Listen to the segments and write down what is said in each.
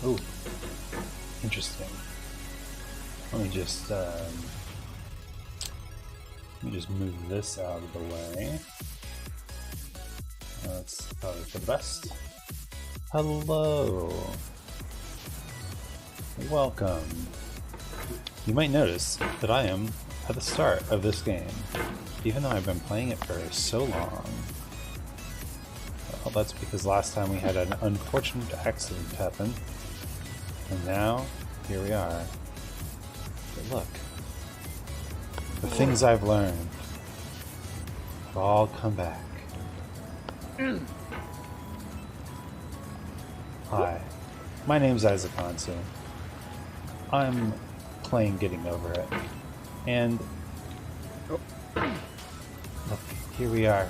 Oh, interesting. Let me just move this out of the way. That's probably for the best. Hello. Welcome. You might notice that I am at the start of this game, even though I've been playing it for so long. Well, that's because last time we had an unfortunate accident happen, and now here we are. But look, the things I've learned have all come back. Hi, my name's Isaac Hansu. I'm playing Getting Over It, and look, here we are,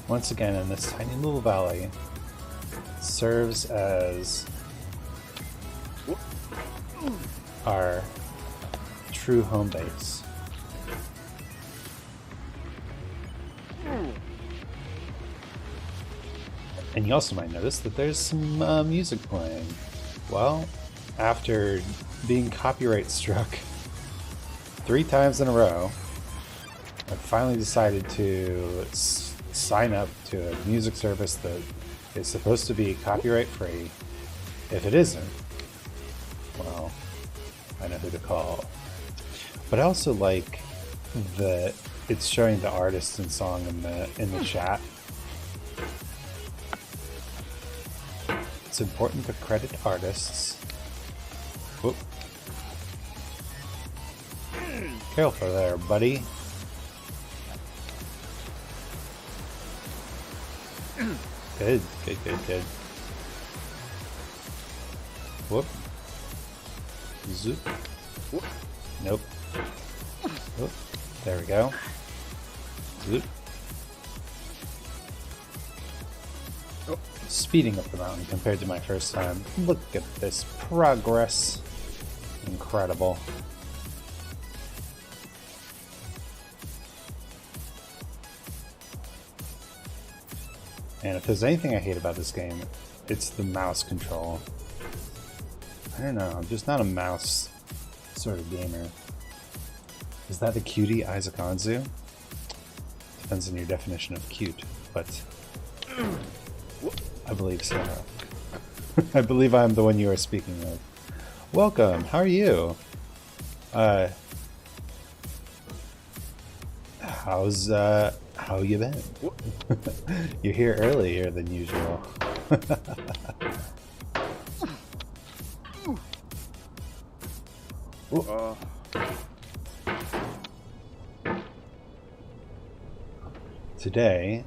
once again in this tiny little valley. It serves as our true home base. And you also might notice that there's some music playing. Well, after being copyright struck 3 times in a row, I finally decided to sign up to a music service that is supposed to be copyright free. If it isn't, well, I know who to call. But I also like that it's showing the artist and song in the chat. It's important to credit artists. Whoop. Careful there, buddy. Good, good, good, good. Whoop. Zoop. Whoop. Nope. Whoop. There we go. Zoop. Speeding up the mountain compared to my first time. Look at this progress. Incredible. And if there's anything I hate about this game, it's the mouse control. I don't know, I'm just not a mouse sort of gamer. Is that the cutie Isaac Hansu? Depends on your definition of cute, but I believe so. I believe I'm the one you are speaking of. Welcome, how are you? How you been? You're here earlier than usual. Today,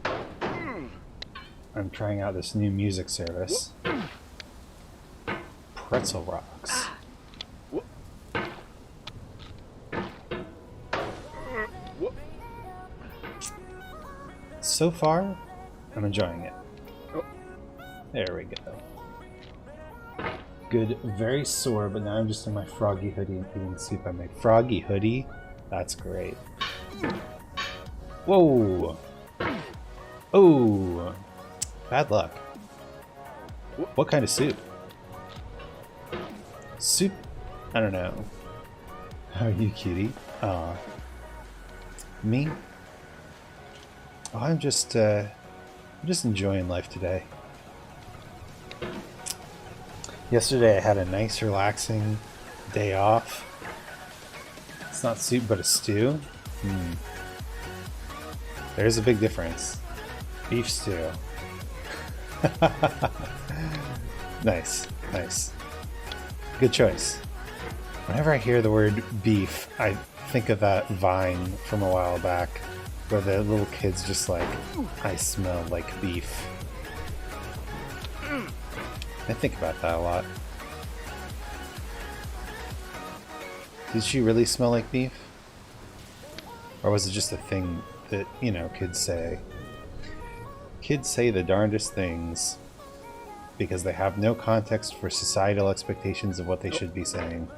I'm trying out this new music service, Pretzel Rocks. So far, I'm enjoying it. There we go. Good, very sore, but now I'm just in my froggy hoodie and eating soup I make. Froggy hoodie? That's great. Whoa! Oh! Bad luck. What kind of soup? Soup? I don't know. How are you, cutie? Aw. Me? Oh, I'm just enjoying life today. Yesterday I had a nice relaxing day off. It's not soup but a stew. There's a big difference. Beef stew. Nice, nice. Good choice. Whenever I hear the word beef, I think of that Vine from a while back where the little kid's just like, I smell like beef. I think about that a lot. Did she really smell like beef? Or was it just a thing that, you know, kids say? Kids say the darndest things because they have no context for societal expectations of what they should be saying.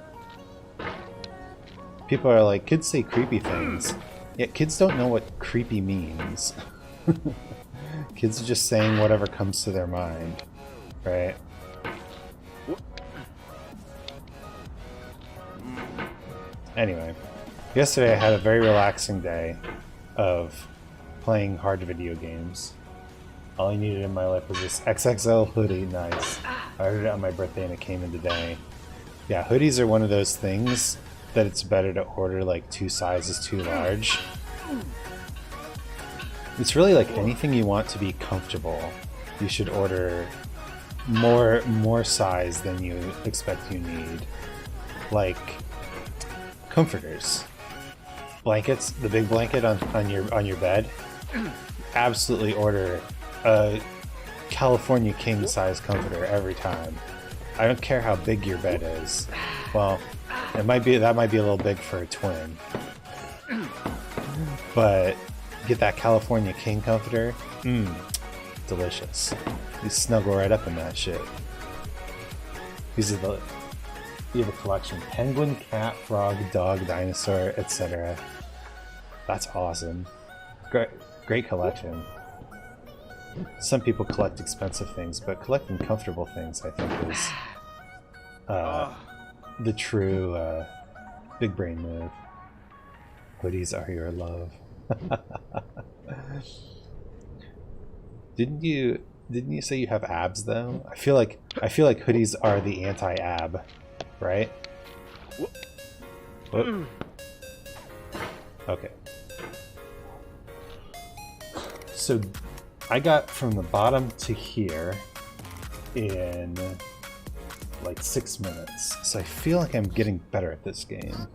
People are like, kids say creepy things. Yet kids don't know what creepy means. Kids are just saying whatever comes to their mind, right? Anyway, yesterday I had a very relaxing day of playing hard video games. All I needed in my life was this XXL hoodie. Nice. I ordered it on my birthday and it came in today. Yeah, hoodies are one of those things that it's better to order like 2 sizes too large. It's really like anything you want to be comfortable, you should order more size than you expect you need. Like comforters, blankets, the big blanket on your bed. Absolutely order a California king size comforter every time. I don't care how big your bed is. Well, that might be a little big for a twin, but get that California king comforter. Delicious. You snuggle right up in that shit. These are you have a collection: penguin, cat, frog, dog, dinosaur, etc. That's awesome. Great collection. Some people collect expensive things, but collecting comfortable things, I think, is the true big brain move. Hoodies are your love. Didn't you say you have abs though? I feel like hoodies are the anti-ab, right? Whoop. Okay. So I got from the bottom to here in like 6 minutes. So I feel like I'm getting better at this game.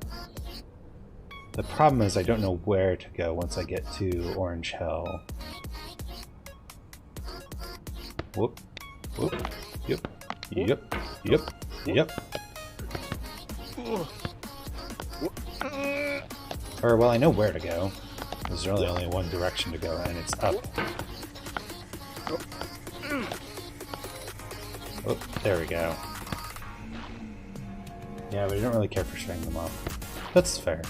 The problem is I don't know where to go once I get to Orange Hell. Whoop. Whoop. Yep. Yep. Yep. Yep. Or, well, I know where to go. There's really only one direction to go, and it's up. Oh, there we go. Yeah, but I don't really care for shutting them off. That's fair.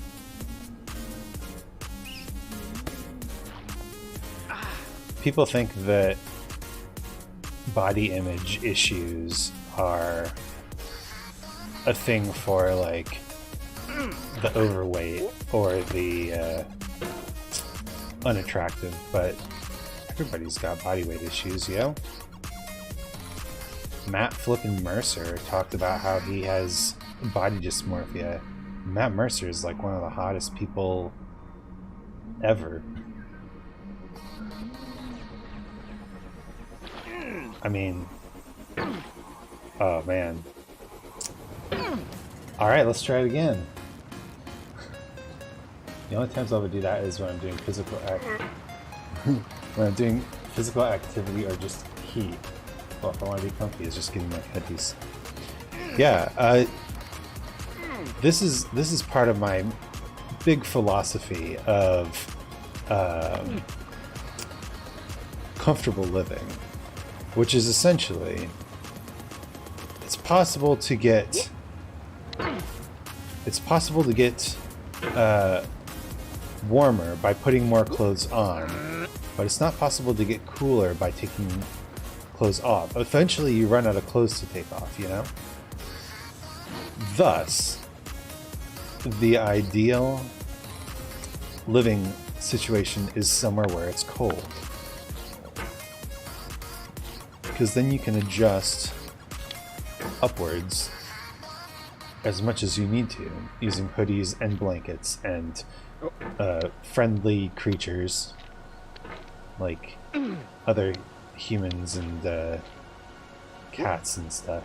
People think that body image issues are a thing for, like, the overweight or the unattractive, but everybody's got body weight issues, yo. Matt flippin' Mercer talked about how he has body dysmorphia. Matt Mercer is like one of the hottest people ever. I mean, oh man. Alright, let's try it again. The only times I would do that is when I'm doing physical activity or just heat. Well, if I want to be comfy, it's just getting my headpiece. Yeah, this is part of my big philosophy of comfortable living, which is essentially it's possible to get warmer by putting more clothes on, but it's not possible to get cooler by taking clothes off. Eventually you run out of clothes to take off, you know? Thus, the ideal living situation is somewhere where it's cold, because then you can adjust upwards as much as you need to, using hoodies and blankets and friendly creatures like other humans and cats and stuff.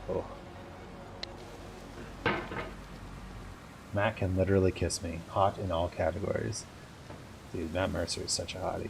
Oh. Matt can literally kiss me. Hot in all categories. Dude, Matt Mercer is such a hottie.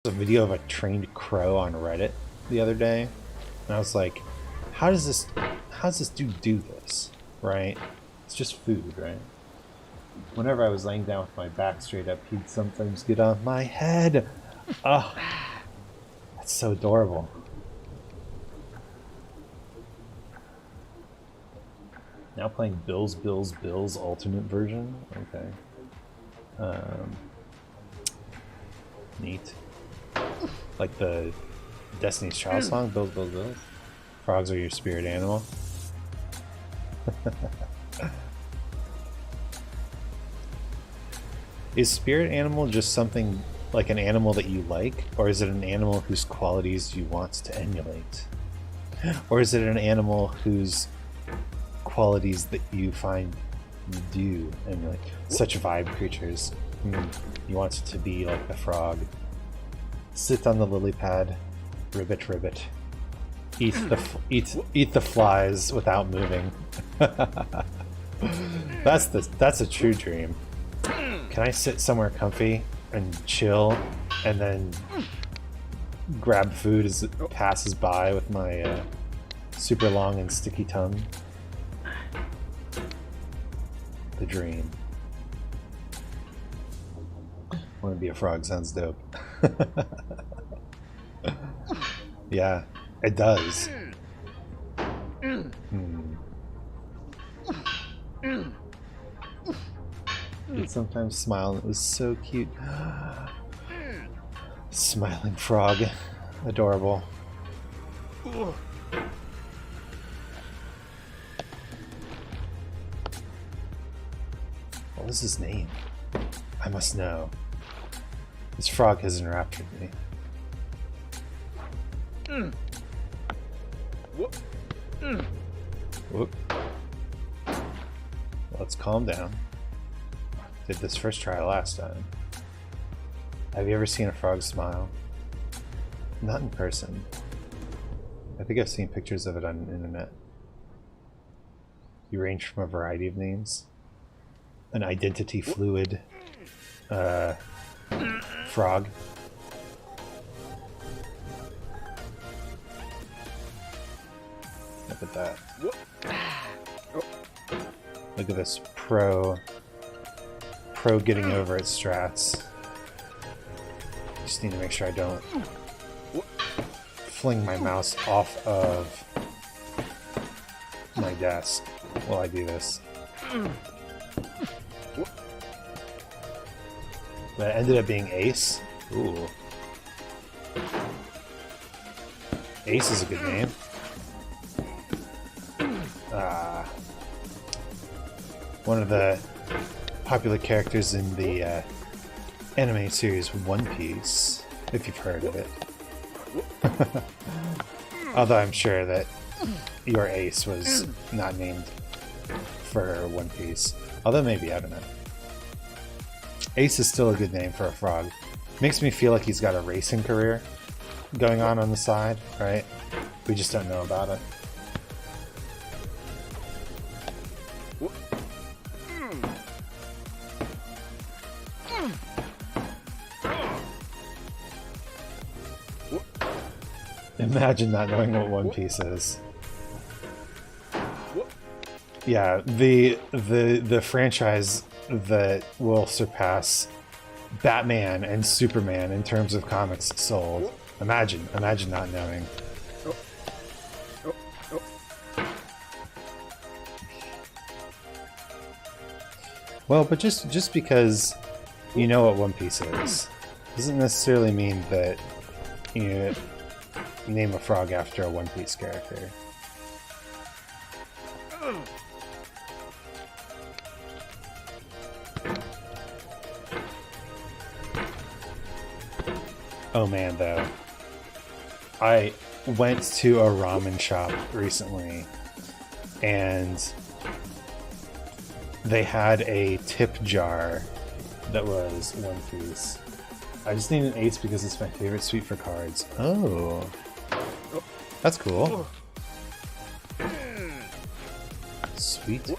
a video of a trained crow on Reddit the other day, and I was like, how does this dude do this, right? It's just food, right? Whenever I was laying down with my back straight up, he'd sometimes get on my head. Oh, that's so adorable. Now playing Bills alternate version. Okay. Neat. Like the Destiny's Child song, Bills. Frogs are your spirit animal. Is spirit animal just something like an animal that you like, or is it an animal whose qualities you want to emulate? Or is it an animal whose qualities that you find you do emulate? Such vibe creatures. You want it to be like the frog. Sit on the lily pad, ribbit. Eat the flies without moving. That's a true dream. Can I sit somewhere comfy and chill, and then grab food as it passes by with my super long and sticky tongue? The dream. Want to be a frog sounds dope. Yeah, it does. He'd sometimes smile, and it was so cute. Smiling frog. Adorable. What was his name? I must know. This frog has enraptured me. Whoop. Let's calm down. Did this first try last time. Have you ever seen a frog smile? Not in person. I think I've seen pictures of it on the internet. You range from a variety of names. An identity fluid frog. Look at that. Look at this pro getting over its strats. Just need to make sure I don't fling my mouse off of my desk while I do this. But it ended up being Ace. Ooh. Ace is a good name. One of the popular characters in the anime series One Piece, if you've heard of it. Although I'm sure that your Ace was not named for One Piece. Although maybe, I don't know. Ace is still a good name for a frog. Makes me feel like he's got a racing career going on the side, right? We just don't know about it. Imagine not knowing what One Piece is. Yeah, the franchise that will surpass Batman and Superman in terms of comics sold. Imagine not knowing. Well, but just because you know what One Piece is doesn't necessarily mean that you name a frog after a One Piece character. Oh man, though. I went to a ramen shop recently, and they had a tip jar that was One Piece. I just need an Ace because it's my favorite sweet for cards. Oh. That's cool. Sweet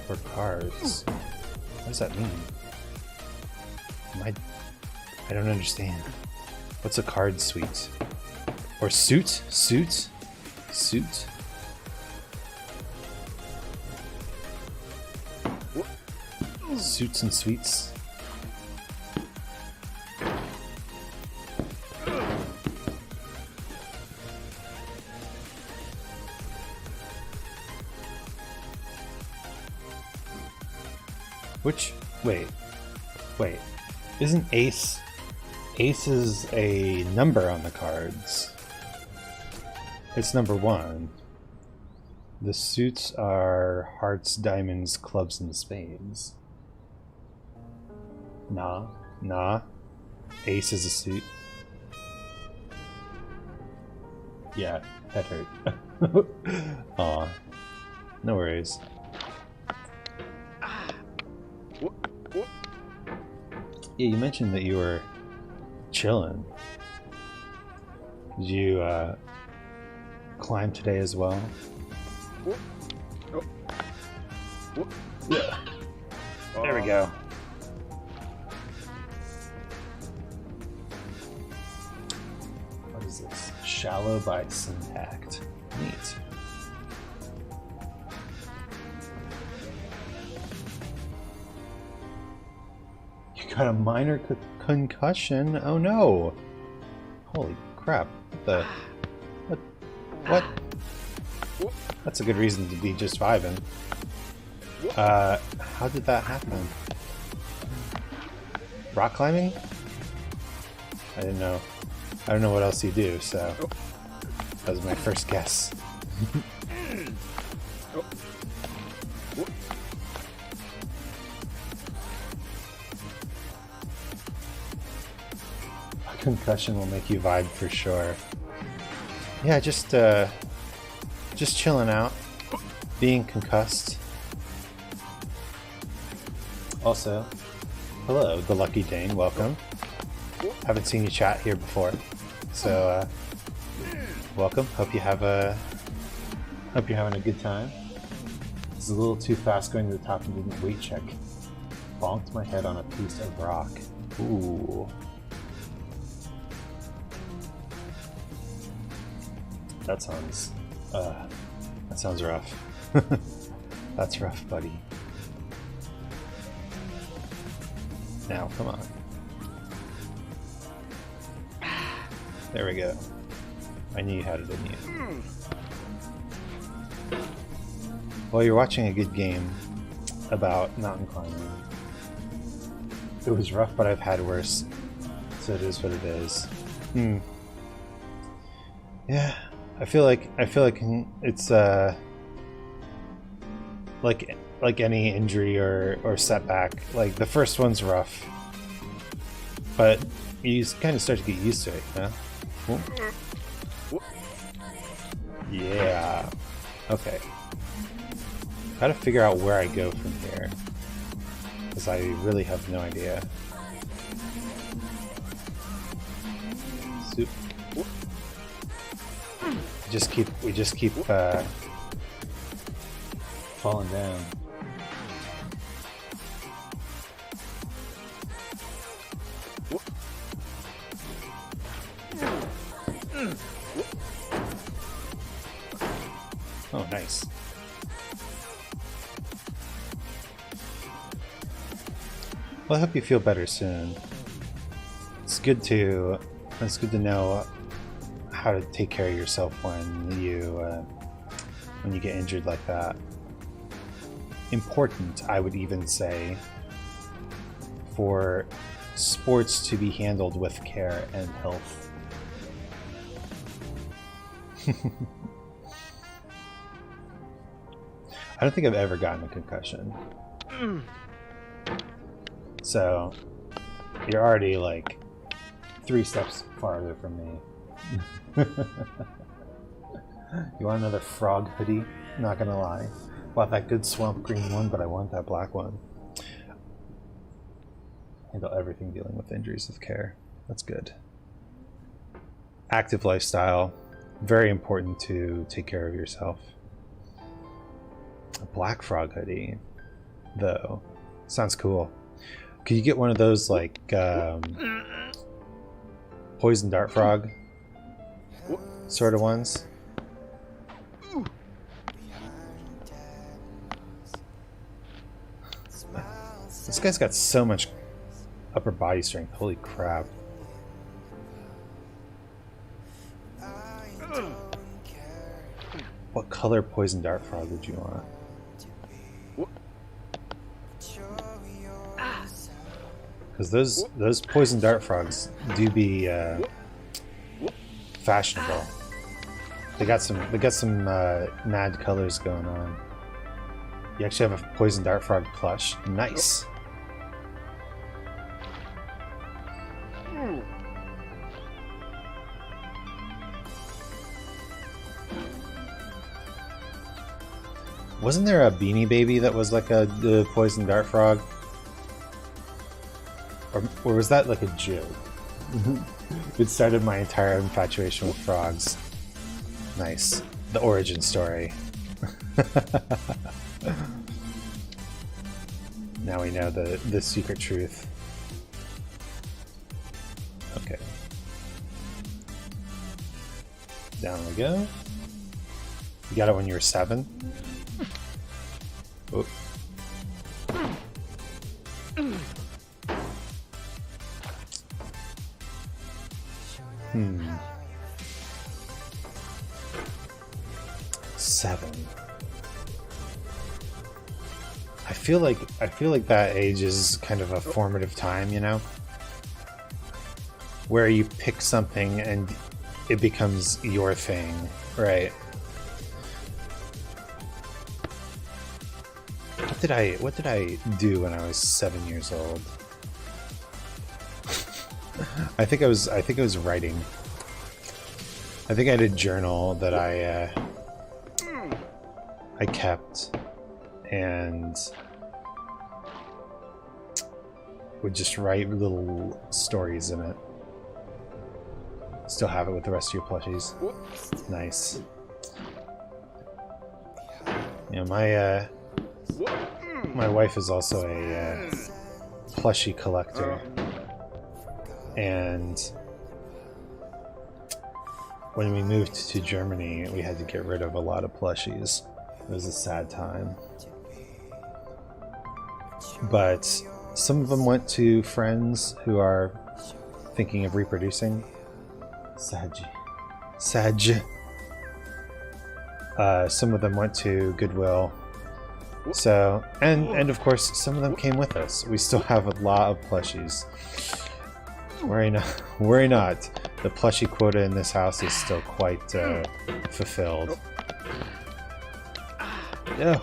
for cards. What does that mean? I don't understand. What's a card suite? Or suit? Suit? Suit? Suits and suites? Which... Wait. Isn't ace... Ace is a number on the cards. It's number 1. The suits are hearts, diamonds, clubs, and spades. Nah. Ace is a suit. Yeah, that hurt. Aw. No worries. Yeah, you mentioned that you were chilling. Did you climb today as well? There we go. What is this? Shallow by Syntact. Neat. You got a minor concussion? Oh no! Holy crap. What? That's a good reason to be just vibing. How did that happen? Rock climbing? I didn't know. I don't know what else you do, so that was my first guess. A concussion will make you vibe for sure. Yeah, just chilling out, being concussed. Also, hello, the Lucky Dane, welcome. Haven't seen you chat here before, so welcome. Hope you're having a good time. This is a little too fast going to the top and didn't weight check. Bonked my head on a piece of rock. Ooh. That sounds rough. That's rough, buddy. Now, come on. There we go. I knew you had it in you. Well, you're watching a good game about mountain climbing. It was rough, but I've had worse. So it is what it is. Yeah, I feel like it's like any injury or setback. Like the first one's rough, but you kind of start to get used to it, you know? Yeah. Okay. Gotta figure out where I go from here, because I really have no idea. Soup. We just keep falling down. Oh, nice. Well, I hope you feel better soon. It's good to know how to take care of yourself when you get injured like that. Important, I would even say, for sports to be handled with care and health. I don't think I've ever gotten a concussion. So, you're already like 3 steps farther from me. You want another frog hoodie? Not gonna lie. Bought that good swamp green one, but I want that black one. Handle everything dealing with injuries with care. That's good. Active lifestyle. Very important to take care of yourself. A black frog hoodie, though. Sounds cool. Could you get one of those, like, poison dart frog sort of ones. This guy's got so much upper body strength. Holy crap. What color poison dart frog would you want? Because those poison dart frogs do be fashionable. They got some mad colors going on. You actually have a poison dart frog plush. Nice. Wasn't there a Beanie Baby that was like the poison dart frog? Or was that like a joke? It started my entire infatuation with frogs. Nice. The origin story. Now we know the secret truth. Okay. Down we go. You got it when you were 7? Oh. Hmm. 7. I feel like that age is kind of a formative time, you know? Where you pick something and it becomes your thing, right? What did I do when I was 7 years old? I think I was writing. I think I had a journal that I kept and would just write little stories in it. Still have it with the rest of your plushies. Nice. Yeah, my wife is also a plushie collector, and when we moved to Germany, we had to get rid of a lot of plushies. It was a sad time. But some of them went to friends who are thinking of reproducing. Sag. Some of them went to Goodwill. So, and of course, some of them came with us. We still have a lot of plushies. Worry not. The plushie quota in this house is still quite fulfilled. Yeah.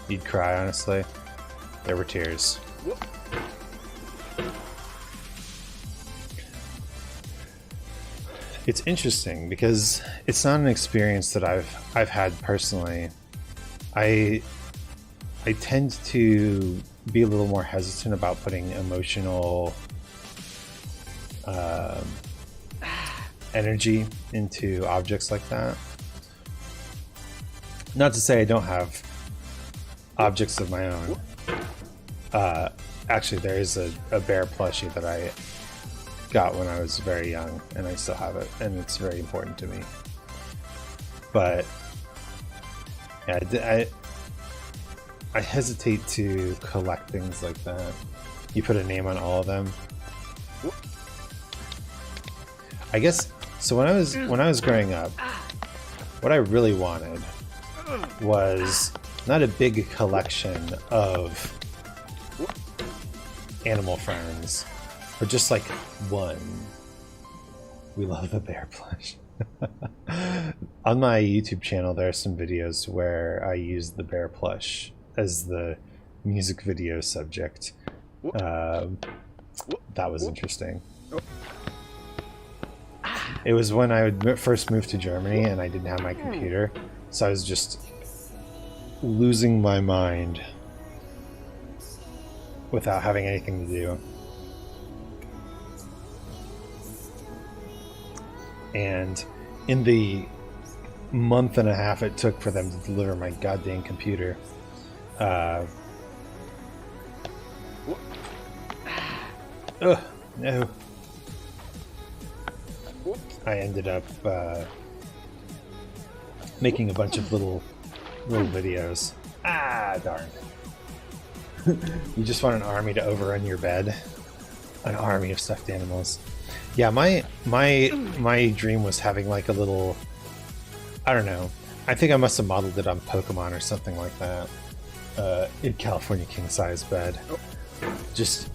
You'd cry, honestly. There were tears. It's interesting because it's not an experience that I've had personally. I tend to be a little more hesitant about putting emotional energy into objects like that. Not to say I don't have objects of my own. Actually, there is a bear plushie that I got when I was very young, and I still have it, and it's very important to me. But yeah, I hesitate to collect things like that. You put a name on all of them. I guess so. When I was growing up, what I really wanted was not a big collection of animal friends, but just like one. We love the bear plush. On my YouTube channel, there are some videos where I use the bear plush as the music video subject. That was interesting. It was when I would first moved to Germany and I didn't have my computer, so I was just losing my mind without having anything to do. And in the month and a half it took for them to deliver my goddamn computer, Ugh, no. I ended up making a bunch of little videos. Ah, darn. You just want an army to overrun your bed. An army of stuffed animals. Yeah, my dream was having like a little, I don't know. I think I must have modeled it on Pokemon or something like that. In California king size bed. Just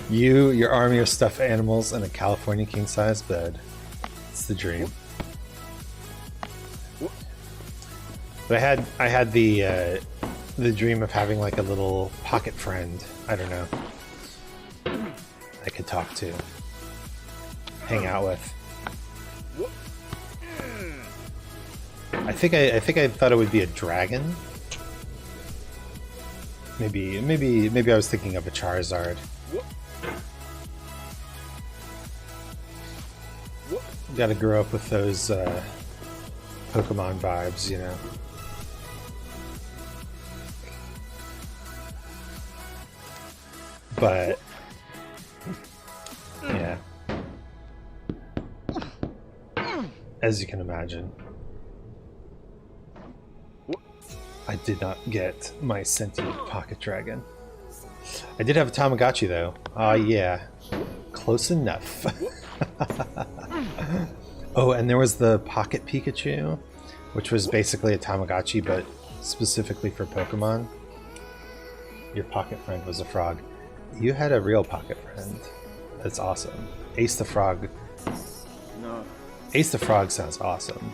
you, your army of stuffed animals, and a California king size bed. It's the dream. But I had the dream of having like a little pocket friend. I don't know. I could talk to, hang out with. I think I thought it would be a dragon. Maybe I was thinking of a Charizard. Gotta grow up with those Pokemon vibes, you know. But yeah, as you can imagine, I did not get my sentient pocket dragon. I did have a Tamagotchi though. Ah, yeah, close enough. Oh, and there was the Pocket Pikachu, which was basically a Tamagotchi, but specifically for Pokemon. Your pocket friend was a frog. You had a real pocket friend. That's awesome. Ace the Frog. No. Ace the Frog sounds awesome.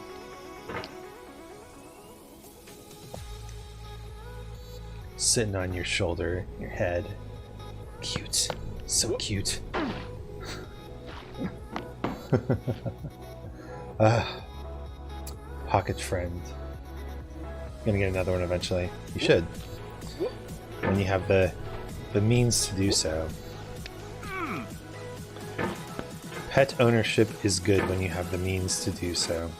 Sitting on your shoulder, your head. Cute. So cute. Pocket friend. Gonna get another one eventually. You should. When you have the means to do so. Pet ownership is good when you have the means to do so.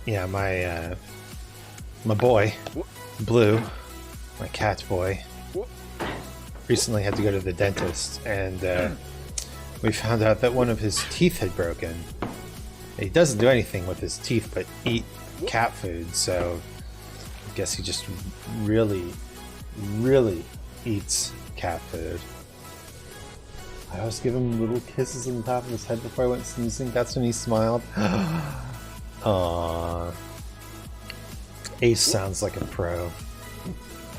Yeah, my boy, Blue, my cat boy, recently had to go to the dentist, and we found out that one of his teeth had broken. He doesn't do anything with his teeth but eat cat food, so I guess he just really eats cat food. I always give him little kisses on the top of his head before I went snoozing. That's when he smiled. Aww. Ace sounds like a pro.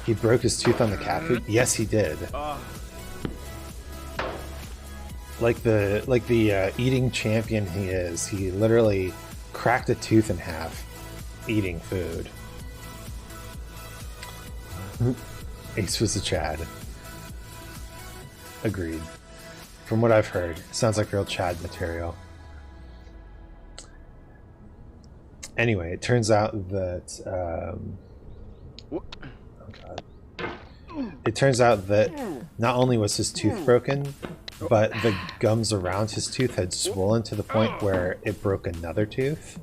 He broke his tooth on the cat food? Yes, he did. Like the eating champion he is, he literally cracked a tooth in half eating food. Ace was a Chad. Agreed. From what I've heard, sounds like real Chad material. Anyway, it turns out that oh god. It turns out that not only was his tooth broken, but the gums around his tooth had swollen to the point where it broke another tooth.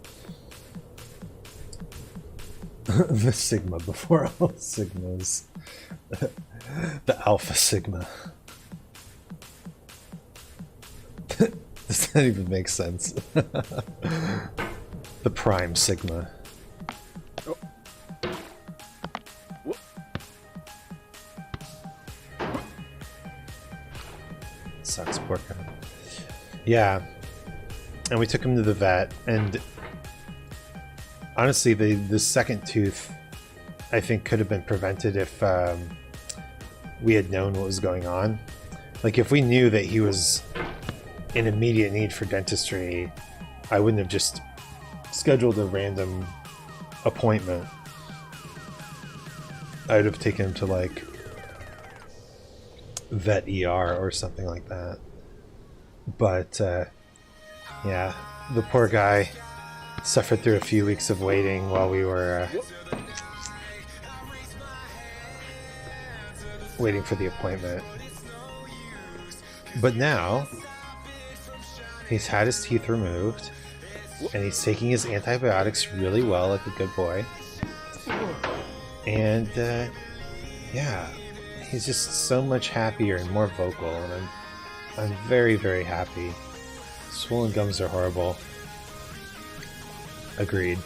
The Sigma before all Sigmas. The Alpha Sigma. Does that even make sense? The Prime Sigma. Sucks, poor guy. Yeah, and we took him to the vet, and honestly, the second tooth, I think, could have been prevented if we had known what was going on. Like, if we knew that he was in immediate need for dentistry, I wouldn't have just scheduled a random appointment. I would have taken him to, like, vet ER or something like that. But yeah, the poor guy suffered through a few weeks of waiting while we were waiting for the appointment. But now he's had his teeth removed and he's taking his antibiotics really well like a good boy. And yeah, he's just so much happier and more vocal, and I'm very, very happy. Swollen gums are horrible. Agreed.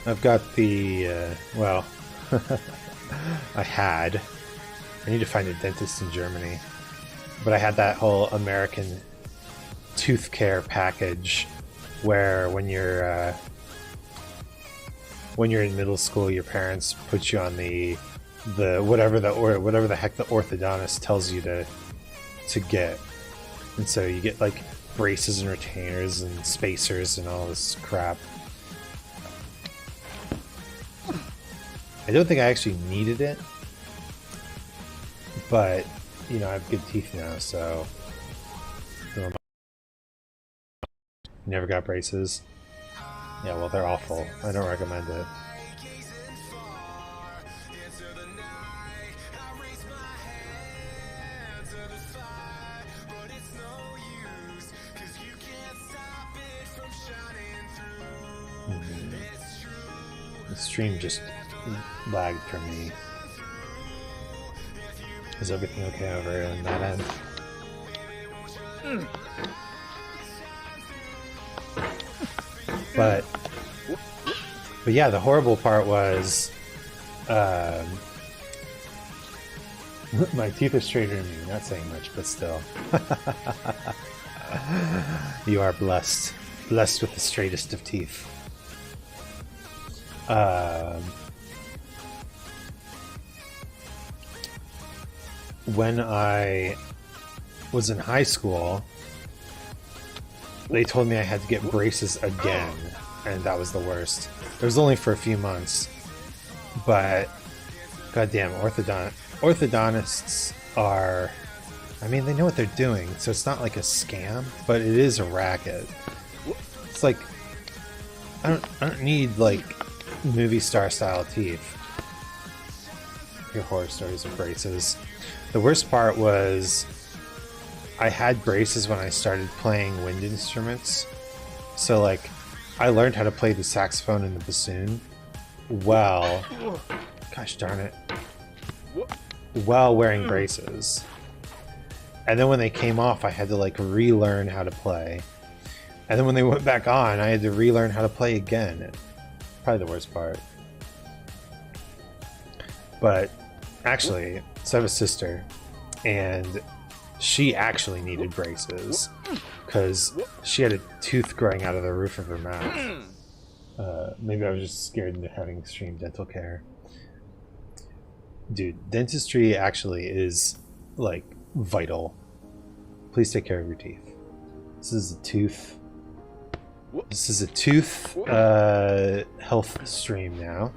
I've got the, well, I need to find a dentist in Germany, but I had that whole American tooth care package where when you're in middle school, your parents put you on the whatever the heck the orthodontist tells you to get, and so you get like braces and retainers and spacers and all this crap. I don't think I actually needed it, but you know, I have good teeth now, so never got braces. Yeah, well, they're awful. I don't recommend it. The stream just lagged for me. Is everything okay over on that end? But yeah, the horrible part was my teeth are straighter than me. Not saying much, but still. You are blessed. Blessed with the straightest of teeth. When I was in high school, they told me I had to get braces again, and that was the worst. It was only for a few months, but goddamn, orthodontists are, I mean, they know what they're doing, so it's not like a scam, but it is a racket. It's like, I don't need like movie star style teeth. Your horror stories of braces. The worst part was I had braces when I started playing wind instruments, so like I learned how to play the saxophone and the bassoon while, gosh darn it, while wearing braces. And then when they came off, I had to like relearn how to play. And then when they went back on, I had to relearn how to play again. Probably the worst part. But actually, so I have a sister, and she actually needed braces because she had a tooth growing out of the roof of her mouth. Maybe I was just scared into having extreme dental care. Dude, dentistry actually is like vital. Please take care of your teeth. This is a tooth. This is a tooth health stream now.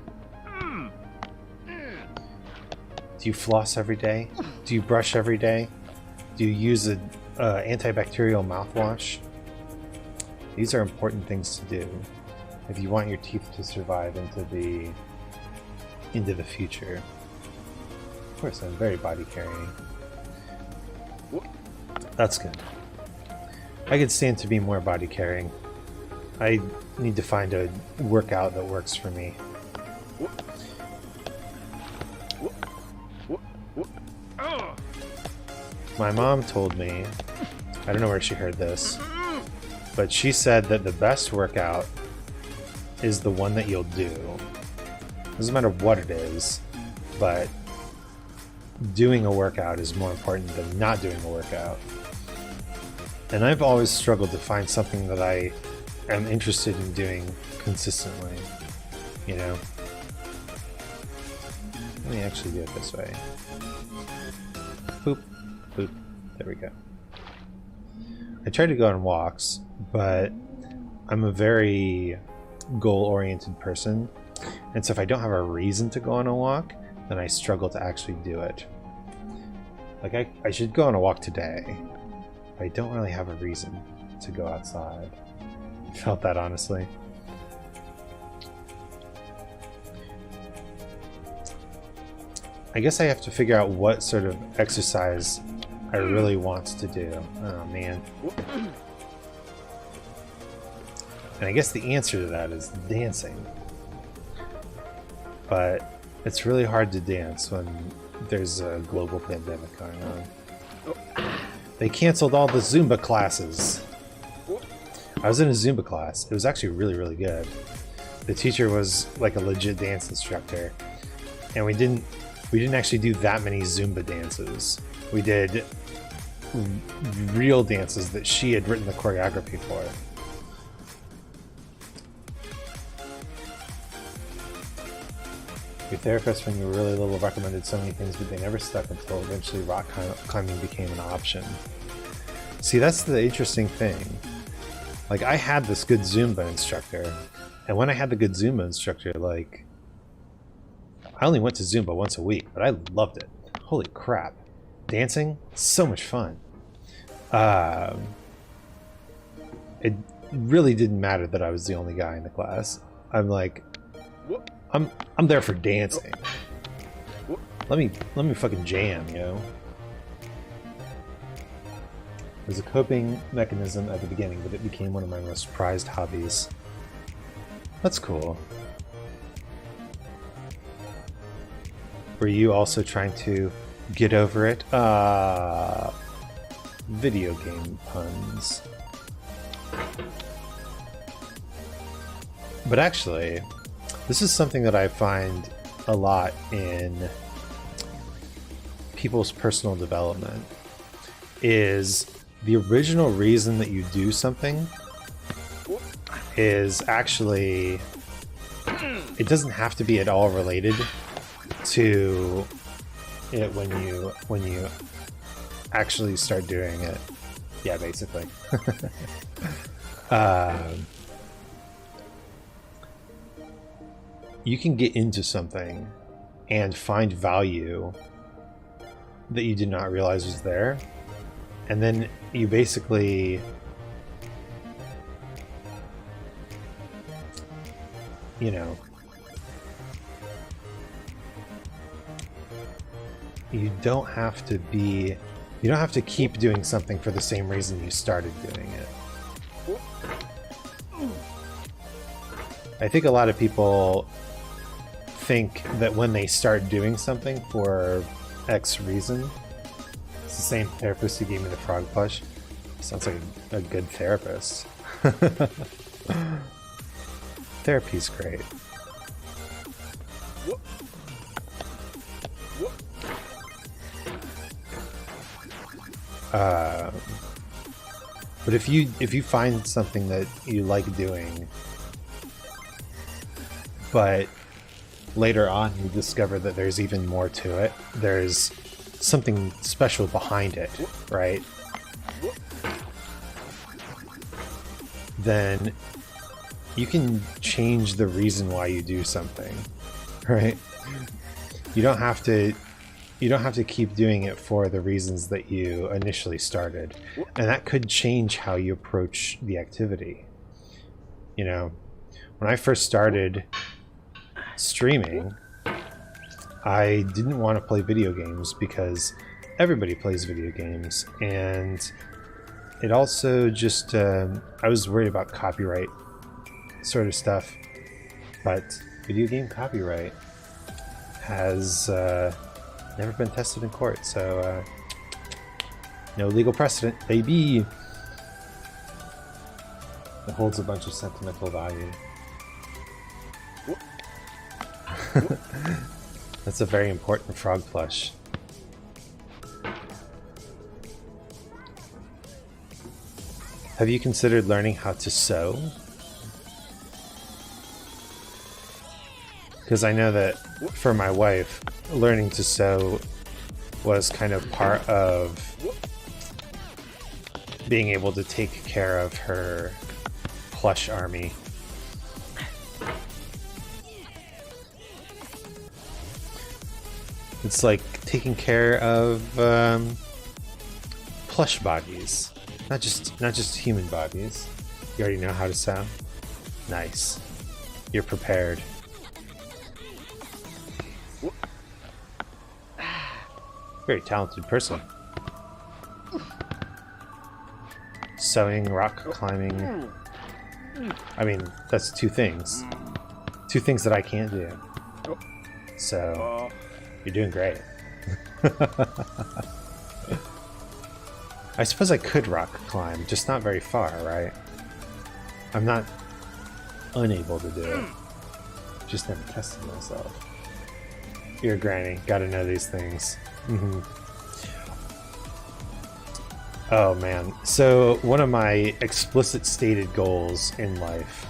Do you floss every day? Do you brush every day? Do you use an antibacterial mouthwash? These are important things to do if you want your teeth to survive into the future. Of course, I'm very body carrying. That's good. I could stand to be more body carrying. I need to find a workout that works for me. My mom told me, I don't know where she heard this, but she said that the best workout is the one that you'll do. Doesn't matter what it is, but doing a workout is more important than not doing a workout. And I've always struggled to find something that I am interested in doing consistently, you know? Let me actually do it this way. Boop, boop, there we go. I try to go on walks, but I'm a very goal-oriented person, and so if I don't have a reason to go on a walk, then I struggle to actually do it. Like, I should go on a walk today, but I don't really have a reason to go outside. I felt that, honestly. I guess I have to figure out what sort of exercise I really want to do. Oh, man. And I guess the answer to that is dancing. but it's really hard to dance when there's a global pandemic going on. They canceled all the Zumba classes. I was in a Zumba class. It was actually really, really good. The teacher was like a legit dance instructor, and we didn't actually do that many Zumba dances. We did real dances that she had written the choreography for. Your therapist when you were really little recommended so many things, but they never stuck until eventually rock climbing became an option. See, that's the interesting thing. Like, I had this good Zumba instructor, and when I had the good Zumba instructor, like, I only went to Zumba once a week, but I loved it. Holy crap. Dancing? So much fun. It really didn't matter that I was the only guy in the class. I'm like, I'm there for dancing. Let me fucking jam, you know? It was a coping mechanism at the beginning, but it became one of my most prized hobbies. That's cool. Were you also trying to get over it? Video game puns. But actually, this is something that I find a lot in people's personal development, is the original reason that you do something is actually, it doesn't have to be at all related to it when you actually start doing it. Yeah, basically. You can get into something and find value that you did not realize was there, and then you basically, you know, you don't have to keep doing something for the same reason you started doing it. I think a lot of people think that when they start doing something for X reason, it's the same therapist who gave me the frog plush. Sounds like a good therapist. Therapy's great. But if you find something that you like doing, but later on you discover that there's even more to it, there's something special behind it, right? Then you can change the reason why you do something, right? You don't have to keep doing it for the reasons that you initially started. And that could change how you approach the activity. You know, when I first started streaming, I didn't want to play video games because everybody plays video games, and it also just I was worried about copyright sort of stuff, but video game copyright has never been tested in court, so no legal precedent, baby. It holds a bunch of sentimental value. That's a very important frog plush. Have you considered learning how to sew? Because I know that for my wife, learning to sew was kind of part of being able to take care of her plush army. It's like taking care of plush bodies, not just human bodies. You already know how to sew? Nice. You're prepared. Very talented person. Sewing, rock climbing. I mean, that's two things. Two things that I can't do. So you're doing great. I suppose I could rock climb, just not very far, right? I'm not unable to do it. Just never tested myself. You're Granny, gotta know these things. Oh man, so one of my explicit stated goals in life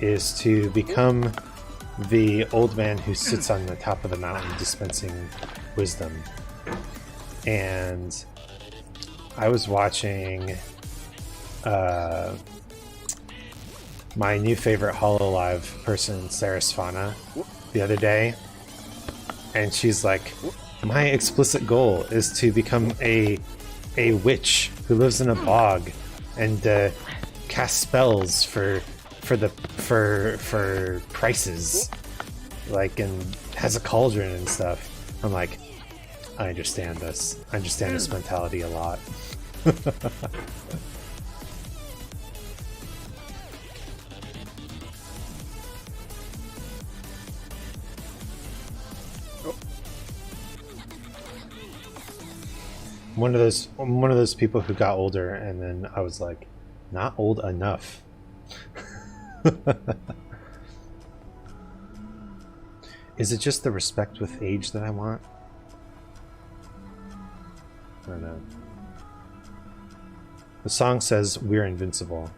is to become the old man who sits on the top of the mountain dispensing wisdom. And I was watching my new favorite HoloLive person, Sarah Svana, the other day, and she's like, my explicit goal is to become a witch who lives in a bog and casts spells for prices, like, and has a cauldron and stuff. I'm like, I understand this. I understand this mentality a lot. One of those people who got older, and then I was like, not old enough. Is it just the respect with age that I want? I don't know. The song says we're invincible.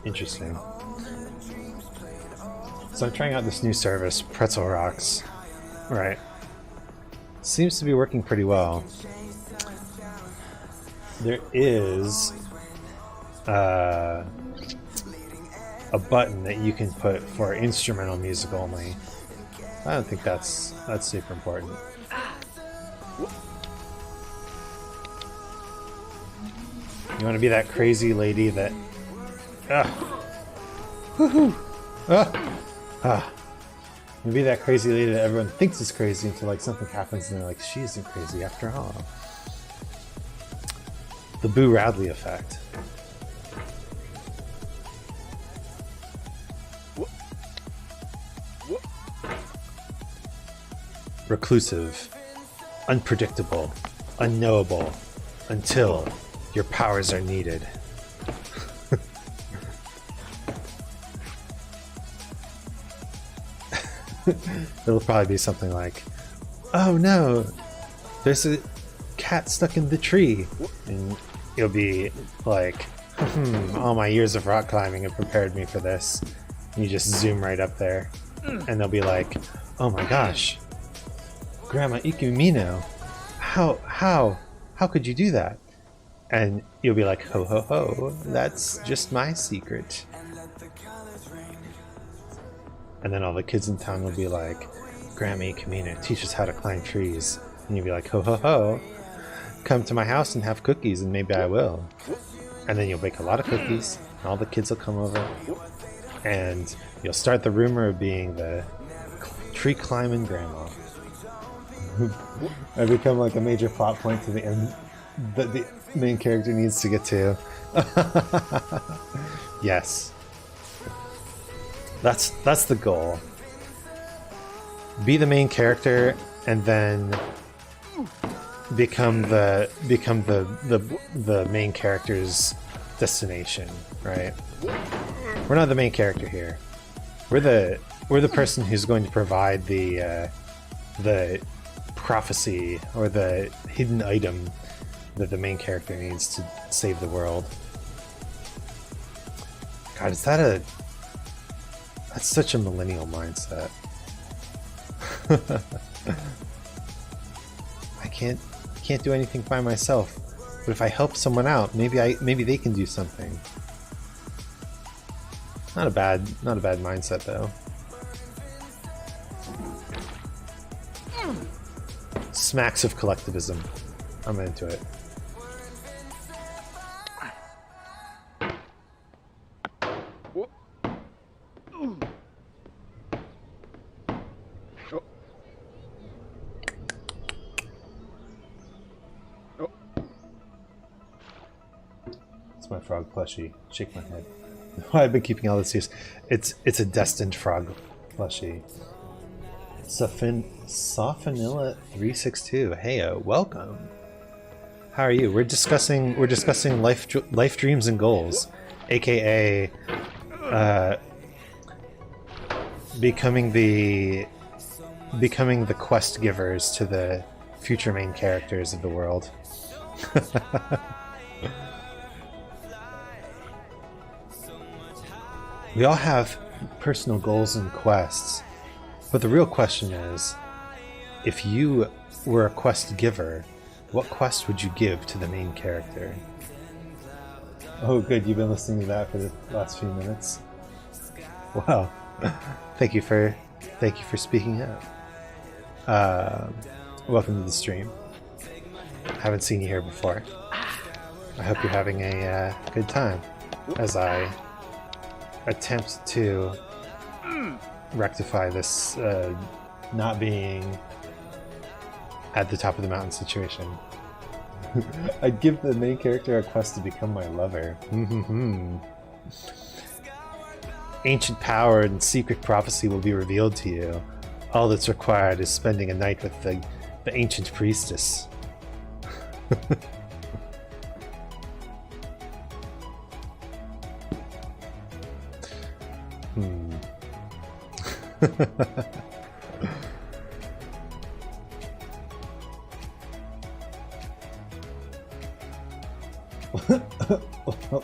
Interesting. So I'm trying out this new service, Pretzel Rocks. Right. Seems to be working pretty well. There is a button that you can put for instrumental music only. I don't think that's super important. You want to be that crazy lady that maybe that crazy lady that everyone thinks is crazy until like something happens and they're like, she isn't crazy after all. The Boo Radley effect. Reclusive, unpredictable, unknowable, until your powers are needed. It'll probably be something like, oh no, there's a cat stuck in the tree. And you'll be like, all my years of rock climbing have prepared me for this. And you just zoom right up there. And they'll be like, oh my gosh, Grandma Ikumino, how could you do that? And you'll be like, ho ho ho, that's just my secret. And then all the kids in town will be like, Grandma Ikumino, teach us how to climb trees. And you'll be like, ho ho ho, come to my house and have cookies and maybe I will. And then you'll bake a lot of cookies and all the kids will come over and you'll start the rumor of being the tree climbing grandma. I become like a major plot point to the end that the main character needs to get to. Yes. That's the goal. Be the main character and then become the main character's destination, right? We're not the main character here. We're the person who's going to provide the prophecy or the hidden item that the main character needs to save the world. God, that's such a millennial mindset. I can't do anything by myself, but if I help someone out, maybe they can do something. Not a bad mindset though. Smacks of collectivism. I'm into it. It's my frog plushie. Shake my head. I've been keeping all this serious. It's a destined frog plushie. Sophanilla 362. Heyo, welcome. How are you? We're discussing life dreams and goals, aka becoming the quest givers to the future main characters of the world. We all have personal goals and quests, but the real question is, if you were a quest giver, what quest would you give to the main character? Oh good, you've been listening to that for the last few minutes? Wow. Thank you for speaking up. Welcome to the stream. Haven't seen you here before. I hope you're having a good time as I attempt to rectify this not being at the top of the mountain situation. I'd give the main character a quest to become my lover. Ancient power and secret prophecy will be revealed to you. All that's required is spending a night with the ancient priestess.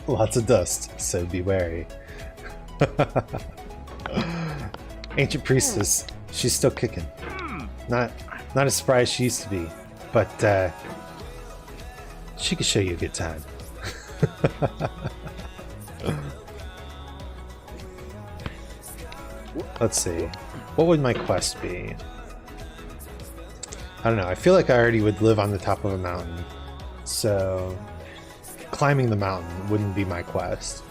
Lots of dust, so be wary. Ancient priestess, she's still kicking. Not as spry as she used to be, but she could show you a good time. Let's see. What would my quest be? I don't know. I feel like I already would live on the top of a mountain, so climbing the mountain wouldn't be my quest.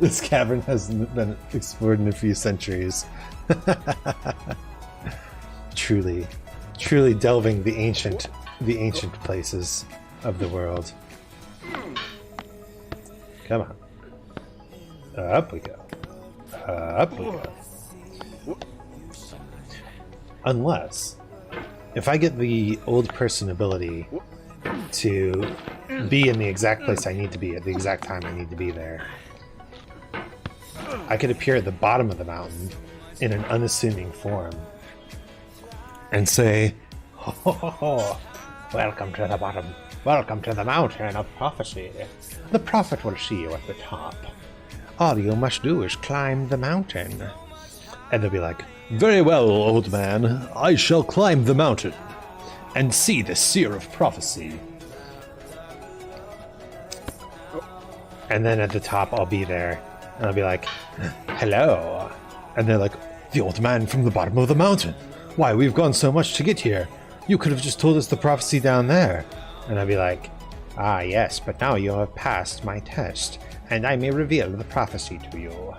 This cavern hasn't been explored in a few centuries. Truly delving the ancient places of the world. Come on. Up we go. Up we go. Unless, if I get the old person ability to be in the exact place I need to be at the exact time I need to be there, I could appear at the bottom of the mountain in an unassuming form and say, "Oh, welcome to the bottom. Welcome to the mountain of prophecy. The prophet will see you at the top. All you must do is climb the mountain." And they'll be like, "Very well, old man. I shall climb the mountain and see the seer of prophecy." And then at the top, I'll be there, and I'll be like, "Hello." And they're like, "The old man from the bottom of the mountain. Why, we've gone so much to get here. You could have just told us the prophecy down there." And I'll be like, "Ah, yes, but now you have passed my test, and I may reveal the prophecy to you."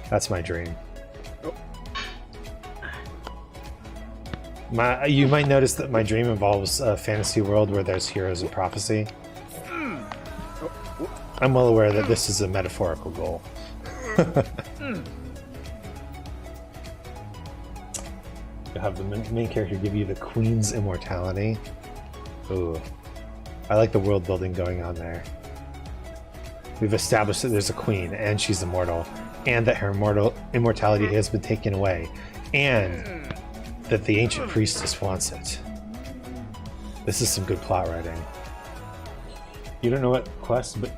That's my dream. You might notice that my dream involves a fantasy world where there's heroes of prophecy. I'm well aware that this is a metaphorical goal. You have the main character give you the Queen's immortality. Ooh. I like the world building going on there. We've established that there's a queen, and she's immortal, and that her immortality has been taken away, and that the ancient priestess wants it. This is some good plot writing. You don't know what quest, but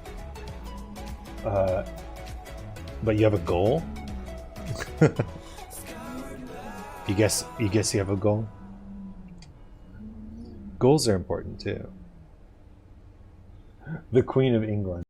you have a goal? You guess you have a goal? Goals are important too. The Queen of England.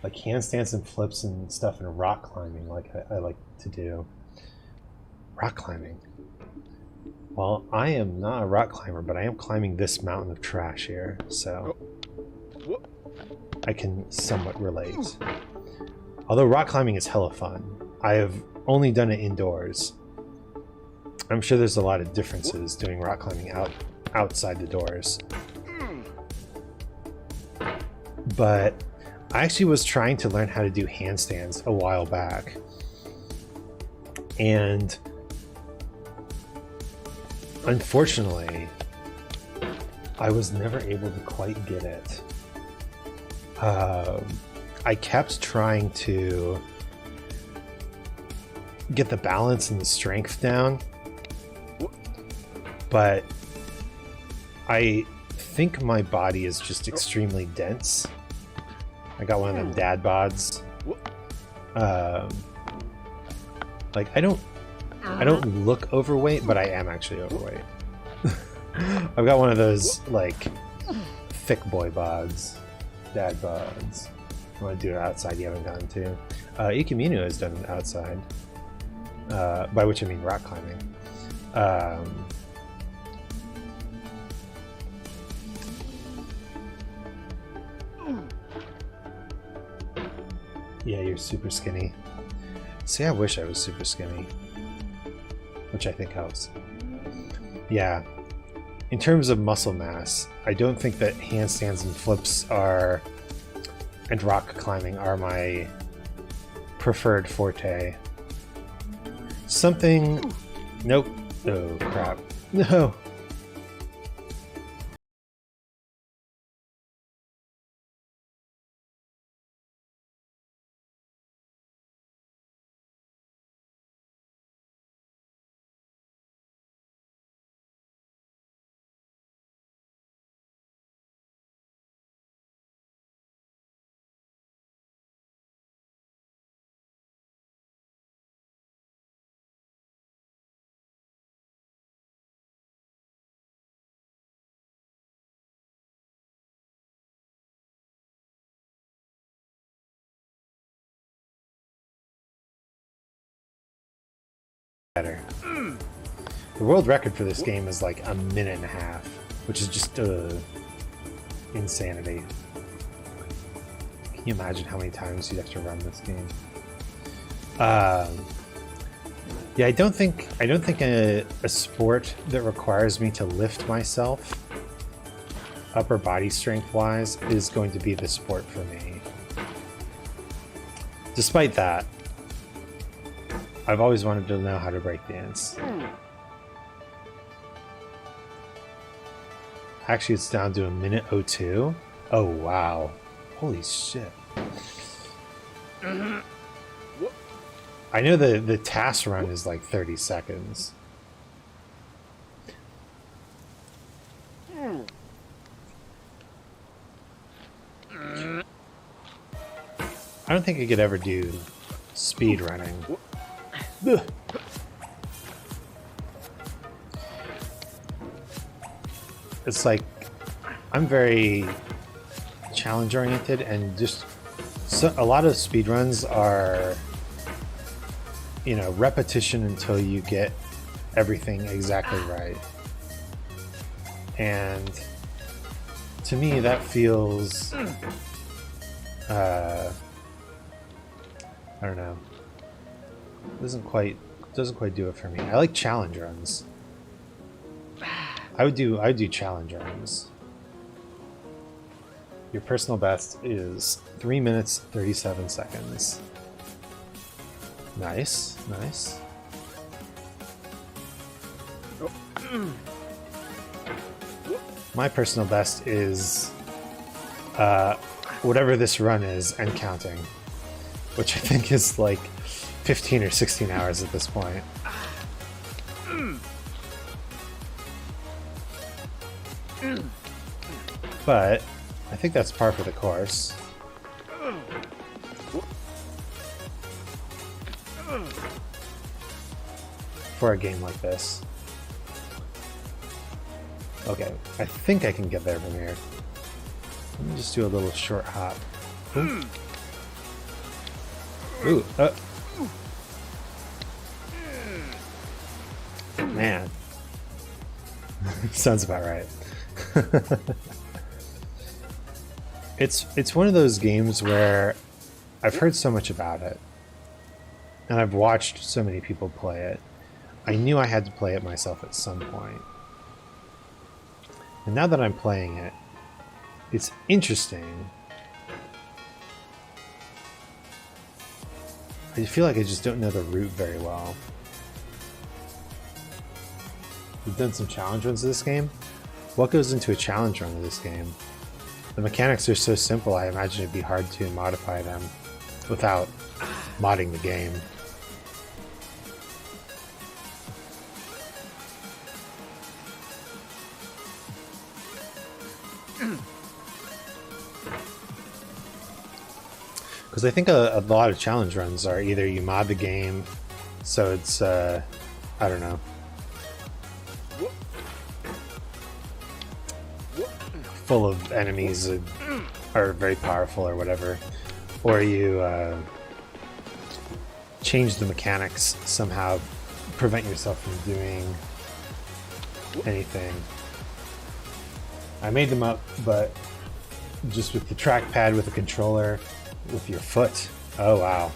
like handstands and flips and stuff and rock climbing like I like to do. Rock climbing. Well, I am not a rock climber, but I am climbing this mountain of trash here, so I can somewhat relate. Although rock climbing is hella fun. I have only done it indoors. I'm sure there's a lot of differences doing rock climbing outside the doors. But I actually was trying to learn how to do handstands a while back. And unfortunately, I was never able to quite get it. I kept trying to get the balance and the strength down, but I think my body is just extremely dense. I got one of them dad bods. Like I don't look overweight, but I am actually overweight. I've got one of those like thick boy bods, dad bods. I want to do it outside. You haven't gotten to. Ikaminu has done it outside, by which I mean rock climbing. Yeah, you're super skinny. See, I wish I was super skinny, which I think helps. Yeah, in terms of muscle mass, I don't think that handstands and flips and rock climbing are my preferred forte. Something... Nope. Oh, crap. No! Better. The world record for this game is like 1.5 minutes, which is just insanity. Can you imagine how many times you'd have to run this game? Yeah, I don't think a sport that requires me to lift myself, upper body strength wise, is going to be the sport for me. Despite that, I've always wanted to know how to break dance. Actually, it's down to 1:02. Oh, wow. Holy shit. I know the task run is like 30 seconds. I don't think I could ever do speed running. Ugh. It's like I'm very challenge oriented, and just a lot of speedruns are, you know, repetition until you get everything exactly right. And to me that feels I don't know. Doesn't quite do it for me. I like challenge runs. I would do challenge runs. Your personal best is 3 minutes 37 seconds. Nice, nice. My personal best is whatever this run is and counting, which I think is like 15 or 16 hours at this point. But I think that's par for the course. For a game like this. Okay, I think I can get there from here. Let me just do a little short hop. Ooh. Ooh, man. Sounds about right. It's one of those games where I've heard so much about it, and I've watched so many people play it. I knew I had to play it myself at some point. And now that I'm playing it, it's interesting. I feel like I just don't know the route very well. We've done some challenge runs of this game. What goes into a challenge run of this game? The mechanics are so simple, I imagine it'd be hard to modify them without modding the game. Because I think a lot of challenge runs are either you mod the game, so it's, I don't know, full of enemies that are very powerful or whatever, or you change the mechanics somehow, prevent yourself from doing anything. I made them up, but just with the trackpad, with the controller, with your foot. Oh wow.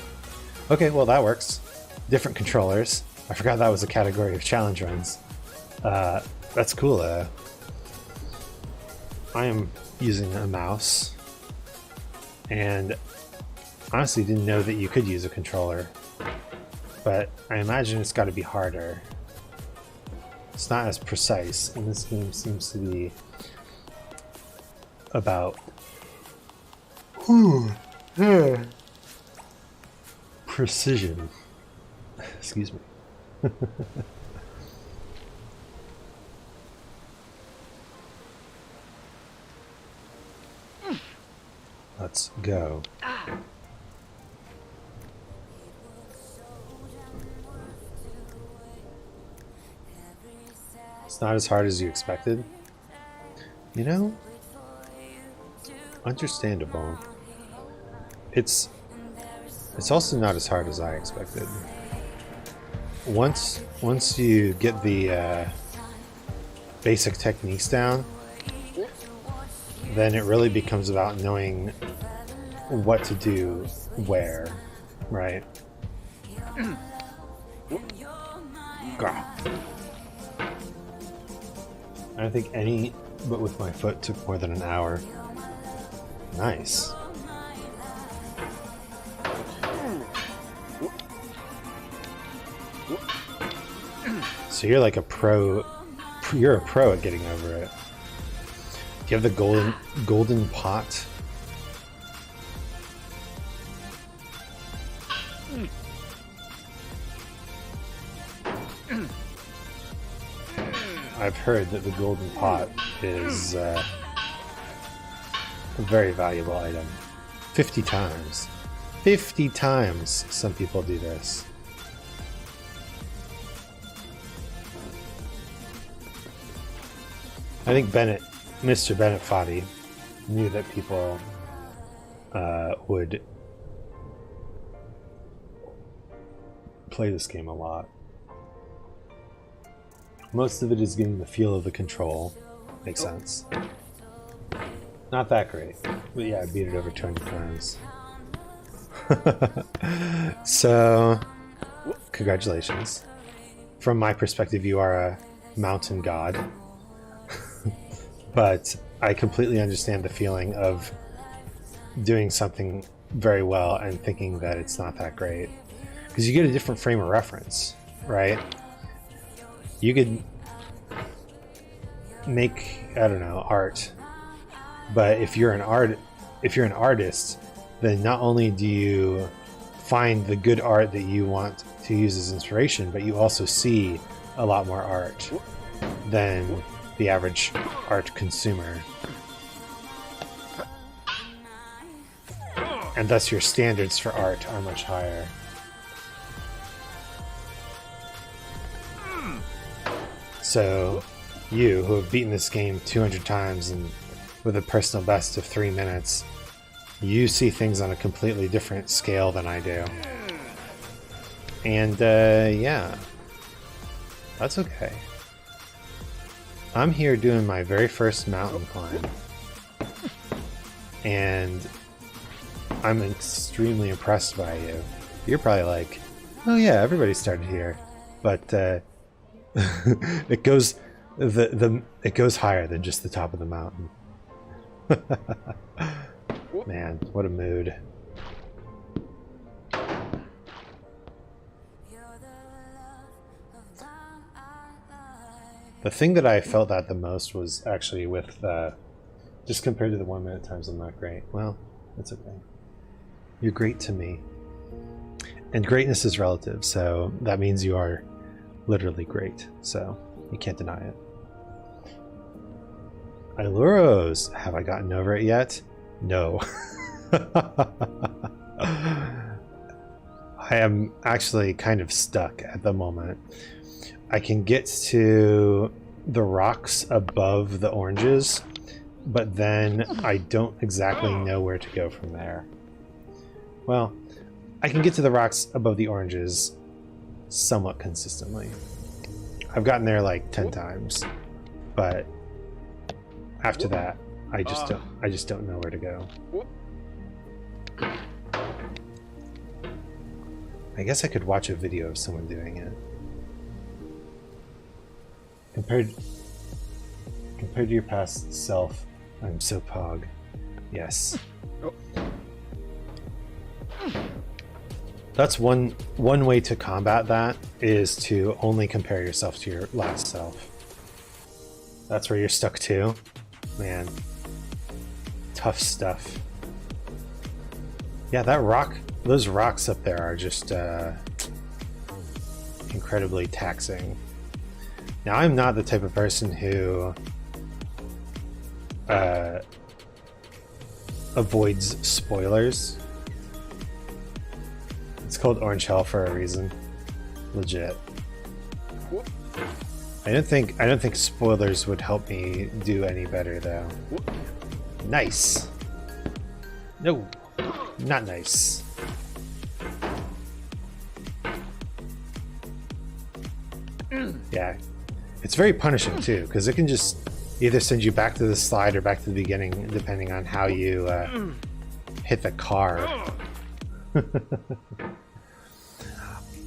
Okay, well that works. Different controllers. I forgot that was a category of challenge runs. That's cool. I am using a mouse, and honestly didn't know that you could use a controller, but I imagine it's got to be harder. It's not as precise, and this game seems to be about precision. Excuse me. Let's go. It's not as hard as you expected. You know, understandable. It's also not as hard as I expected. Once you get the basic techniques down, then it really becomes about knowing what to do where, right? I don't think any but with my foot took more than an hour. Nice. So you're like a pro. You're a pro at getting over it. Do you have the golden pot? I've heard that the golden pot is a very valuable item. 50 times. 50 times some people do this. I think Mr. Bennett Foddy knew that people would play this game a lot. Most of it is getting the feel of the control. Makes sense. Not that great, but yeah, I beat it over 200 times. So, congratulations. From my perspective, you are a mountain god. But I completely understand the feeling of doing something very well and thinking that it's not that great. Because you get a different frame of reference, right? You could make, I don't know, art. But if you're an artist, then not only do you find the good art that you want to use as inspiration, but you also see a lot more art than the average art consumer. And thus your standards for art are much higher. So you, who have beaten this game 200 times and with a personal best of 3 minutes, You see things on a completely different scale than I do. And, yeah. That's okay. I'm here doing my very first mountain climb. And I'm extremely impressed by you. You're probably like, oh yeah, everybody started here. But, it goes... it goes higher than just the top of the mountain. Man, what a mood. The thing that I felt that the most was actually with, just compared to the 1 minute times I'm not great. Well, it's okay. You're great to me. And greatness is relative, so that means you are literally great. So, you can't deny it. Iluros! Have I gotten over it yet? No. I am actually kind of stuck at the moment. I can get to the rocks above the oranges, but then I don't exactly know where to go from there. Well, I can get to the rocks above the oranges somewhat consistently. I've gotten there like 10 times, but after that, I just don't know where to go. I guess I could watch a video of someone doing it. Compared to your past self, I'm so pog. Yes. That's one way to combat that, is to only compare yourself to your last self. That's where you're stuck too. Man. Tough stuff. Yeah, that rock, those rocks up there are just incredibly taxing. Now, I'm not the type of person who avoids spoilers. It's called Orange Hell for a reason. Legit. I don't think spoilers would help me do any better though. Nice. No, not nice. Yeah. It's very punishing too, because it can just either send you back to the slide or back to the beginning, depending on how you hit the car.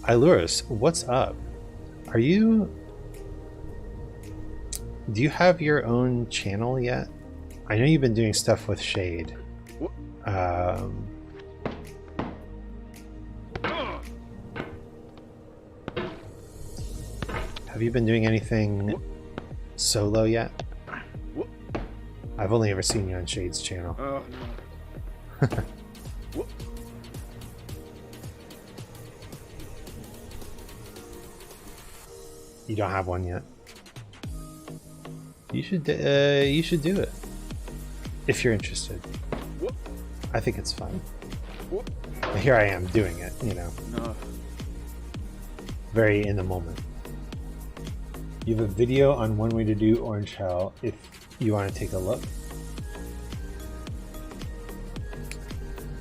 Iluris, what's up? Are you... Do you have your own channel yet? I know you've been doing stuff with Shade. Have you been doing anything solo yet? I've only ever seen you on Shade's channel. Oh, no. You don't have one yet. You should do it if you're interested. I think it's fun. Here I am doing it, you know. No. Very in the moment. You have a video on one way to do Orange Hell if you want to take a look.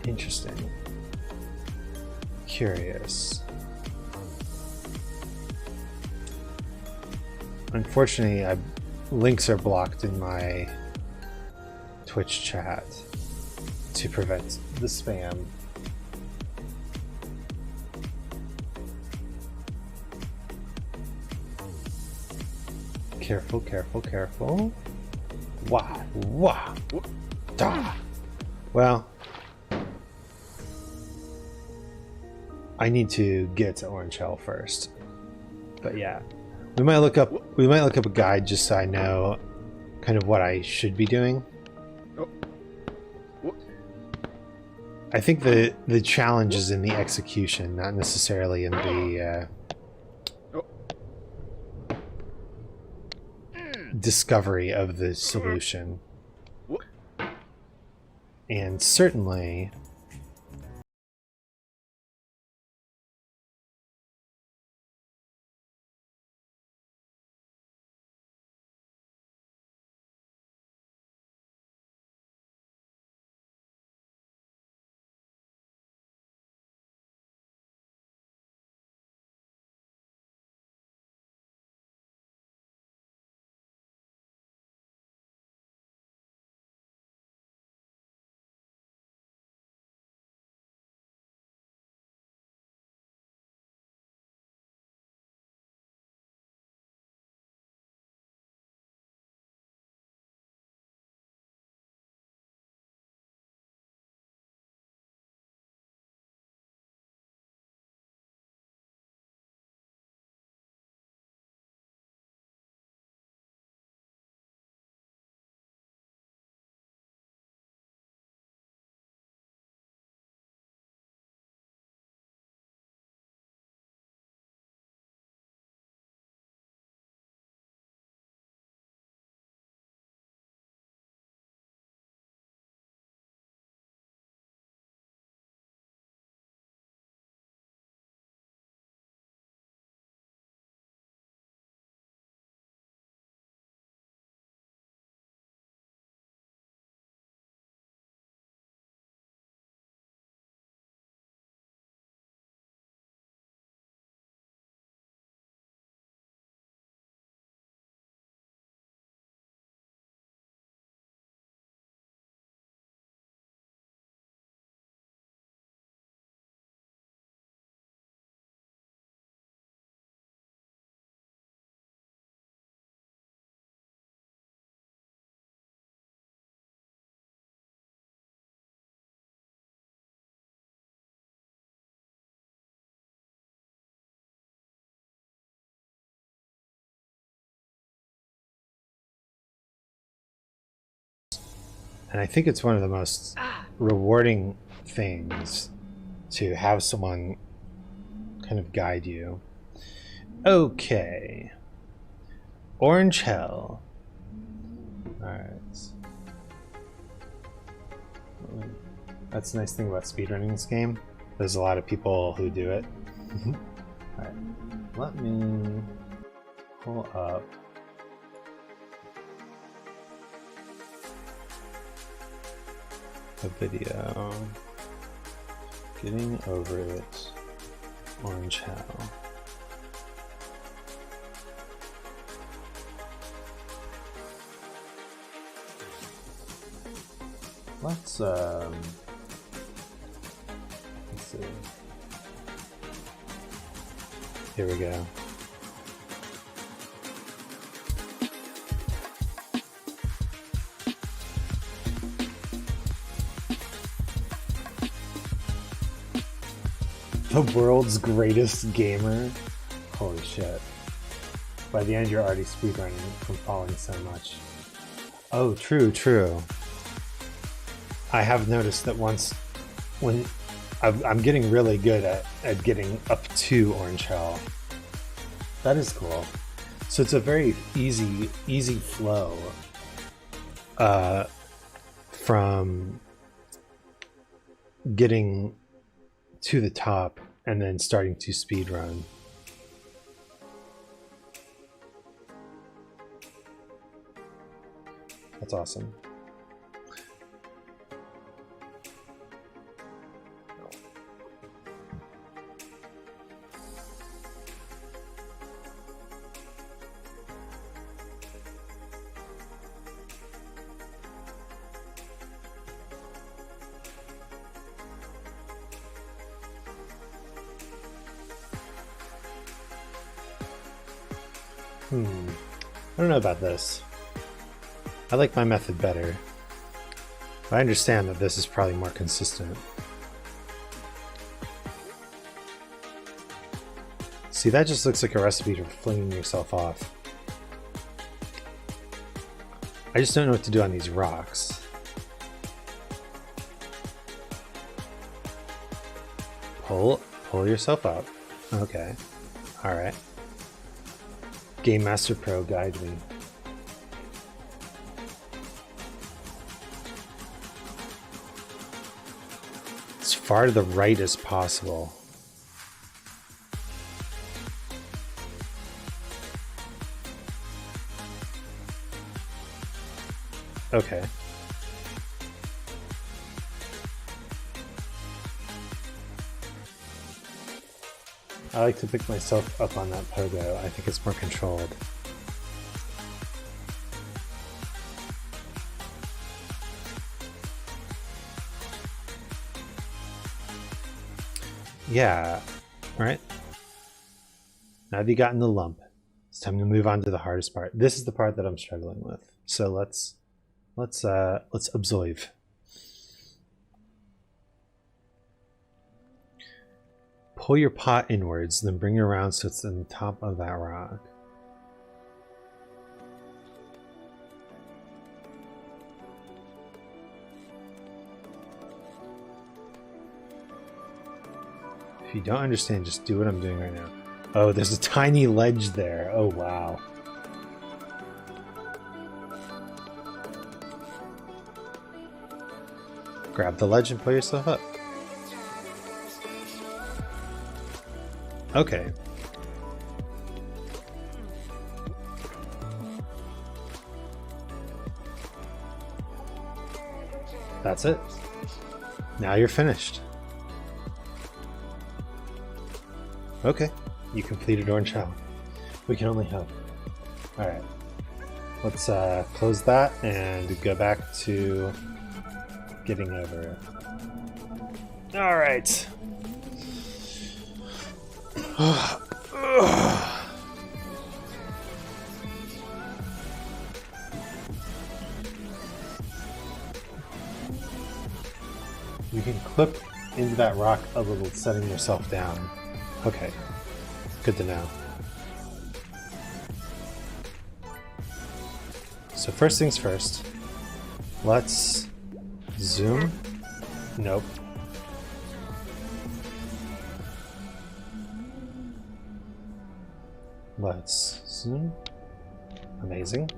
Interesting. Curious. Unfortunately, links are blocked in my Twitch chat to prevent the spam. Careful, careful, careful. Wah, wah, da. Well, I need to get to Orange Hell first. But yeah, we might look up a guide just so I know kind of what I should be doing. I think the challenge is in the execution, not necessarily in the discovery of the solution. And certainly And I think it's one of the most rewarding things to have someone kind of guide you. Okay. Orange Hell. Alright. That's the nice thing about speedrunning this game. There's a lot of people who do it. Alright. Let me pull up a video. Getting over it. Orange Hell. Let's see. Here we go. The world's greatest gamer? Holy shit. By the end, you're already speedrunning from falling so much. Oh, true. I have noticed that when I'm getting really good at getting up to Orange Hell. That is cool. So it's a very easy flow from getting to the top and then starting to speedrun. That's awesome. I don't know about this. I like my method better. But I understand that this is probably more consistent. See, that just looks like a recipe for flinging yourself off. I just don't know what to do on these rocks. Pull yourself up. Okay. Alright. Game Master Pro, guide me. As far to the right as possible. Okay. I like to pick myself up on that pogo. I think it's more controlled. Yeah. Alright. Now that you gotten the lump, it's time to move on to the hardest part. This is the part that I'm struggling with. So let's observe. Pull your pot inwards, then bring it around so it's in the top of that rock. If you don't understand, just do what I'm doing right now. Oh, there's a tiny ledge there. Oh, wow. Grab the ledge and pull yourself up. Okay. That's it. Now you're finished. Okay. You completed Orange Hell. We can only hope. Alright. Let's close that and go back to getting over it. Alright. You can clip into that rock a little, setting yourself down. Okay, good to know. So first things first, let's Zoom? Nope. Let's zoom. Amazing.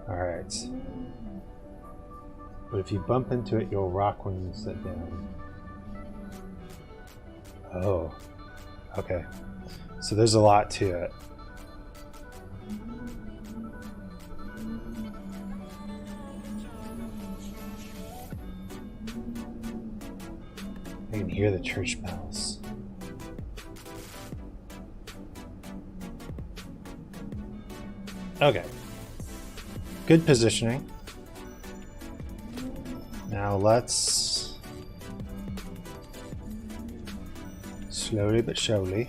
Alright. But if you bump into it, you'll rock when you sit down. Oh. Okay. So there's a lot to it. I can hear the church bells. Okay. Good positioning. Now let's slowly but surely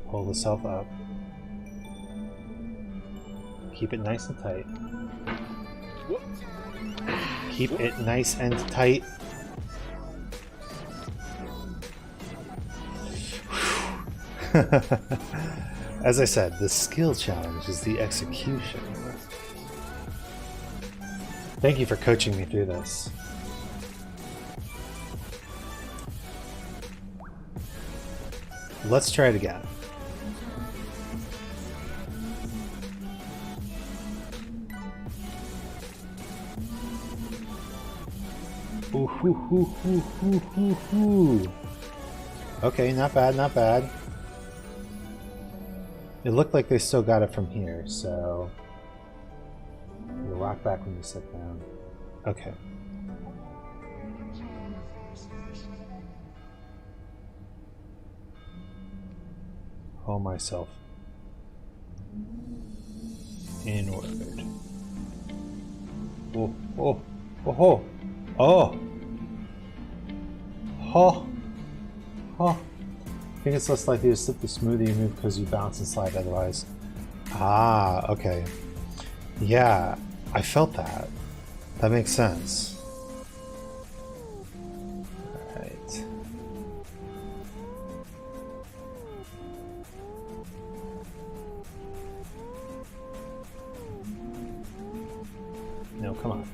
pull the self up. Keep it nice and tight. Keep it nice and tight. As I said, the skill challenge is the execution. Thank you for coaching me through this. Let's try it again. Ooh, hoo, hoo, hoo, hoo, hoo, hoo. Okay, not bad, not bad. It looked like they still got it from here, so you rock back when you sit down. Okay. Hold myself inward. Oh, oh, oh, oh, oh, oh. I think it's less likely to slip the smoother you move because you bounce and slide otherwise. Ah, okay. Yeah, I felt that. That makes sense. Alright. No, come on.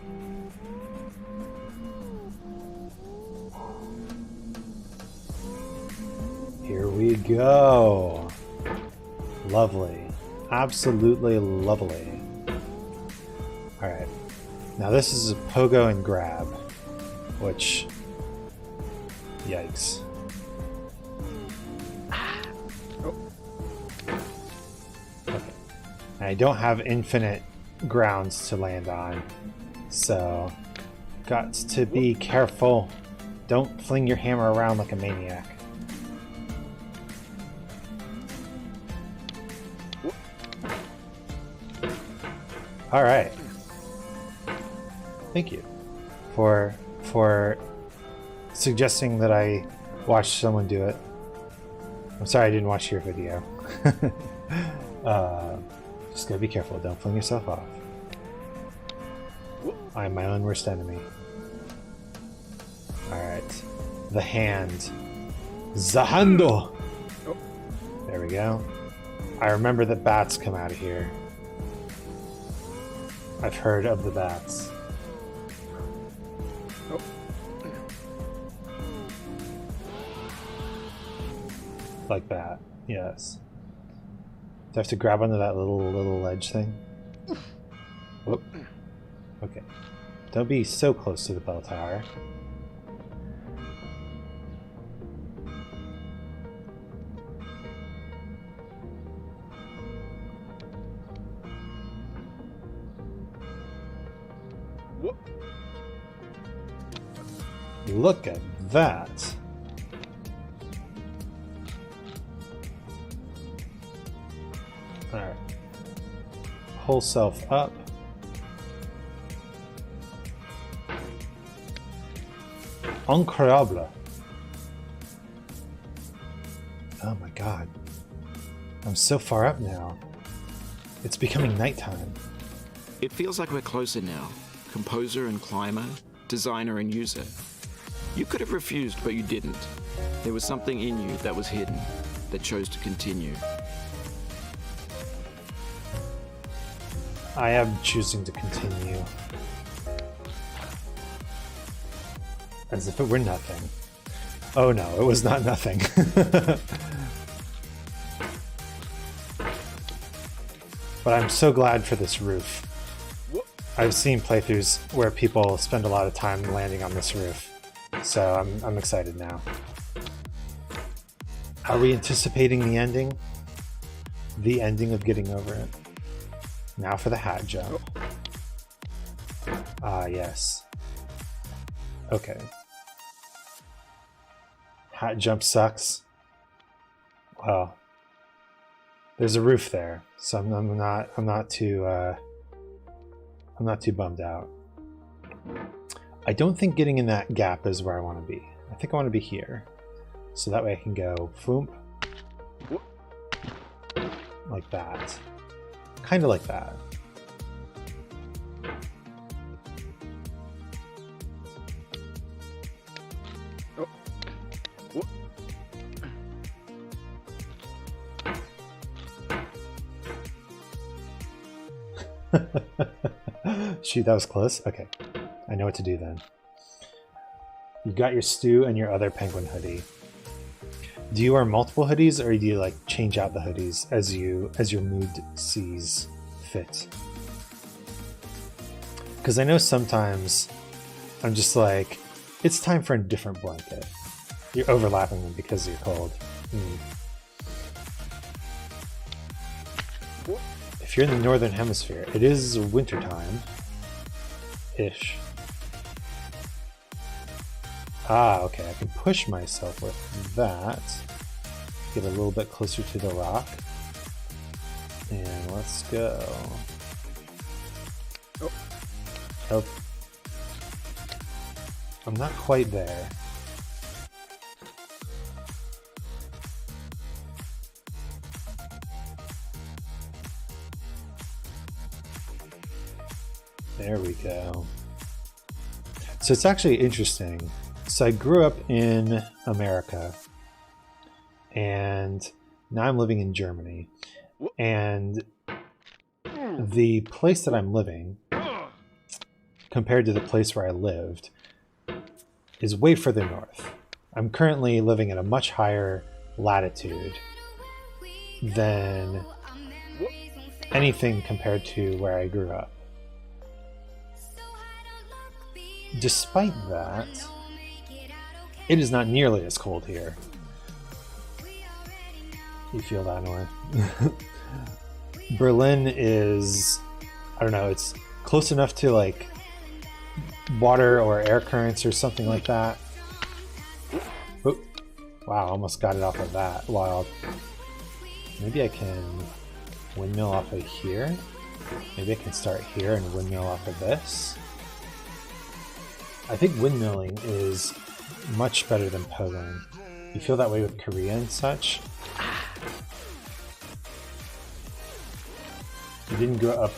Here we go. Lovely. Absolutely lovely. Alright. Now this is a pogo and grab, which... Yikes. Okay. I don't have infinite grounds to land on, so... Got to be careful. Don't fling your hammer around like a maniac. All right. Thank you for suggesting that I watch someone do it. I'm sorry I didn't watch your video. Just gotta be careful. Don't fling yourself off. I'm my own worst enemy. All right. The hand. Zahando. There we go. I remember that bats come out of here. I've heard of the bats. Oh. Like that, yes. Do I have to grab onto that little ledge thing? Whoop. Okay. Don't be so close to the bell tower. Look at that. Alright. Whole self up. Incroyable. Oh my god. I'm so far up now. It's becoming nighttime. It feels like we're closer now. Composer and climber, designer and user. You could have refused, but you didn't. There was something in you that was hidden, that chose to continue. I am choosing to continue. As if it were nothing. Oh no, it was not nothing. But I'm so glad for this roof. I've seen playthroughs where people spend a lot of time landing on this roof. So I'm excited now. Are we anticipating the ending? The ending of getting over it. Now for the hat jump. Ah, yes. Okay. Hat jump sucks. Well, there's a roof there, so I'm not too bummed out. I don't think getting in that gap is where I want to be. I think I want to be here, so that way I can go floomp like that, kind of like that. Shoot, that was close. Okay, I know what to do then. You got your stew and your other penguin hoodie. Do you wear multiple hoodies, or do you like change out the hoodies as your mood sees fit? Because I know sometimes I'm just like, it's time for a different blanket. You're overlapping them because you're cold. If you're in the northern hemisphere, it is wintertime-ish. Ah, okay, I can push myself with that. Get a little bit closer to the rock. And let's go. Oh. I'm not quite there. There we go. So it's actually interesting. So I grew up in America, and now I'm living in Germany. And the place that I'm living, compared to the place where I lived, is way further north. I'm currently living at a much higher latitude than anything compared to where I grew up. Despite that, it is not nearly as cold here. You feel that, Nora? Berlin is, I don't know, it's close enough to like water or air currents or something like that. Oop. Wow, almost got it off of that. Wild. Maybe I can windmill off of here. Maybe I can start here and windmill off of this. I think windmilling is much better than pogoing. You feel that way with Korea and such. You didn't grow up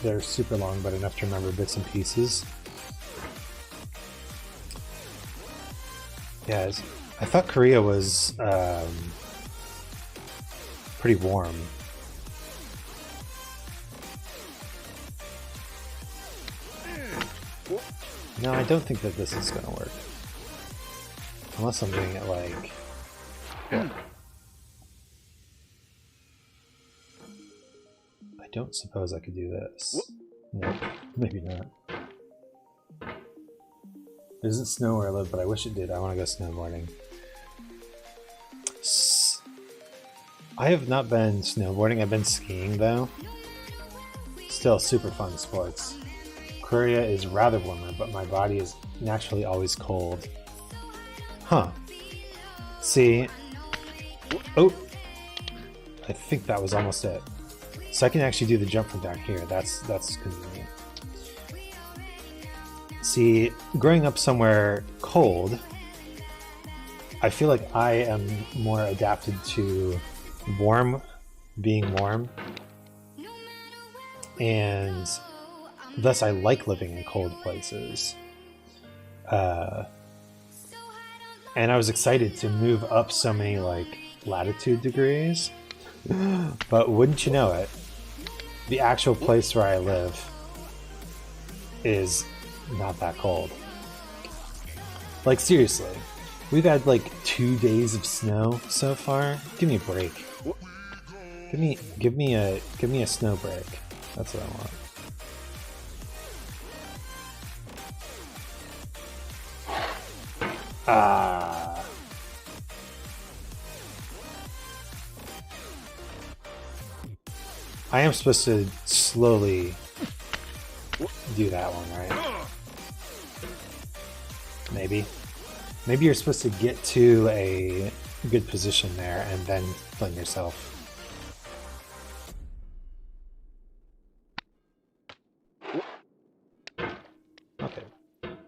there super long, but enough to remember bits and pieces. Yeah, I thought Korea was pretty warm. No, I don't think that this is going to work. Unless I'm doing it like... I don't suppose I could do this. Nope, maybe not. It doesn't snow where I live, but I wish it did. I want to go snowboarding. I have not been snowboarding. I've been skiing, though. Still super fun sports. Korea is rather warmer, but my body is naturally always cold. Huh. See? Oh! I think that was almost it. So I can actually do the jump from down here. That's convenient. See, growing up somewhere cold, I feel like I am more adapted to being warm. And thus I like living in cold places. And I was excited to move up so many like latitude degrees. But wouldn't you know it, the actual place where I live is not that cold. Like seriously, we've had like 2 days of snow so far. Give me a break. Give me a snow break. That's what I want. Ah. I am supposed to slowly do that one, right? Maybe. Maybe you're supposed to get to a good position there and then fling yourself. Okay.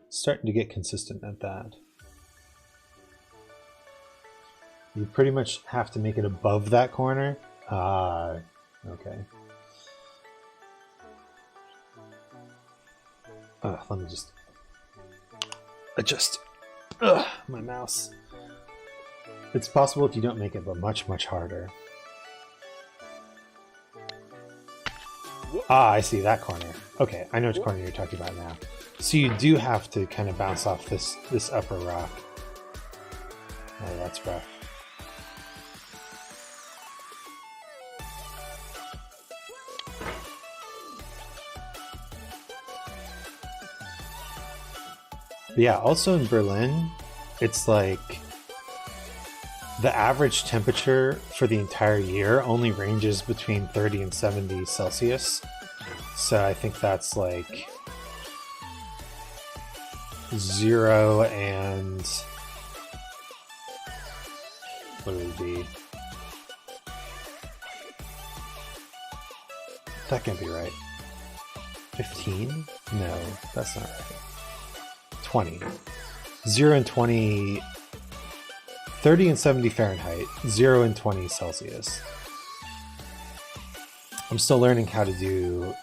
Starting to get consistent at that. You pretty much have to make it above that corner. Ah, okay. Let me just adjust my mouse. It's possible if you don't make it, but much, much harder. Ah, I see that corner. Okay, I know which corner you're talking about now. So you do have to kind of bounce off this upper rock. Oh, that's rough. But yeah, also in Berlin, it's like the average temperature for the entire year only ranges between 30 and 70 Celsius. So I think that's like 0 and what would it be? That can't be right. 15? No, that's not right. 20. 0 and 20... 30 and 70 Fahrenheit. 0 and 20 Celsius. I'm still learning how to do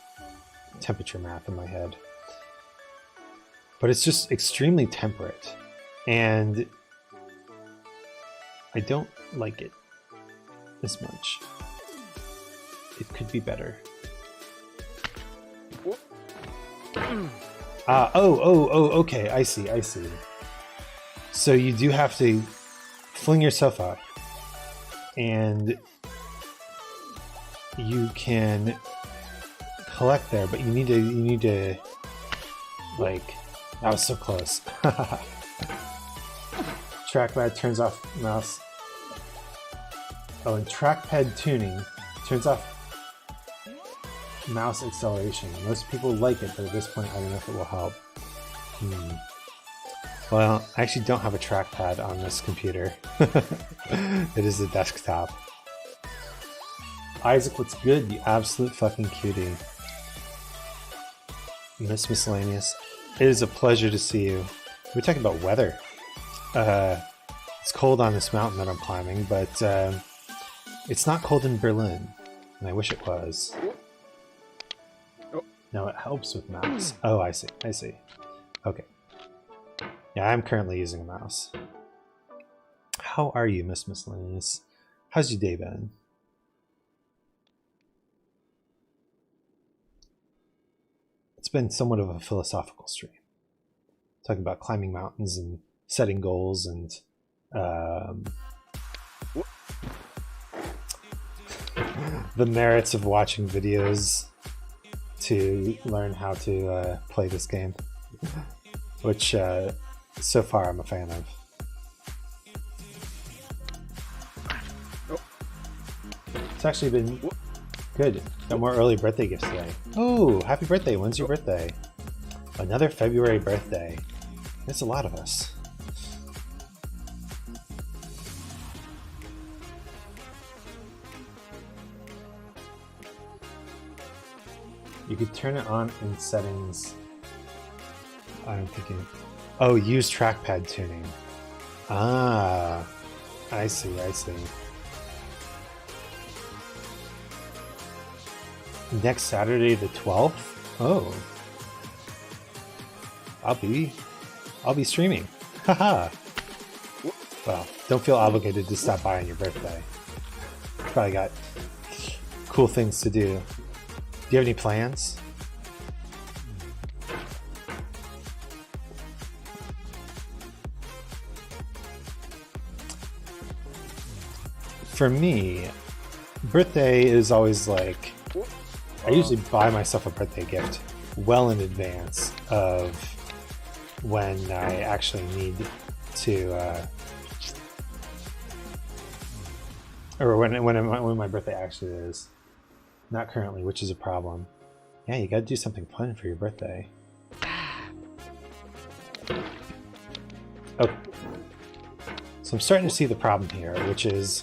temperature math in my head. But it's just extremely temperate. And I don't like it as much. It could be better. Okay, I see. So you do have to fling yourself up, and you can collect there, but you need to like, that was so close. Trackpad turns off mouse. Oh, and trackpad tuning turns off mouse acceleration. Most people like it, but at this point I don't know if it will help. Well, I actually don't have a trackpad on this computer. It is a desktop. Isaac, what's good? You absolute fucking cutie. Miss Miscellaneous. It is a pleasure to see you. We're talking about weather. It's cold on this mountain that I'm climbing, but it's not cold in Berlin, and I wish it was. No, it helps with mouse. Oh, I see. Okay. Yeah, I'm currently using a mouse. How are you, Miss Miscellaneous? How's your day been? It's been somewhat of a philosophical stream. Talking about climbing mountains and setting goals and the merits of watching videos to learn how to play this game, which so far I'm a fan of. It's actually been good. Got more early birthday gifts today. Oh, happy birthday. When's your birthday? Another February birthday. There's a lot of us. You could turn it on in settings. I'm thinking, oh, use trackpad tuning. Ah, I see. Next Saturday, the 12th? Oh. I'll be streaming. Haha. Well, don't feel obligated to stop by on your birthday. Probably got cool things to do. Do you have any plans? For me, birthday is always like, I usually buy myself a birthday gift well in advance of when I actually need to, or when my birthday actually is. Not currently, which is a problem. Yeah, you gotta do something fun for your birthday. Oh. So I'm starting to see the problem here, which is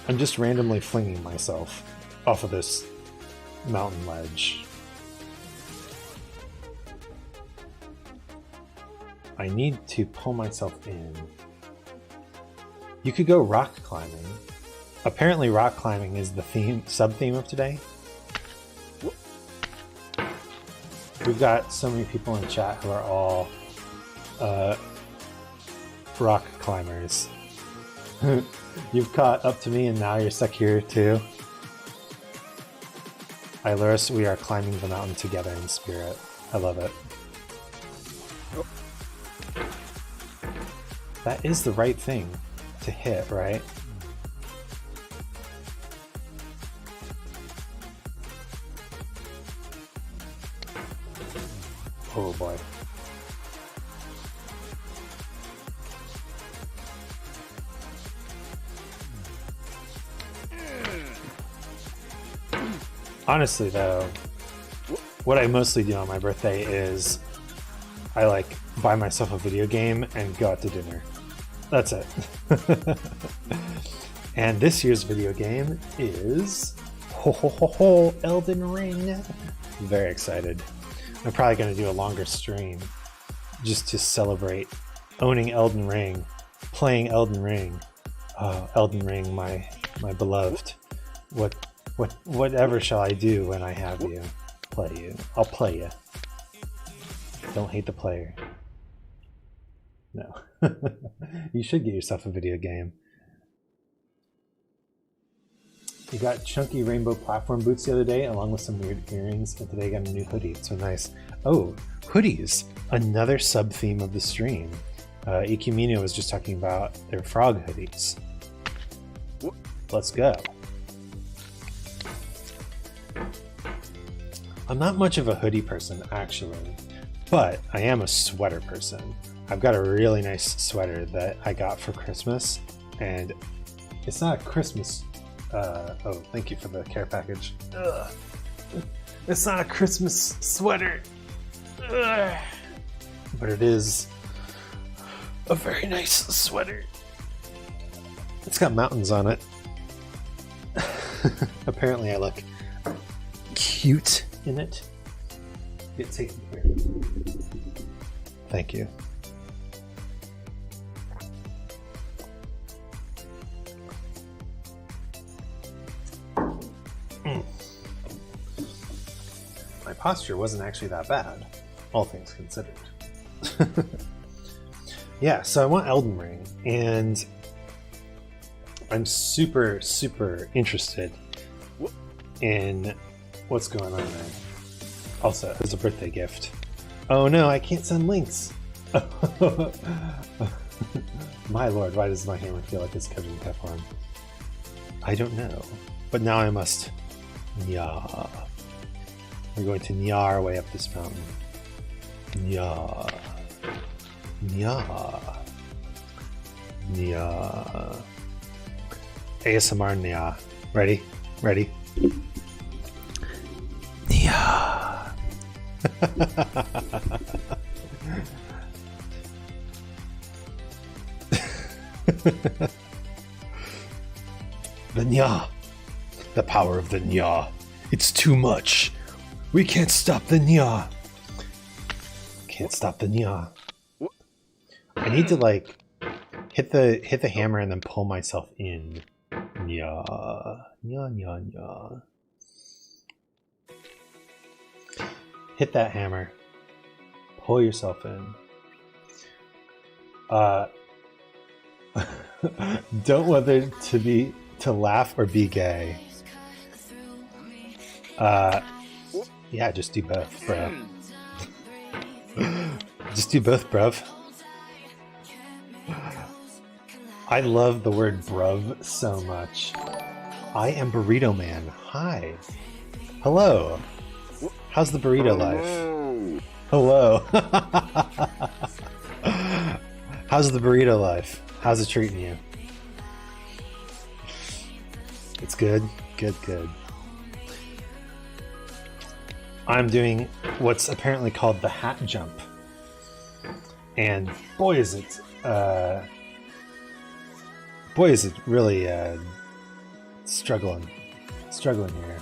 I'm just randomly flinging myself off of this mountain ledge. I need to pull myself in. You could go rock climbing. Apparently rock climbing is the sub-theme of today. We've got so many people in chat who are all rock climbers. You've caught up to me and now you're stuck here too. Iluris, we are climbing the mountain together in spirit. I love it. That is the right thing to hit, right? Oh boy. Honestly though, what I mostly do on my birthday is I like buy myself a video game and go out to dinner. That's it. And this year's video game is Elden Ring. I'm very excited. I'm probably going to do a longer stream just to celebrate owning Elden Ring, playing Elden Ring. Oh, Elden Ring, my beloved. Whatever shall I do when I have you? Play you. I'll play you. Don't hate the player. No. You should get yourself a video game. You got chunky rainbow platform boots the other day, along with some weird earrings, and today I got a new hoodie. It's so nice. Oh, hoodies! Another sub-theme of the stream. Ecumino was just talking about their frog hoodies. Let's go. I'm not much of a hoodie person, actually, but I am a sweater person. I've got a really nice sweater that I got for Christmas, and it's not a Christmas... oh, thank you for the care package. Ugh. It's not a Christmas sweater, ugh. But it is a very nice sweater. It's got mountains on it. Apparently I look cute in it. Get taken care of. Thank you. My posture wasn't actually that bad, all things considered. Yeah, so I want Elden Ring, and I'm super, super interested in what's going on there. Also, as a birthday gift. Oh no, I can't send links! My lord, why does my hammer feel like it's covered in Teflon? I don't know, but now I must... Nya. We're going to Nya our way up this mountain. Nya. Nya. Nya. ASMR Nya. Ready? Ready? Nya. The Nya. The power of the Nya. It's too much. We can't stop the Nya. Can't stop the Nya. I need to like hit the hammer and then pull myself in. Nya. Nya nya nya. Hit that hammer. Pull yourself in. Don't whether to laugh or be gay. Yeah, just do both, bro. Just do both, bruv. I love the word bruv so much. I am Burrito Man. Hi. Hello. How's the burrito life? Hello. How's the burrito life? How's it treating you? It's good. Good, good. I'm doing what's apparently called the hat jump. And boy is it really struggling here.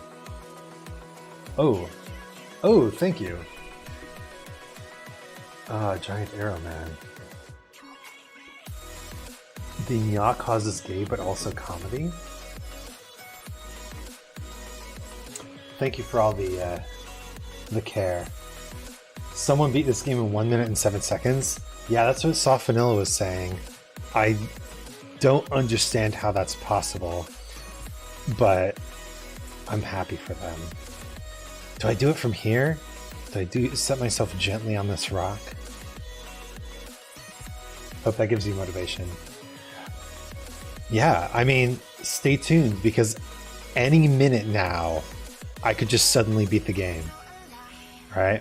Oh, thank you. Giant arrow, man. The Nya causes gay, but also comedy. Thank you for all the care. Someone beat this game in 1 minute and 7 seconds. Yeah, that's what Soft Vanilla was saying. I don't understand how that's possible, but I'm happy for them. Do I do it from here? Do I set myself gently on this rock? Hope that gives you motivation. Yeah, I mean, stay tuned, because any minute now, I could just suddenly beat the game. Right?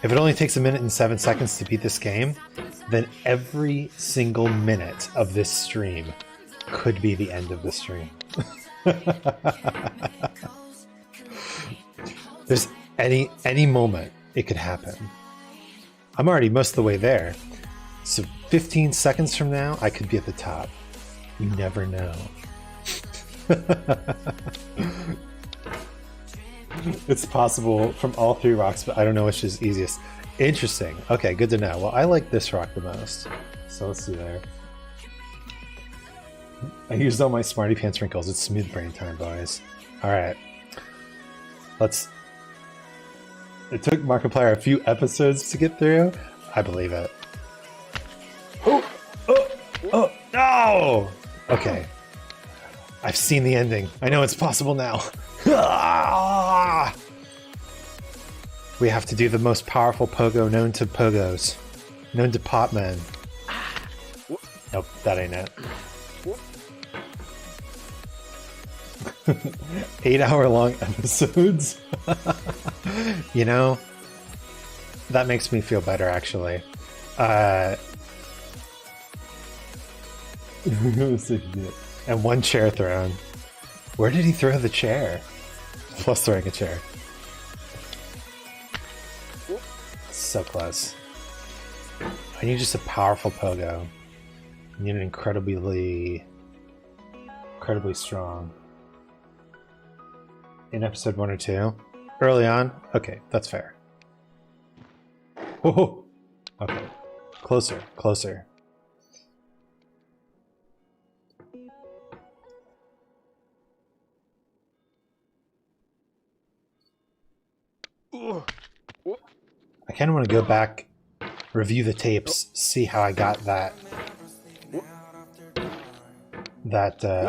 If it only takes 1 minute and 7 seconds to beat this game, then every single minute of this stream could be the end of the stream. There's any moment it could happen. I'm already most of the way there. So 15 seconds from now, I could be at the top. You never know. It's possible from all 3 rocks, but I don't know which is easiest. Interesting. Okay, good to know. Well, I like this rock the most. So let's see there. I used all my Smarty Pants wrinkles. It's smooth brain time, boys. Alright. It took Markiplier a few episodes to get through. I believe it. Oh, no! Okay. I've seen the ending. I know it's possible now. We have to do the most powerful pogo known to pogos. Known to pop men. Nope, that ain't it. 8-hour-long episodes? You know, that makes me feel better, actually. And 1 chair thrown. Where did he throw the chair? Plus throwing a chair. So close. I need just a powerful pogo. I need an incredibly strong. In episode 1 or 2? Early on? Okay, that's fair. Oh, okay. Closer, closer. I kind of want to go back, review the tapes, see how I got that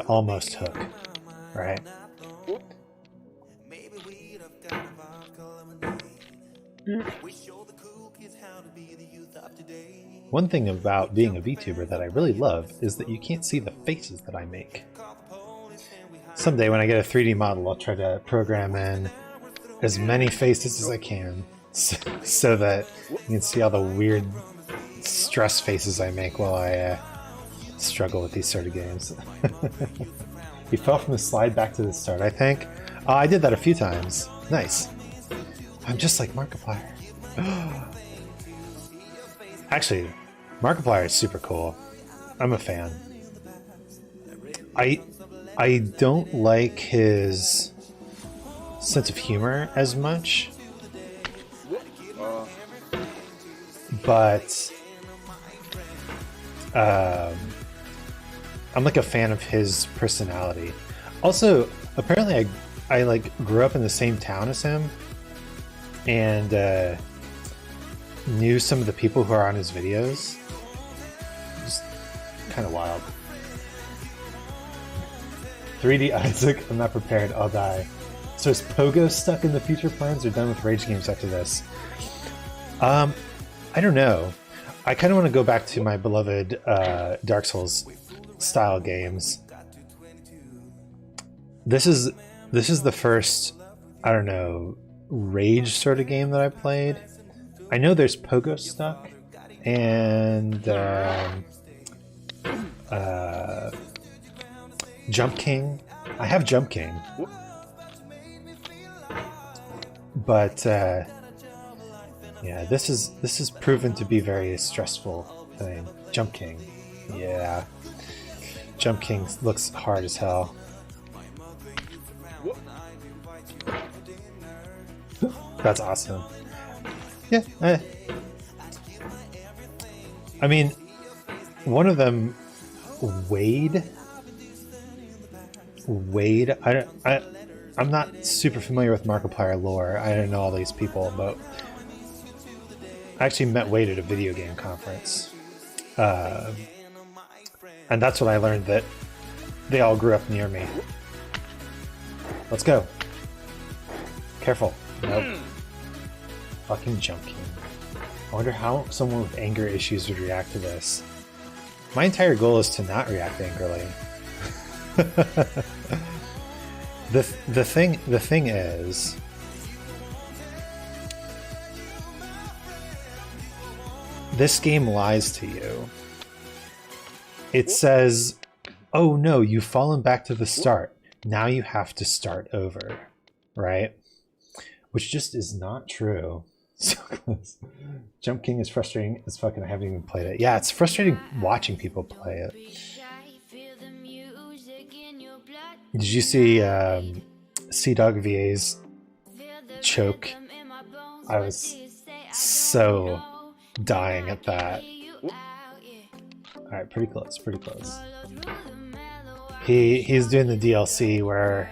almost hook, right? One thing about being a VTuber that I really love is that you can't see the faces that I make. Someday when I get a 3D model, I'll try to program in as many faces as I can so that you can see all the weird stress faces I make while I struggle with these sort of games. He fell from the slide back to the start, I think. I did that a few times. Nice. I'm just like Markiplier. Actually, Markiplier is super cool. I'm a fan. I don't like his sense of humor as much, but I'm like a fan of his personality. Also, apparently I like grew up in the same town as him and knew some of the people who are on his videos. Just kind of wild. 3D Isaac, I'm not prepared, I'll die. So is Pogo stuck in the future plans or done with rage games after this? I don't know. I kind of want to go back to my beloved Dark Souls style games. This is the first, I don't know, rage sort of game that I played. I know there's Pogo Stuck and Jump King. I have Jump King, but yeah, this is proven to be very stressful thing. Jump King, yeah, Jump King looks hard as hell. That's awesome. Yeah, I mean, one of them, Wade. I'm not super familiar with Markiplier lore. I don't know all these people, but I actually met Wade at a video game conference, and that's when I learned that they all grew up near me. Let's go. Careful. Nope. Fucking Jump King. I wonder how someone with anger issues would react to this. My entire goal is to not react angrily. The thing is, this game lies to you. It says, "Oh no, you've fallen back to the start. Now you have to start over," right? Which just is not true. So close. Jump King is frustrating as fuck, and I haven't even played it. Yeah, it's frustrating watching people play it. Did you see Dog VA's choke? I was so dying at that. Alright, pretty close, pretty close. He's doing the DLC where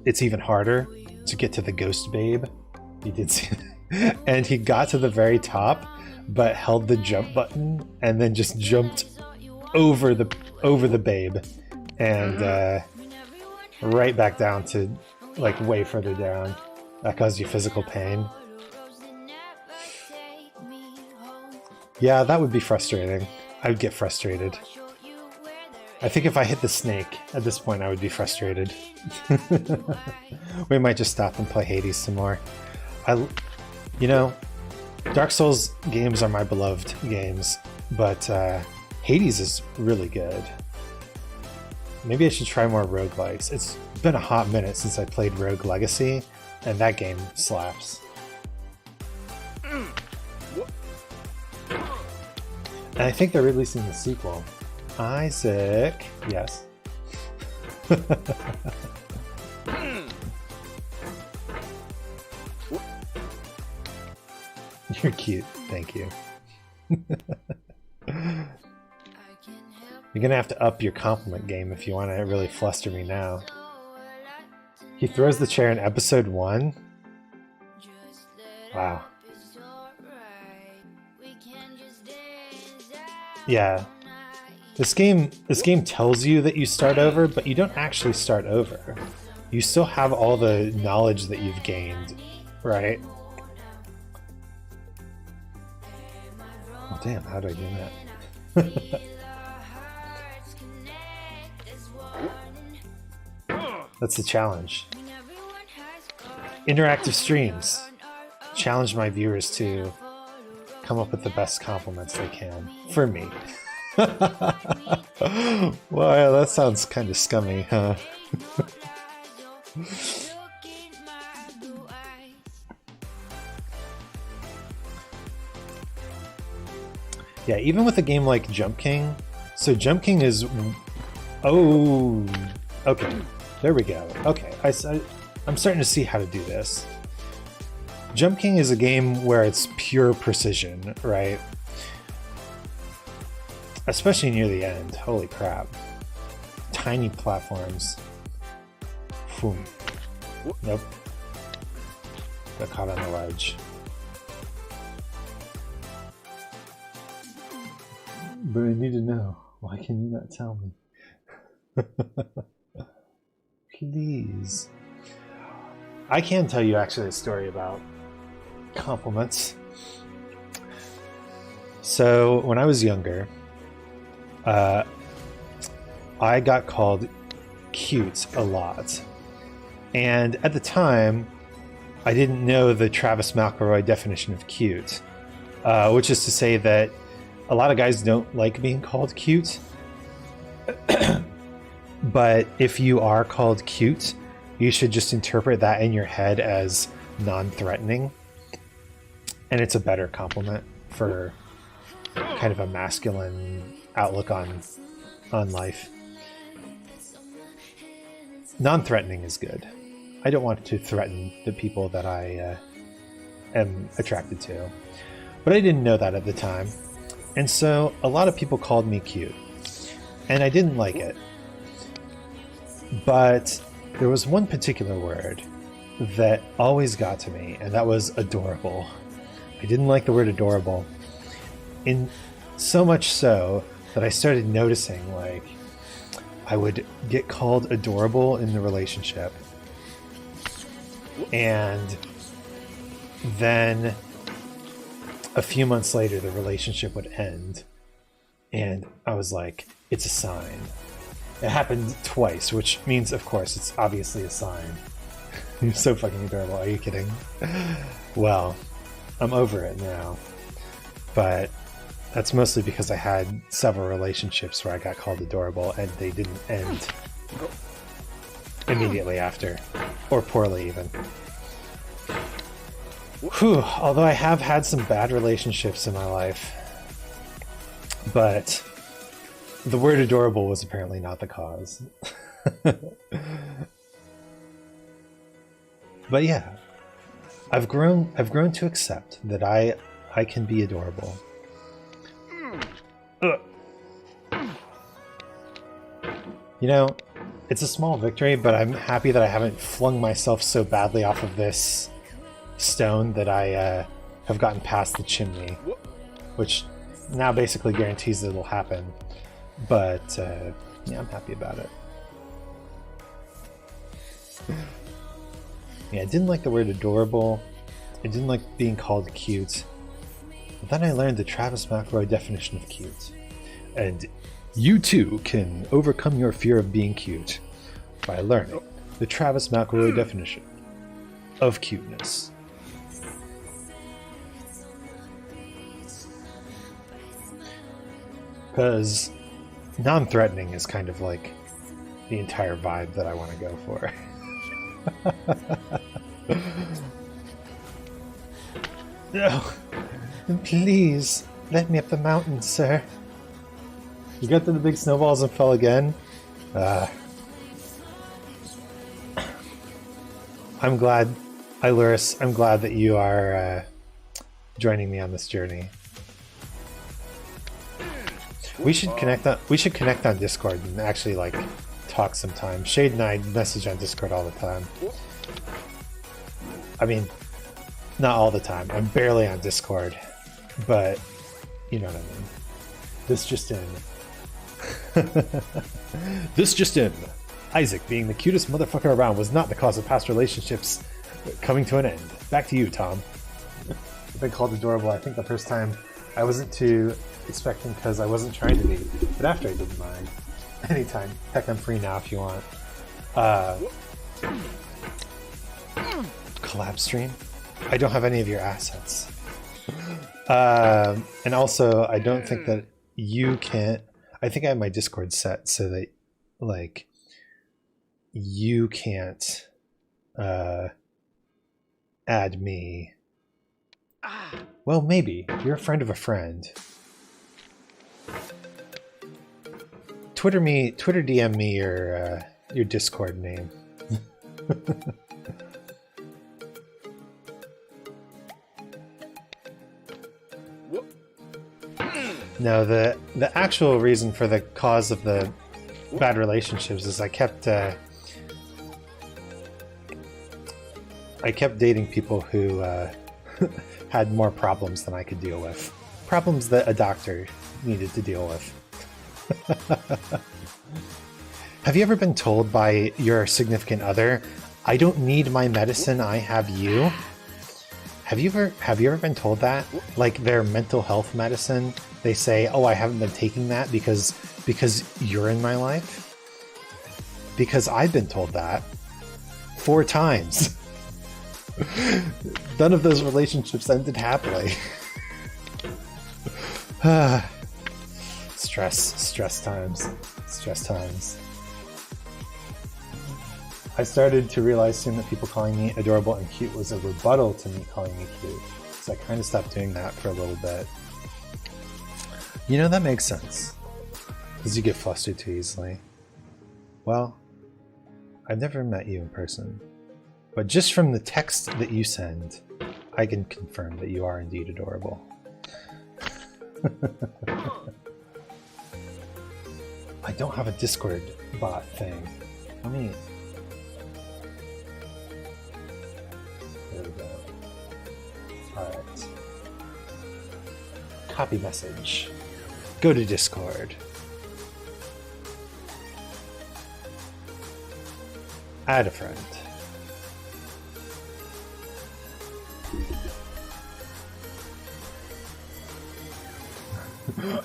it's even harder to get to the ghost babe. You did see that. And he got to the very top, but held the jump button and then just jumped over the babe and right back down to like way further down. That caused you physical pain. Yeah, that would be frustrating. I would get frustrated. I think if I hit the snake at this point, I would be frustrated. We might just stop and play Hades some more. You know, Dark Souls games are my beloved games, but Hades is really good. Maybe I should try more roguelikes. It's been a hot minute since I played Rogue Legacy, and that game slaps. And I think they're releasing the sequel. Isaac. Yes. You're cute. Thank you. You're gonna have to up your compliment game if you want to really fluster me now. He throws the chair in episode 1? Wow. Yeah. This game tells you that you start over, but you don't actually start over. You still have all the knowledge that you've gained, right? Oh damn, how do I do that? That's the challenge. Interactive streams. Challenge my viewers to come up with the best compliments they can for me. Wow, that sounds kind of scummy, huh? Yeah, even with a game like Jump King. So Jump King is... Oh, okay. There we go. Okay, I'm starting to see how to do this. Jump King is a game where it's pure precision, right? Especially near the end. Holy crap. Tiny platforms. Boom. Nope. Got caught on the ledge. But I need to know. Why can you not tell me? Please. I can tell you actually a story about compliments. So when I was younger, I got called cute a lot. And at the time, I didn't know the Travis McElroy definition of cute, which is to say that a lot of guys don't like being called cute. But if you are called cute, you should just interpret that in your head as non-threatening. And it's a better compliment for kind of a masculine outlook on life. Non-threatening is good. I don't want to threaten the people that I am attracted to. But I didn't know that at the time. And so a lot of people called me cute. And I didn't like it. But there was one particular word that always got to me, and that was adorable. I didn't like the word adorable. In so much so that I started noticing, like, I would get called adorable in the relationship. And then a few months later, the relationship would end. And I was like, it's a sign. It happened twice, which means, of course, it's obviously a sign. You're so fucking adorable. Are you kidding? Well, I'm over it now. But that's mostly because I had several relationships where I got called adorable and they didn't end immediately after. Or poorly, even. Whew. Although I have had some bad relationships in my life. But the word adorable was apparently not the cause. But yeah, I've grown to accept that I can be adorable. You know, it's a small victory, but I'm happy that I haven't flung myself so badly off of this stone that I have gotten past the chimney, which now basically guarantees that it'll happen. But yeah, I'm happy about it. Yeah, I didn't like the word adorable. I didn't like being called cute. But then I learned the Travis McElroy definition of cute. And you too can overcome your fear of being cute by learning the Travis McElroy definition of cuteness. Because non-threatening is kind of like the entire vibe that I want to go for. No, please let me up the mountain, sir. You got to the big snowballs and fell again? I'm glad, Iluris, I'm glad that you are joining me on this journey. We should connect on Discord and actually like talk sometime. Shade and I message on Discord all the time. I mean, not all the time. I'm barely on Discord, but you know what I mean. This just in. This just in. Isaac being the cutest motherfucker around was not the cause of past relationships coming to an end. Back to you, Tom. I've been called adorable. I think the first time I wasn't too expecting because I wasn't trying to be, but after I didn't mind. Anytime. Heck, I'm free now if you want. Collab stream? I don't have any of your assets. And also, I don't think that you can't... I think I have my Discord set so that, like, you can't add me. Well, maybe. You're a friend of a friend. Twitter DM me your Discord name. No, the actual reason for the cause of the bad relationships is I kept dating people who had more problems than I could deal with. Problems that a doctor needed to deal with. Have you ever been told by your significant other, I don't need my medicine, I have you? Have you ever been told that? Like their mental health medicine, they say, oh, I haven't been taking that because you're in my life? Because I've been told that 4 times. None of those relationships ended happily. Stress times. I started to realize soon that people calling me adorable and cute was a rebuttal to me calling me cute. So I kind of stopped doing that for a little bit. You know, that makes sense. Because you get flustered too easily. Well, I've never met you in person. But just from the text that you send, I can confirm that you are indeed adorable. I don't have a Discord bot thing. Let me... There we go. Alright. Copy message. Go to Discord. Add a friend.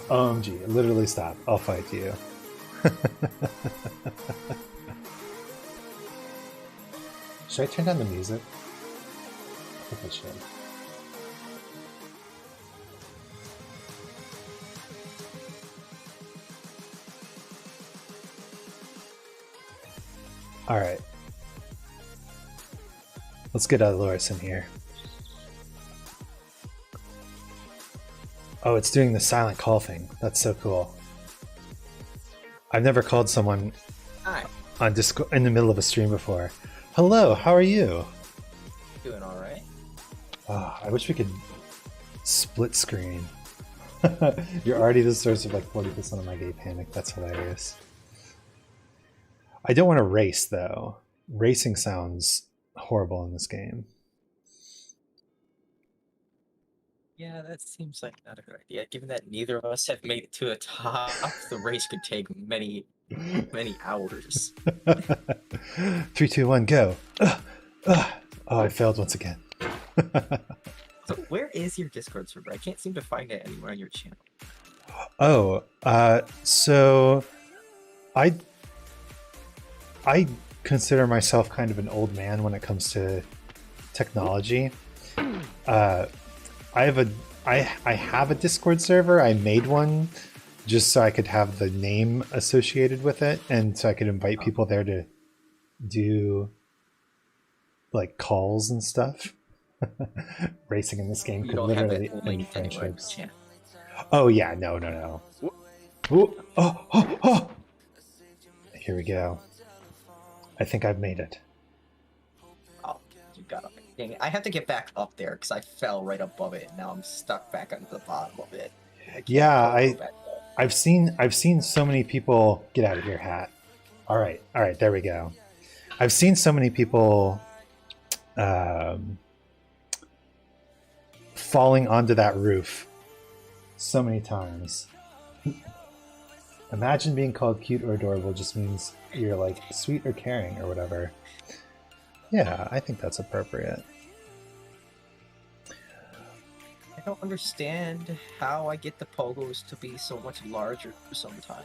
OMG, literally stop. I'll fight you. Should I turn down the music? I think I should. Alright. Let's get Dolores in here. Oh, it's doing the silent call thing. That's so cool. I've never called someone on Discord in the middle of a stream before. Hello, how are you? Doing all right. Oh, I wish we could split screen. You're already the source of like 40% of my gay panic. That's hilarious. I don't want to race though. Racing sounds horrible in this game. Yeah, that seems like not a good idea. Given that neither of us have made it to the top, the race could take many hours. 3, 2, 1, go. Oh, I failed once again. So where is your Discord server? I can't seem to find it anywhere on your channel. Oh, so I consider myself kind of an old man when it comes to technology. I have a Discord server. I made one just so I could have the name associated with it, and so I could invite people there to do like calls and stuff. Racing in this game could literally end friendships. Oh yeah, no. Ooh, oh. Here we go. I think I've made it. Oh, you got up. Dang it. I have to get back up there because I fell right above it, and now I'm stuck back under the bottom of it. Yeah, I've seen so many people get out of here, hat. All right, there we go. I've seen so many people falling onto that roof so many times. Imagine being called cute or adorable just means you're like sweet or caring or whatever. Yeah, I think that's appropriate. I don't understand how I get the pogos to be so much larger sometimes.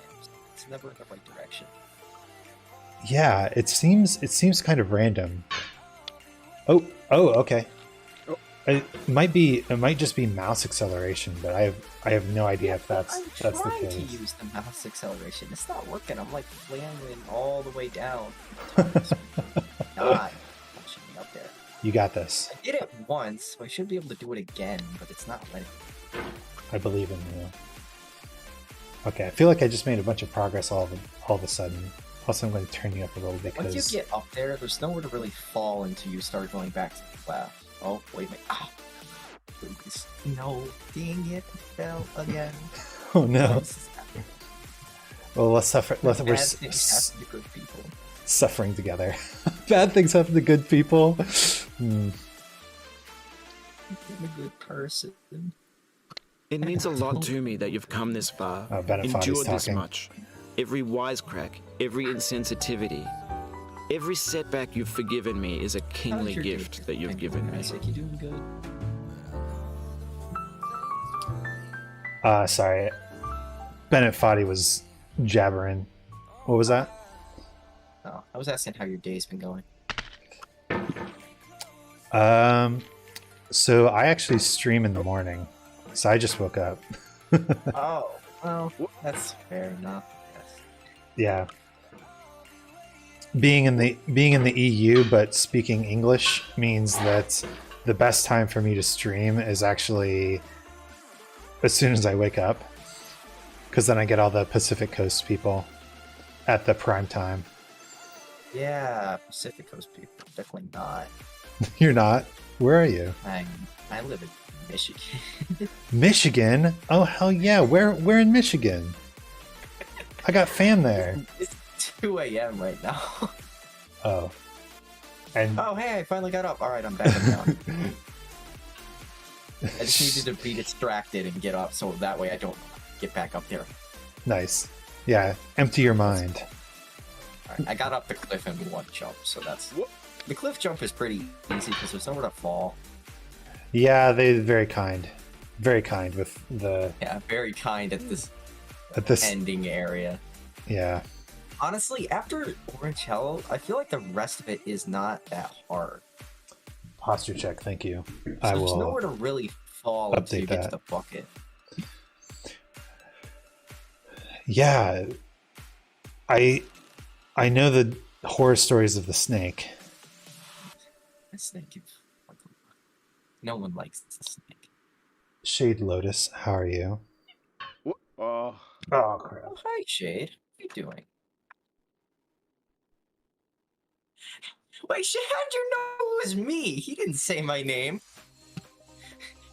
It's never in the right direction. Yeah, it seems kind of random. Oh, okay. It might just be mouse acceleration, but I have no idea if that's the case. I'm trying to use the mouse acceleration. It's not working. I'm like flamming all the way down. Not pushing me up there. You got this. I did it once, so I should be able to do it again, but it's not letting me. I believe in you. Okay, I feel like I just made a bunch of progress all of a sudden. Also, I'm going to turn you up a little bit because... Once you get up there, there's nowhere to really fall until you start going back to the left. Oh, wait a minute. Ah! Please. No. Dang it. Fell again. Oh, no. Well, let's suffer. Bad things happen to good people. Suffering together. Bad things happen to good people. I'm a good person. It means a lot to me that you've come this far, Benefont is endured this talking. much. every wisecrack, every insensitivity, every setback you've forgiven me is a kingly gift that you've given me. Isaac, you doing good? Sorry. Bennett Foddy was jabbering. What was that? Oh, I was asking how your day's been going. So I actually stream in the morning. So I just woke up. Oh, well, that's fair enough. Yes. Yeah. Being in the EU but speaking English means that the best time for me to stream is actually as soon as I wake up, because then I get all the Pacific Coast people at the prime time. Yeah, Pacific Coast people. Definitely not. You're not? Where are you? I live in Michigan. Michigan? Oh hell yeah! Where in Michigan? I got fam there. It's 2 a.m. right now. Oh. And Oh hey, I finally got up. Alright, I'm back down. I just needed to be distracted and get up so that way I don't get back up there. nice. Yeah, empty your mind. Alright, I got up the cliff in one jump, so that's... The cliff jump is pretty easy because there's nowhere to fall. Yeah, they're very kind. Very kind with the Yeah, very kind at this this ending area. yeah. Honestly, after Orange Hell, I feel like the rest of it is not that hard. Posture check, thank you. So I there's will nowhere to really fall until you update get to that. the bucket. Yeah. I know the horror stories of the snake. The snake. No one likes the snake. Shade Lotus, how are you? Oh crap. Oh, hi, Shade. What are you doing? Wait, Shade, how'd you know it was me? He didn't say my name.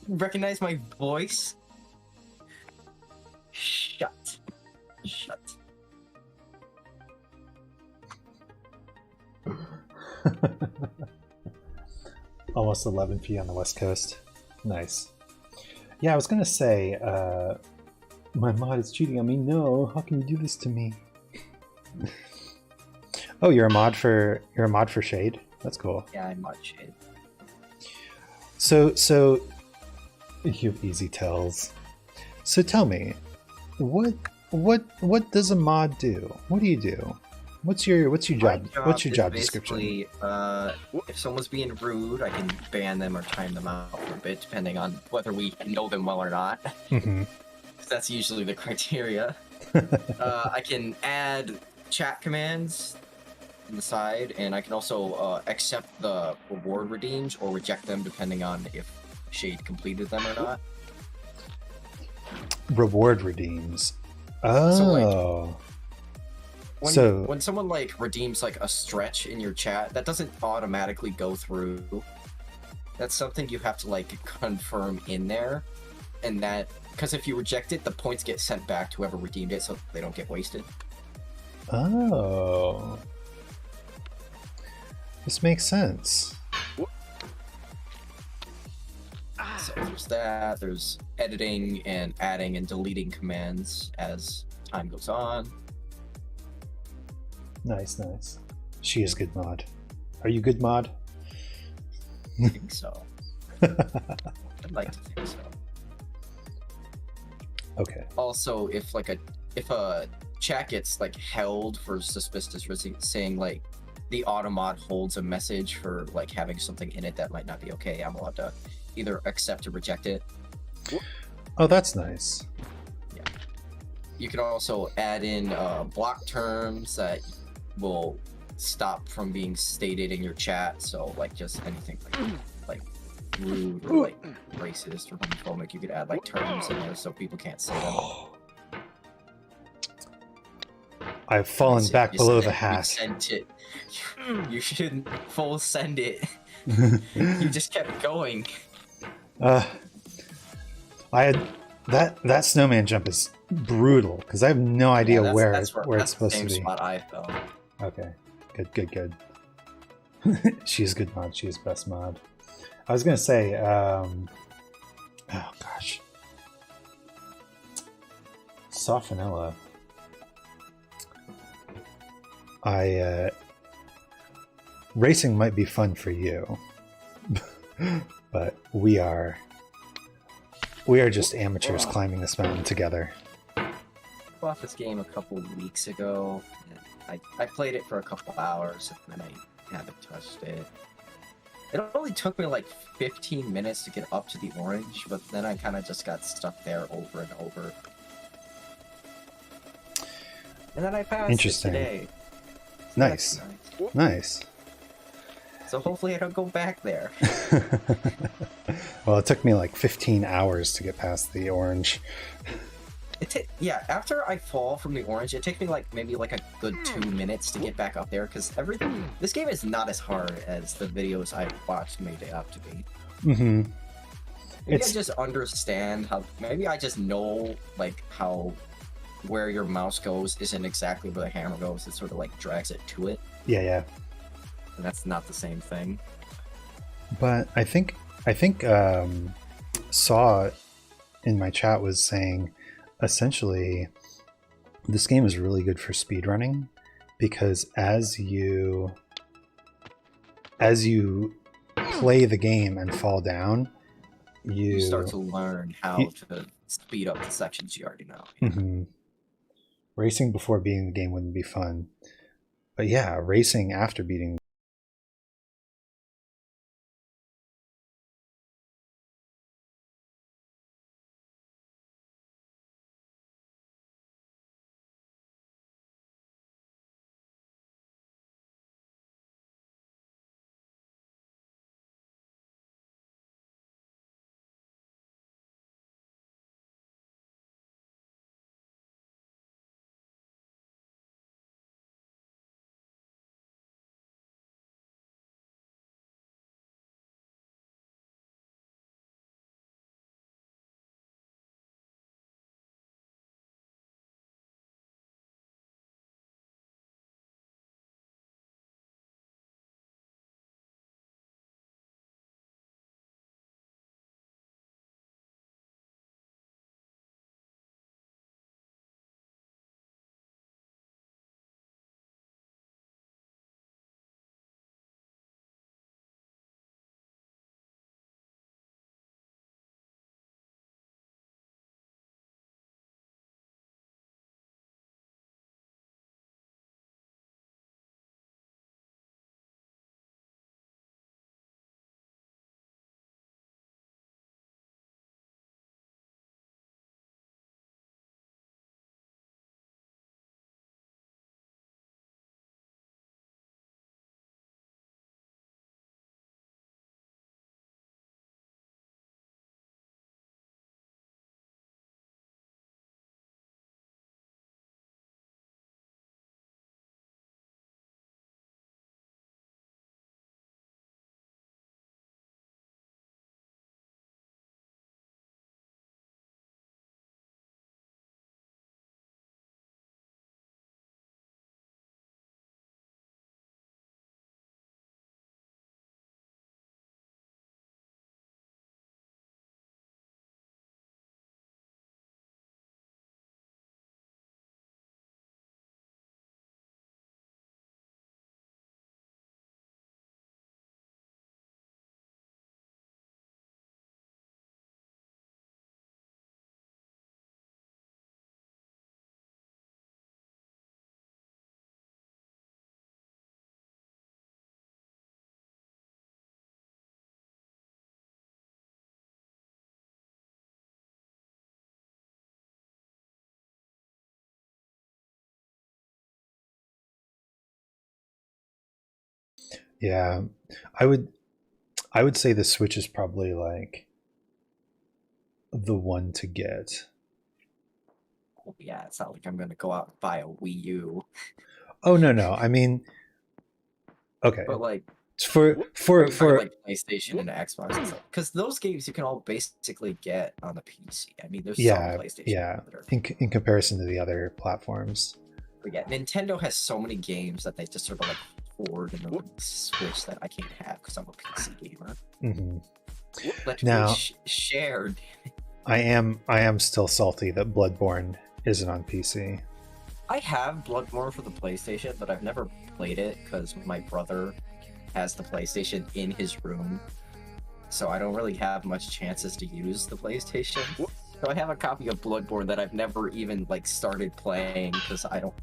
Recognize my voice? Shut. Shut. Almost 11 p on the West Coast. Nice. Yeah, I was gonna say, my mod is cheating on me. No, how can you do this to me? Oh, you're a mod for Shade. That's cool. Yeah, I'm not Shade. So you have easy tells. So tell me, what does a mod do? What do you do? What's your job? What's your is job description? basically, if someone's being rude, I can ban them or time them out for a bit, depending on whether we know them well or not. Mm-hmm. That's usually the criteria. I can add chat commands on the side, and I can also accept the reward redeems or reject them depending on if Shade completed them or not. Reward redeems. Oh. When someone like redeems like a stretch in your chat, that doesn't automatically go through. That's something you have to like confirm in there, and that because if you reject it, the points get sent back to whoever redeemed it, so they don't get wasted. Oh. This makes sense. So there's that. There's editing and adding and deleting commands as time goes on. Nice. She is good mod. Are you good mod? I think so. I'd like to think so. Okay. Also, if a chat gets like held for suspicious saying like the automod holds a message for like having something in it that might not be okay, I'm allowed to either accept or reject it. Oh, that's nice. Yeah. You can also add in block terms that will stop from being stated in your chat. So like just anything like rude or like racist or homophobic, you could add like terms in there so people can't say them. I've fallen back below the hat. You sent it. You shouldn't full send it. You just kept going. I had that snowman jump is brutal because I have no idea where it's supposed to be. Spot I fell. Okay, good. She is good mod. She is best mod. I was gonna say, oh gosh, soft vanilla. Racing might be fun for you, but we are just amateurs climbing this mountain together. I bought this game a couple weeks ago. And I played it for a couple hours and then I haven't touched it. It only took me like 15 minutes to get up to the orange, but then I kind of just got stuck there over and over. And then I passed Interesting. it today. So Nice. that's Nice. So hopefully I don't go back there. Well, it took me like 15 hours to get past the orange. Yeah, after I fall from the orange, it takes me like maybe like a good 2 minutes to get back up there because everything. This game is not as hard as the videos I've watched made it out to be. Mm-hmm. Maybe I just understand how. Maybe I just know like how where your mouse goes isn't exactly where the hammer goes. It sort of like drags it to it, Yeah. and that's not the same thing. But I think Saw in my chat was saying essentially this game is really good for speedrunning because as you play the game and fall down, you start to learn how to speed up the sections you already know. Mm-hmm. Racing before beating the game wouldn't be fun, but yeah, racing after beating. Yeah, I would say the Switch is probably like the one to get. Yeah, it's not like I'm gonna go out and buy a Wii U. Oh no, I mean, okay, But like for like PlayStation and Xbox and stuff, because those games you can all basically get on the PC. I mean, there's some PlayStation yeah, that are, in comparison to the other platforms. but yeah, Nintendo has so many games that they just sort of like forward in the Switch that I can't have because I'm a PC gamer. Mm-hmm. Let's Now, shared. I am still salty that Bloodborne isn't on PC. I have Bloodborne for the PlayStation, but I've never played it because my brother has the PlayStation in his room, so I don't really have much chances to use the PlayStation. So I have a copy of Bloodborne that I've never even like started playing because I don't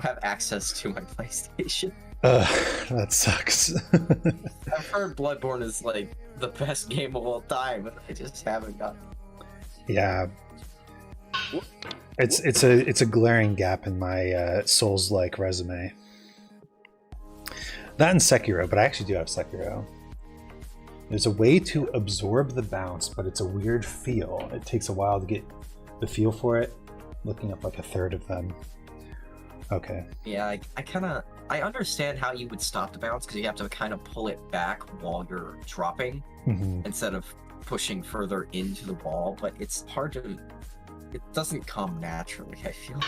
have access to my PlayStation. That sucks. I've heard Bloodborne is like the best game of all time, but I just haven't gotten it. Yeah. It's a glaring gap in my Souls-like resume. That and Sekiro, but I actually do have Sekiro. There's a way to absorb the bounce, but it's a weird feel. It takes a while to get the feel for it. Looking up like a third of them. Okay. Yeah, I understand how you would stop the bounce because you have to kind of pull it back while you're dropping instead of pushing further into the wall, but it's hard to... It doesn't come naturally, I feel.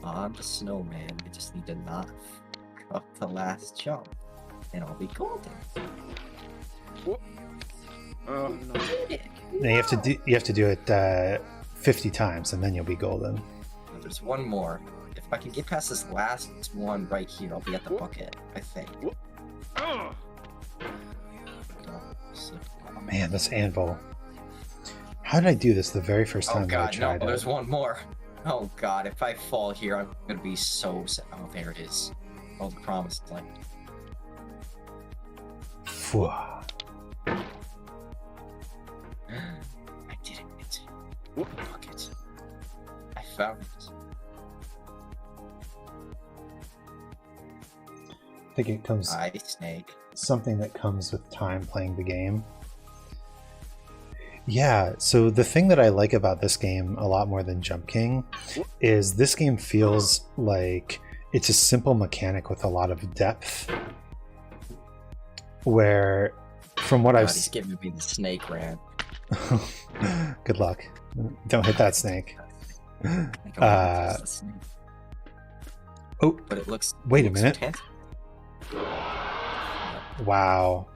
I'm the snowman. I just need to not up the last jump, and I'll be golden. Oh no. Now you have to do it 50 times, and then you'll be golden. There's one more. If I can get past this last one right here, I'll be at the bucket, I think. Oh, man, this anvil. How did I do this the very first time that I tried no, it? there's one more. Oh god, if I fall here, I'm gonna be so sad. Oh, there it is. Oh, the promised land. Phew. I did it. Bucket. I found it. I think it comes Hi, snake. something that comes with time playing the game. Yeah, so the thing that I like about this game a lot more than Jump King is this game feels like it's a simple mechanic with a lot of depth. Where, from what I've He's giving me the snake rant. Good luck. Don't hit that snake. Oh, but it looks. Wait a looks minute. fantastic. Wow.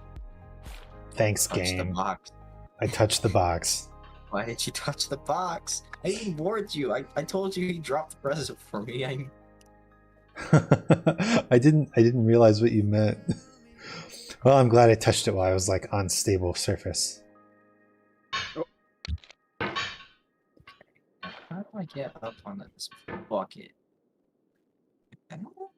Thanks, Touch the game. box. I touched the box. Why did you touch the box? I even warned you. I told you he dropped the present for me. I didn't realize what you meant. Well, I'm glad I touched it while I was like on stable surface. Oh. How do I get up on this bucket? I don't know.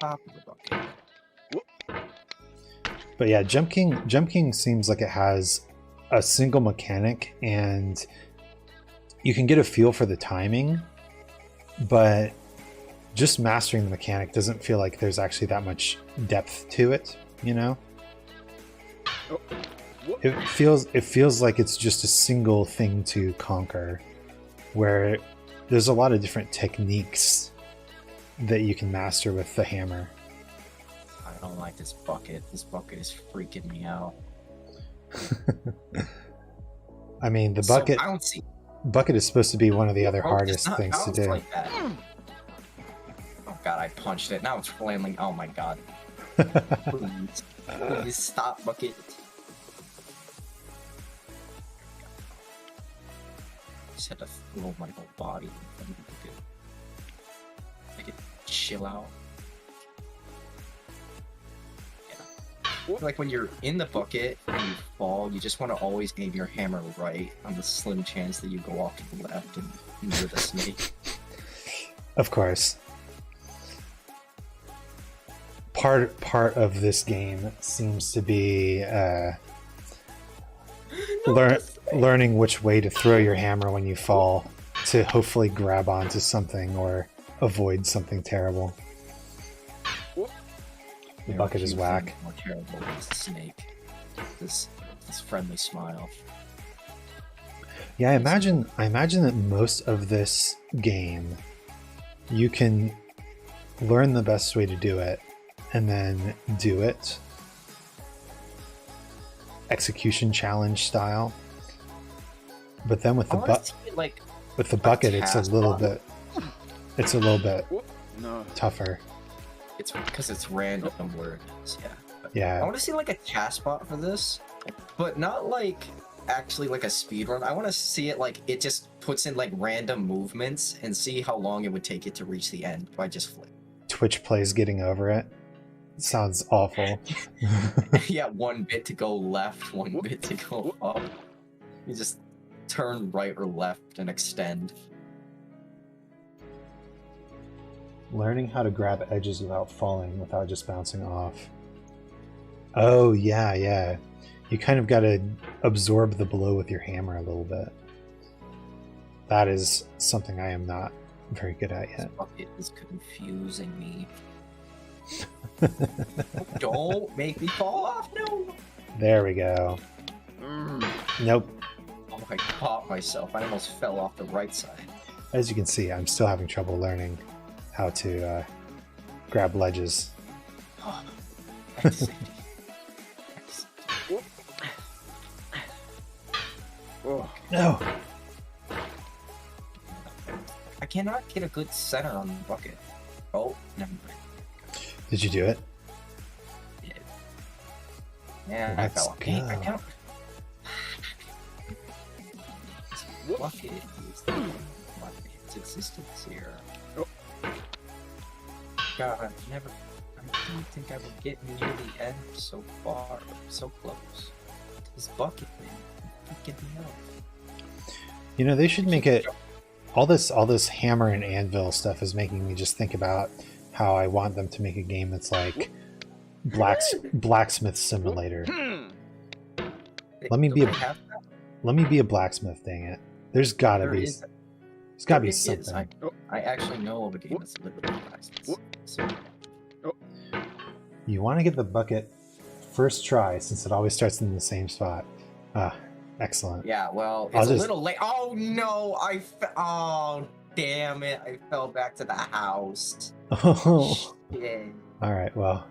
Top of the bucket. But yeah, Jump King seems like it has a single mechanic and you can get a feel for the timing, but just mastering the mechanic doesn't feel like there's actually that much depth to it, you know? It feels like it's just a single thing to conquer, where there's a lot of different techniques that you can master with the hammer. I don't like this bucket. This bucket is freaking me out. I mean, the So bucket bouncy. bucket is supposed to be one of the other Oh, hardest it's not things to bounced do. like that. Oh god, I punched it. Now it's flailing. Oh my god. Please. Please stop, bucket. Just had to throw my whole body in front of the bucket. Make it chill out. Yeah. Like when you're in the bucket and you fall, you just want to always aim your hammer right on the slim chance that you go off to the left and near the snake. Of course. Part of this game seems to be learning which way to throw your hammer when you fall to hopefully grab onto something or avoid something terrible. The bucket is whack. More terrible than the snake. This friendly smile. Yeah, I imagine that most of this game you can learn the best way to do it and then do it execution challenge style. But then with the bucket, it's a little bit No. tougher. It's because it's random words, yeah. Yeah. I want to see like a task spot for this, but not like actually like a speed run. I want to see it like it just puts in like random movements and see how long it would take it to reach the end by just flip. Twitch plays getting over it. Sounds awful. Yeah, 1 bit to go left, 1 bit to go up. You just turn right or left and extend. Learning how to grab edges without falling, without just bouncing off. Oh, yeah, yeah. You kind of got to absorb the blow with your hammer a little bit. That is something I am not very good at yet. This bucket is confusing me. Don't make me fall off, no! There we go. Nope. Oh, I caught myself. I almost fell off the right side. As you can see, I'm still having trouble learning how to grab ledges. Oh, back to safety. Back to safety. Oh, No! I cannot get a good center on the bucket. Oh, never mind. Did you do it? Yeah, I Let's fell off. Hey, I go. can't. Bucket is the bucket's existence here. God, I didn't think I would get near the end so far, so close. This bucket, man, freaking me out. You know, they should make it... All this hammer and anvil stuff is making me just think about how I want them to make a game that's like blacksmith simulator. Let me be a blacksmith, dang it. There's gotta be something. I actually know of a game that's literally blacksmith. So, You want to get the bucket first try since it always starts in the same spot. Ah, excellent. yeah, well, I'll it's just- a little late. Oh no, oh damn it! I fell back to the house. Oh. Yeah. All right. Well,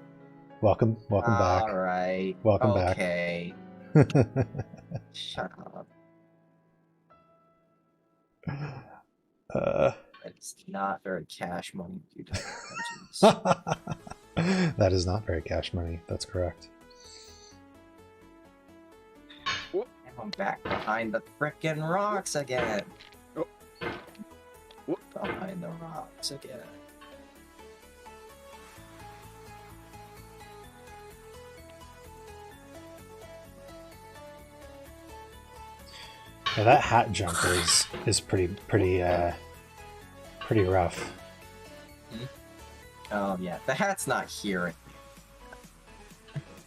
welcome back. All right. Welcome back. Okay. Shut up. It's not very cash money, dude. That is not very cash money. That's correct. I'm back behind the frickin' rocks again. Behind the rocks again. Yeah, that hat jump is pretty rough. Oh yeah, the hat's not here.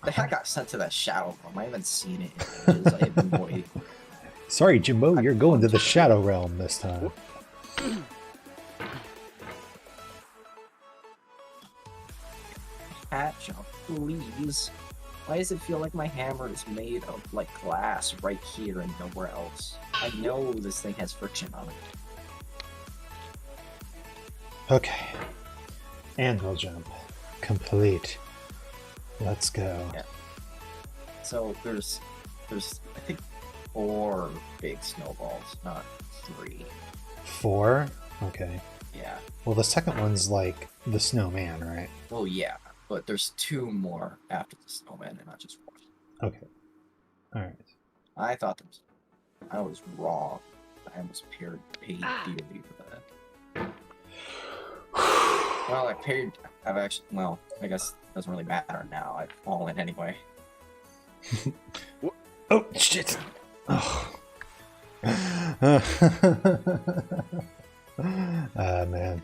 The hat got sent to that shadow realm. I haven't seen it in ages. I have been waiting. Sorry, Jimbo, you're going to the Shadow Realm this time. Hat jump, please. Why does it feel like my hammer is made of like glass right here and nowhere else? I know this thing has friction on it. Okay. Anvil jump. Complete. Let's go. Yeah. So there's I think 4 big snowballs, not 3. 4? Okay. Yeah. Well, the second one's like the snowman, right? Well, yeah, but there's 2 more after the snowman and not just 1. Okay. All right. I thought I was wrong. I almost paid dearly for that. Well, I've actually, well, I guess it doesn't really matter now. I've fallen anyway. Oh, shit. Oh. Man.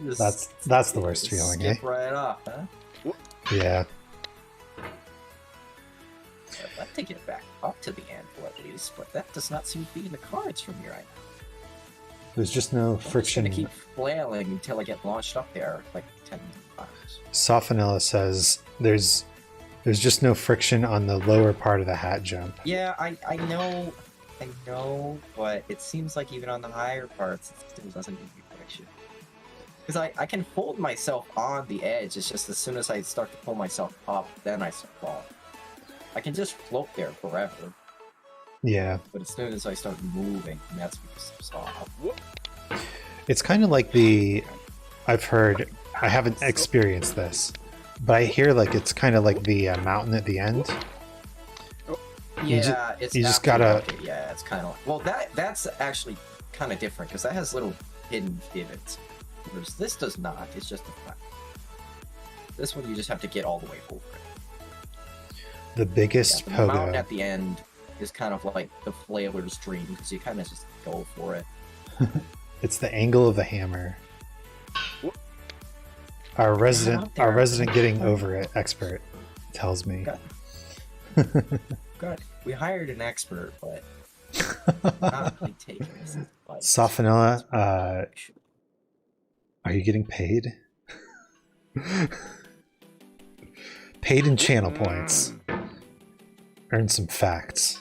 That's the worst feeling, eh? Skip right off, huh? Yeah. I'd take it back up to the anvil at least, but that does not seem to be in the cards from here right now. There's just no I'm just friction. gonna keep flailing until I get launched up there like 10 times. Sophanilla says there's just no friction on the lower part of the hat jump. Yeah, I know, but it seems like even on the higher parts, it still doesn't give me friction. Because I can hold myself on the edge, it's just as soon as I start to pull myself up, then I start falling. I can just float there forever, Yeah. but as soon as I start moving, that's when it steps off. It's kind of like I've heard, I haven't experienced this, But I hear like it's kind of like the mountain at the end. Yeah, you just gotta. Yeah, it's kind of like, well, that's actually kind of different because that has little hidden divots, whereas this does not. It's just a flat. This one you just have to get all the way over it. The biggest The mountain pogo. at the end is kind of like the flailer's dream because you kind of just go for it. It's the angle of the hammer. Our resident getting over it expert tells me. Good. We hired an expert, but not really taking this advice. Sophanilla, are you getting paid? Paid in channel points. Earn some facts.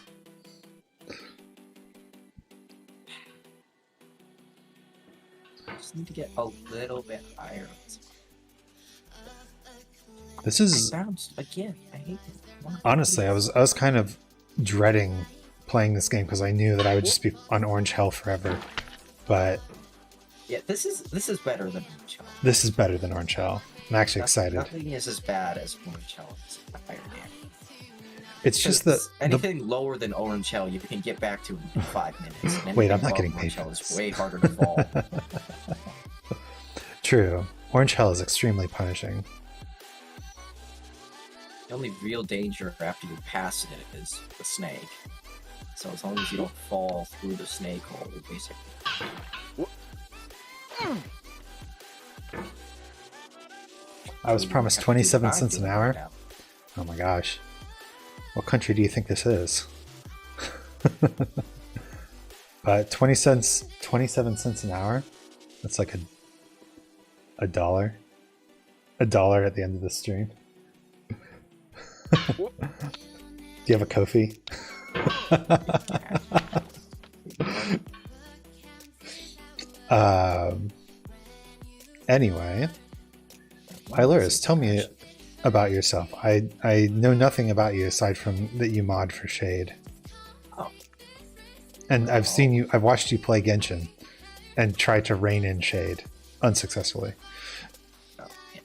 Just need to get a little bit higher. This is Bounced again. I hate this. honestly, I was kind of dreading playing this game because I knew that I would just be on orange hell forever. But yeah, this is better than Orange Hell. this is better than orange hell. I'm actually excited. Nothing is as bad as Orange Hell. It's just that anything lower than Orange Hell you can get back to in 5 minutes. And Wait, I'm anything not getting above paid Orange for Hell is way harder to fall. true. Orange hell is extremely punishing. The only real danger after you pass it is the snake. So as long as you don't fall through the snake hole, basically. I was promised 27 cents an hour. Oh my gosh. What country do you think this is? 27 cents an hour? That's like a dollar. A dollar at the end of the stream. Do you have a Kofi? Anyway, Ilurus, tell me about yourself. I know nothing about you aside from that you mod for Shade. Oh. And I've watched you play Genshin and try to rein in Shade unsuccessfully. Oh, yeah.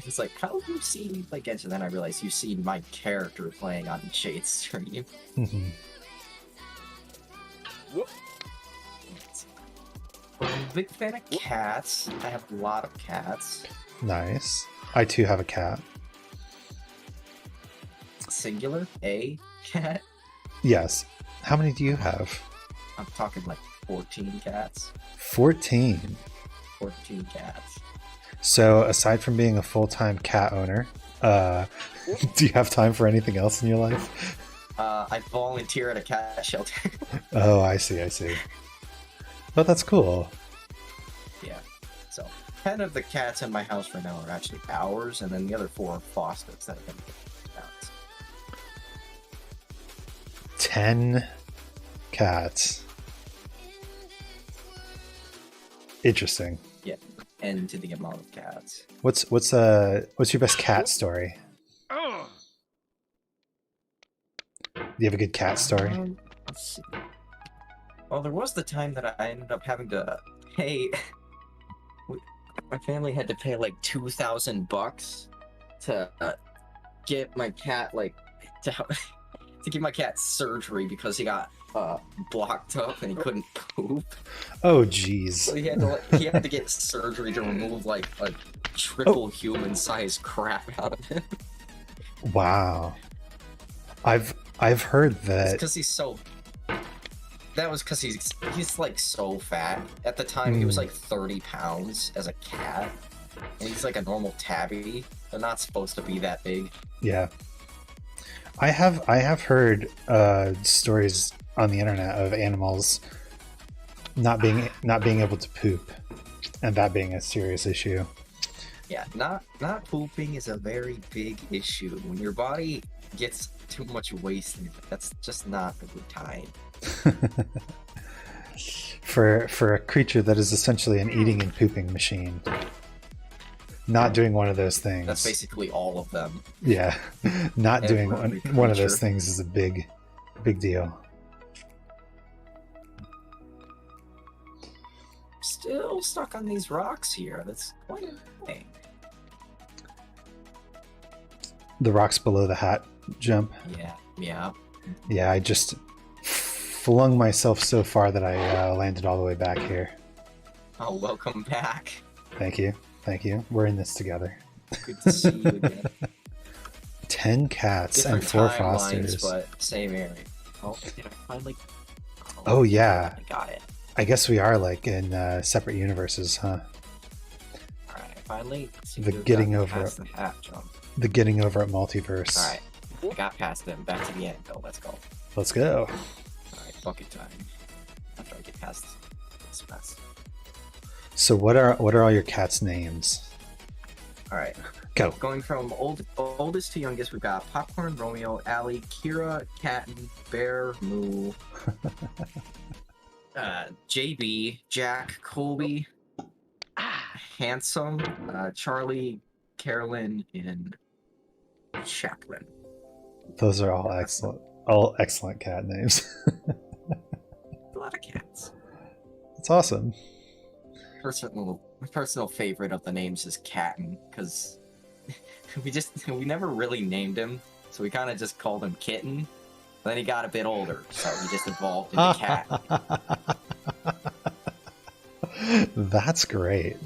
It's like, how have you seen me play Genshin? Then I realized you've seen my character playing on Shade's stream. Mm-hmm. I'm a big fan of cats. I have a lot of cats. Nice. I too have a cat. Singular, a cat. Yes. How many do you have? I'm talking like 14 cats. 14. 14 cats. So aside from being a full-time cat owner, do you have time for anything else in your life? I volunteer at a cat shelter. Oh, I see. But that's cool. Yeah. So 10 of the cats in my house right now are actually ours, and then the other 4 are fosters that have been out. 10 cats. Interesting. Yeah. And to the amount of cats. What's your best cat story? Do you have a good cat story? Let's see. Well, there was the time that I ended up having to pay. My family had to pay like $2,000 to get my cat to give my cat surgery because he got blocked up and he couldn't poop. Oh, jeez. So he had to get surgery to remove like a triple human-sized crap out of him. Wow. I've heard that. Because he's so. That was because he's like so fat. At the time, he was like 30 pounds as a cat, and he's like a normal tabby. They're not supposed to be that big. Yeah. I have heard stories on the internet of animals not being able to poop, and that being a serious issue. Yeah, not pooping is a very big issue. When your body gets too much waste, that's just not a good time. for a creature that is essentially an eating and pooping machine. Not doing one of those things. That's basically all of them. Yeah. Not doing one of those creature. things is a big deal. Still stuck on these rocks here. That's quite annoying. The rocks below the hat jump. Yeah. Yeah, I just flung myself so far that I landed all the way back here. Oh, welcome back. Thank you. We're in this together. Good to see you again. 10 cats Different and 4 timelines, fosters. but same area. Oh, did I finally? Oh yeah. I got it. I guess we are like in separate universes, huh? All right, finally. The getting over past the hat jump. The getting over at multiverse. All right, I got past them. Back to the end, though. Let's go. Let's go. All right, bucket time. After I get past this mess. So what are all your cats' names? All right. Go. Going from oldest to youngest, we've got Popcorn, Romeo, Allie, Kira, Catton, Bear, Moo, JB, Jack, Colby, Handsome, Charlie, Carolyn, and Chaplin. Those are all excellent. All excellent cat names. A lot of cats. That's awesome. My personal favorite of the names is Catton, because we never really named him, so we kind of just called him Kitten. Then he got a bit older, so he just evolved into Cat. That's great.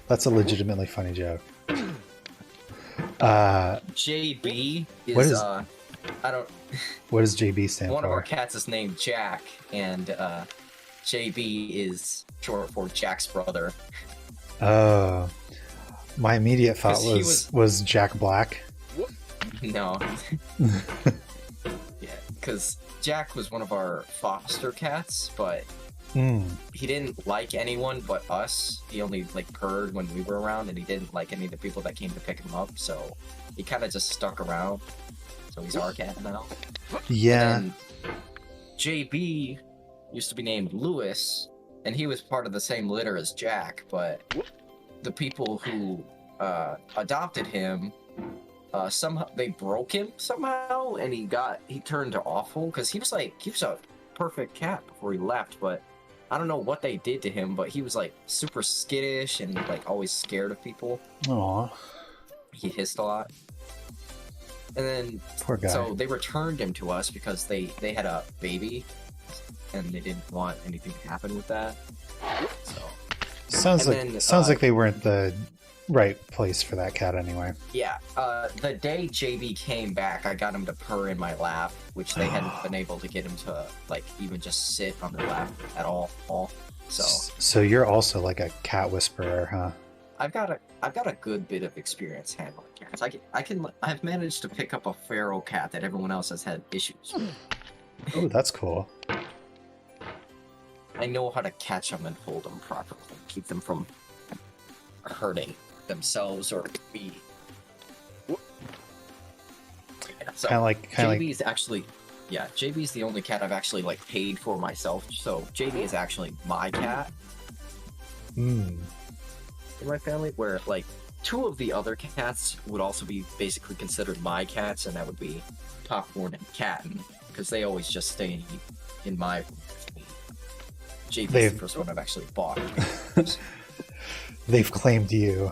That's a legitimately funny joke. JB is, what is I don't. What does JB stand One for? of our cats is named Jack, and JB is short for Jack's brother. Oh, my immediate thought 'Cause was Jack Black. No. Yeah, because Jack was one of our foster cats, but he didn't like anyone but us. He only like purred when we were around, and he didn't like any of the people that came to pick him up. So he kind of just stuck around. So he's our cat now. Yeah. And JB used to be named Lewis, and he was part of the same litter as Jack. But the people who adopted him, somehow they broke him somehow, and he turned to awful, because he was a perfect cat before he left, but I don't know what they did to him, but he was like super skittish and like always scared of people. Aw. He hissed a lot. And then Poor guy. so they returned him to us because they had a baby and they didn't want anything to happen with that. So Sounds like they weren't the right place for that cat anyway. yeah, the day JB came back, I got him to purr in my lap, which they hadn't been able to get him to like even just sit on their lap at all. So you're also like a cat whisperer, huh? I've got a good bit of experience handling cats. I've managed to pick up a feral cat that everyone else has had issues with. Oh, that's cool. I know how to catch them and hold them properly, keep them from hurting themselves or me. So Kind of like JB's actually, yeah, JB's the only cat I've actually like paid for myself. So JB is actually my cat in my family, where like two of the other cats would also be basically considered my cats, and that would be Popcorn and Catton, because they always just stay in my room with me. JB's the first one I've actually bought. They've claimed you.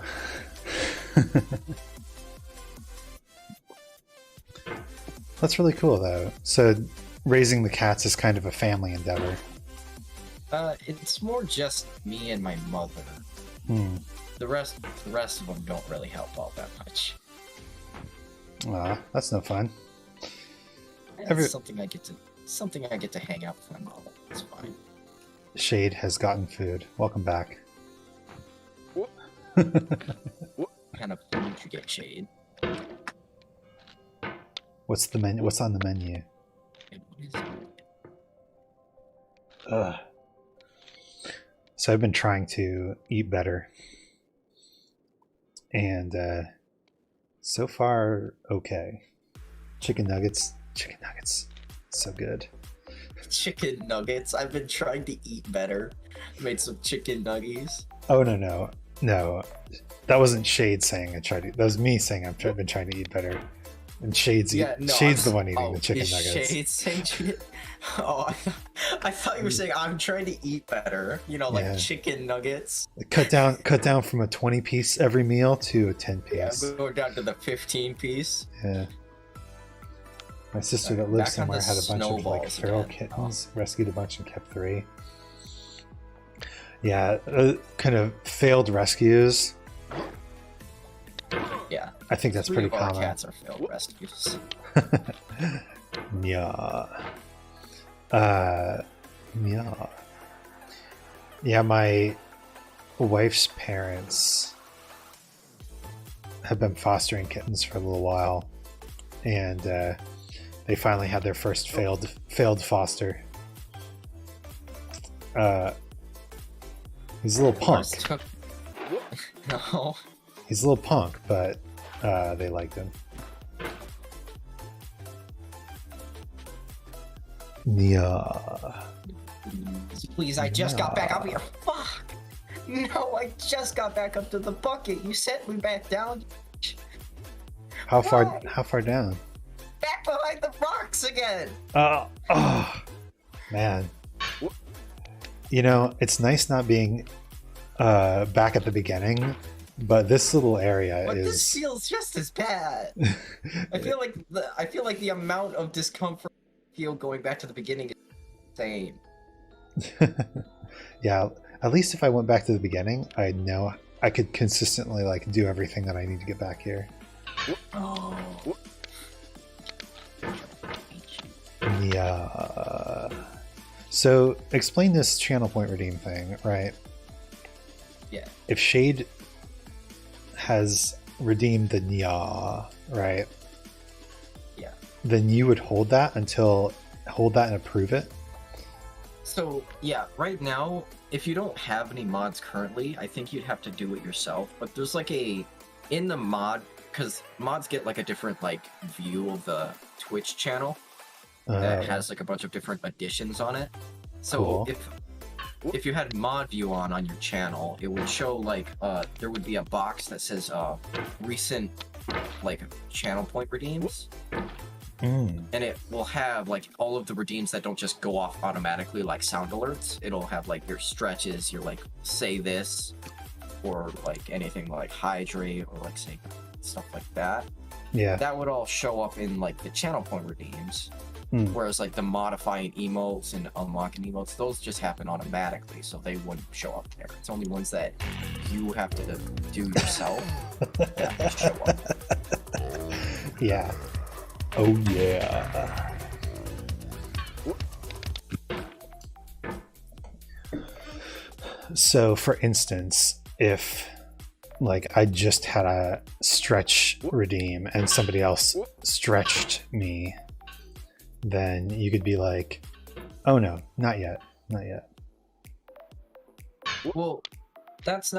That's really cool, though. So, raising the cats is kind of a family endeavor. It's more just me and my mother. The rest of them don't really help all that much. Aw, that's no fun. It's something I get to hang out with my mom. It's fine. Shade has gotten food. Welcome back. What kind of food did you get, Shade? What's the menu? What's on the menu? Ugh. So I've been trying to eat better, and so far okay. Chicken nuggets, so good. Chicken nuggets. I've been trying to eat better. Made some chicken nuggies. Oh no! That wasn't Shade saying I tried to. That was me saying I've been trying to eat better. And Shade's the one eating the chicken nuggets. Shade saying Oh, I thought you were saying I'm trying to eat better. You know, like chicken nuggets. Cut down from a 20-piece every meal to a 10-piece. Yeah, go down to the 15-piece. Yeah. My sister that lives somewhere had a bunch of like feral kittens, rescued a bunch and kept 3. Yeah, kind of failed rescues. Yeah. I think that's pretty common. Cats are failed rescues. Yeah. Yeah. Yeah, my wife's parents have been fostering kittens for a little while, and they finally had their first failed foster. He's a little punk. No. He's a little punk, but they liked him. Yeah. Please, I just got back up here. Fuck! No, I just got back up to the bucket. You sent me back down. How far down? Back behind the rocks again. Oh, man. You know, it's nice not being back at the beginning, but this little area is. This feels just as bad. I feel like the amount of discomfort I feel going back to the beginning is insane. Yeah, at least if I went back to the beginning, I know I could consistently like do everything that I need to get back here. Oh. Yeah. So explain this channel point redeem thing, right? Yeah. If Shade has redeemed the Nya, right? Yeah. Then you would hold that and approve it? So yeah, right now, if you don't have any mods currently, I think you'd have to do it yourself. But there's like in the mod, because mods get like a different like view of the Twitch channel that has like a bunch of different additions on it. So cool. if you had mod view on your channel, it would show like there would be a box that says recent like channel point redeems. And it will have like all of the redeems that don't just go off automatically like sound alerts. It'll have like your stretches, your like say this, or like anything like hydrate or like say stuff like that. Yeah. That would all show up in like the channel point redeems. Whereas like the modifying emotes and unlocking emotes, those just happen automatically, so they wouldn't show up there. It's only ones that you have to do yourself that show up. Yeah. Oh yeah. So for instance, if like I just had a stretch redeem and somebody else stretched me, then you could be like, oh no, not yet. Well, that's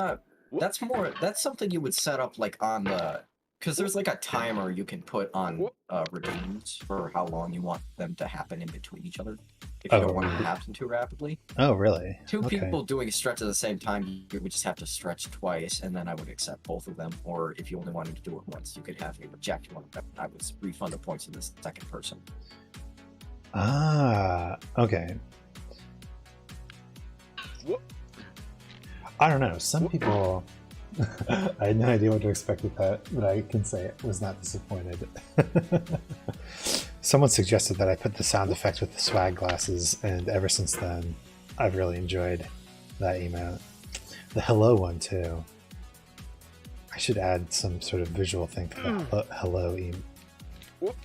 something you would set up like on the, because there's like a timer you can put on redeems for how long you want them to happen in between each other. If you don't want it to happen too rapidly. Oh, really? Two people doing a stretch at the same time, you would just have to stretch twice, and then I would accept both of them. Or if you only wanted to do it once, you could have me reject one of them. I would refund the points to the second person. Ah, okay. I don't know. Some people... I had no idea what to expect with that, but I can say I was not disappointed. Someone suggested that I put the sound effect with the swag glasses, and ever since then, I've really enjoyed that emote. The hello one, too. I should add some sort of visual thing for the hello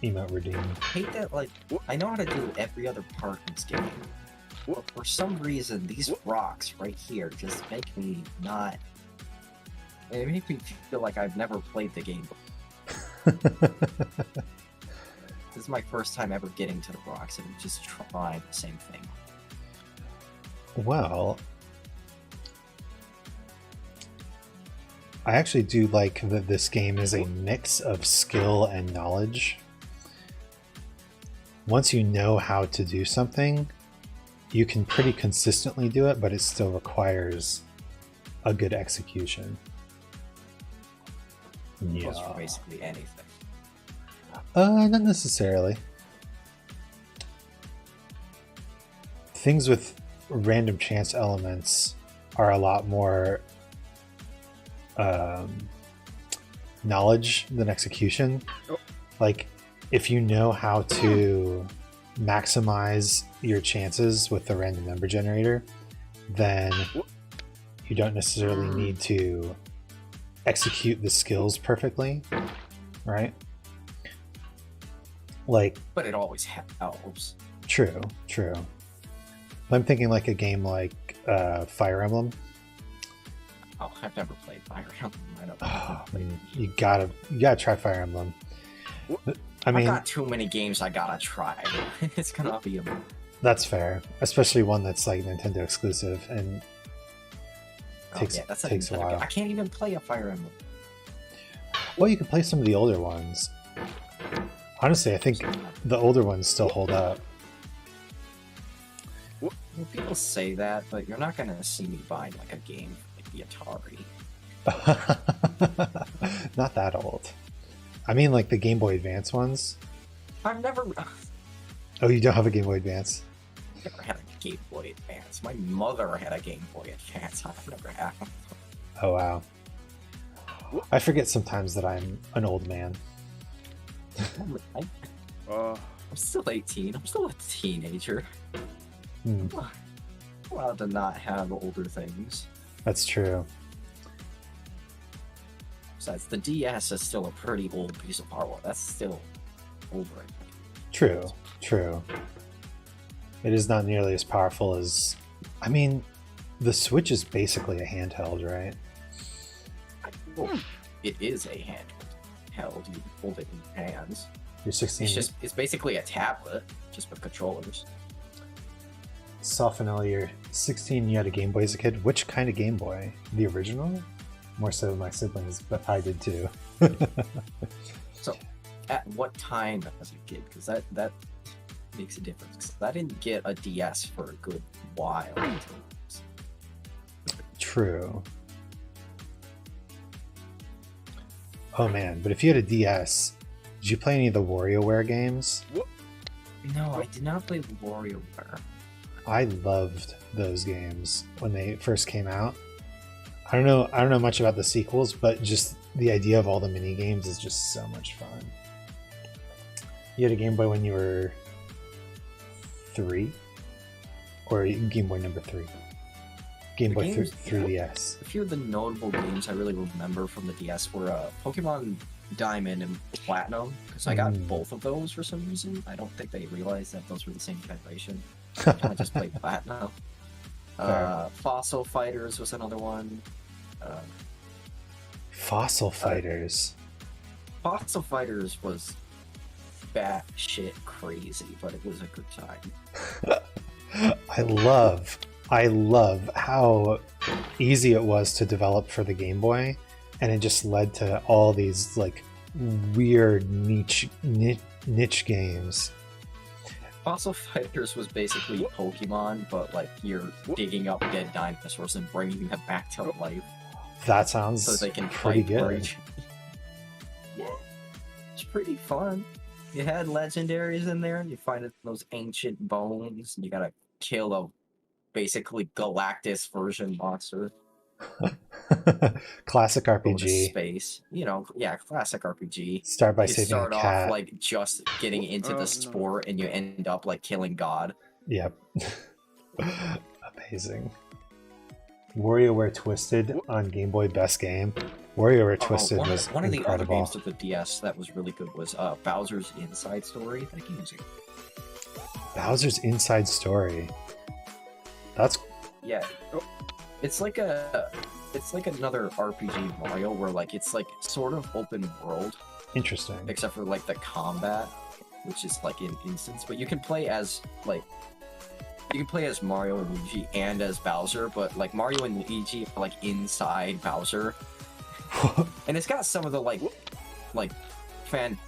emote redeem. I hate that, like, I know how to do every other part in this game, but for some reason, these rocks right here just make me not... It makes me feel like I've never played the game before. This is my first time ever getting to the rocks and just trying the same thing. Well, I actually do like that this game is a mix of skill and knowledge. Once you know how to do something, you can pretty consistently do it, but it still requires a good execution. Plus for basically anything. Not necessarily. Things with random chance elements are a lot more knowledge than execution. Oh. Like, if you know how to maximize your chances with the random number generator, then you don't necessarily need to execute the skills perfectly, right? Like, But it always helps. true. I'm thinking like a game like Fire Emblem. Oh, I've never played Fire Emblem. I don't Oh, know. man, you gotta try Fire Emblem. I I mean, got too many games I gotta try. It's gonna be a... that's fair, especially one that's like Nintendo exclusive and takes that's takes a while. I can't even play a Fire Emblem. Well, you can play some of the older ones. Honestly, I think the older ones still hold up. Well, people say that, but you're not gonna see me buying like a game like the Atari. Not that old. I mean, like the Game Boy Advance ones. I've never Oh, you don't have a Game Boy Advance? had a Game Boy Advance. My mother had a Game Boy Advance. I've never had one. Oh, wow. I forget sometimes that I'm an old man. I'm Uh, still 18. I'm still a teenager. Hmm, I'm allowed to not have older things. that's true. Besides, the DS is still a pretty old piece of hardware. That's still older. True. It is not nearly as powerful as... I mean, the Switch is basically a handheld, right? Well, it is a handheld. You hold it in your hands. Your 16... It's basically a tablet, just with controllers. Soften all your 16, you had a Game Boy as a kid. Which kind of Game Boy? The original? More so than my siblings, but I did too. So, at what time as a kid? Because that makes a difference. 'Cause I didn't get a DS for a good while. True. Oh man, but if you had a DS, did you play any of the WarioWare games? No, I did not play WarioWare. I loved those games when they first came out. I don't know much about the sequels, but just the idea of all the mini games is just so much fun. You had a Game Boy when you were 3, or Game Boy number 3? Game Boy 3DS. A few of the notable games I really remember from the DS were Pokemon Diamond and Platinum, because I got both of those for some reason. I don't think they realized that those were the same generation. I just played Platinum. Fossil Fighters was another one. Fossil Fighters. Fossil Fighters was batshit crazy, but it was a good time. I love how easy it was to develop for the Game Boy, and it just led to all these like weird niche games. Fossil Fighters was basically Pokemon, but like you're digging up dead dinosaurs and bringing them back to life That sounds so they can pretty fight for good. each- Yeah, it's pretty fun. You had legendaries in there, and you find those ancient bones, and you gotta kill a basically Galactus version monster. Classic Go to RPG. space, classic RPG. Start by You saving a start cat. off like just getting into Oh, no. the sport, and you end up like killing God. Yep. Amazing. WarioWare Twisted on Game Boy, best game. WarioWare Twisted was one of the other incredible. games of the DS that was really good was Bowser's Inside Story. That game was Bowser's Inside Story. That's yeah. It's like another RPG Mario where like it's like sort of open world interesting. except for like the combat, which is like in instance. But you can play as Mario and Luigi and as Bowser, but like Mario and Luigi are like inside Bowser. And it's got some of the like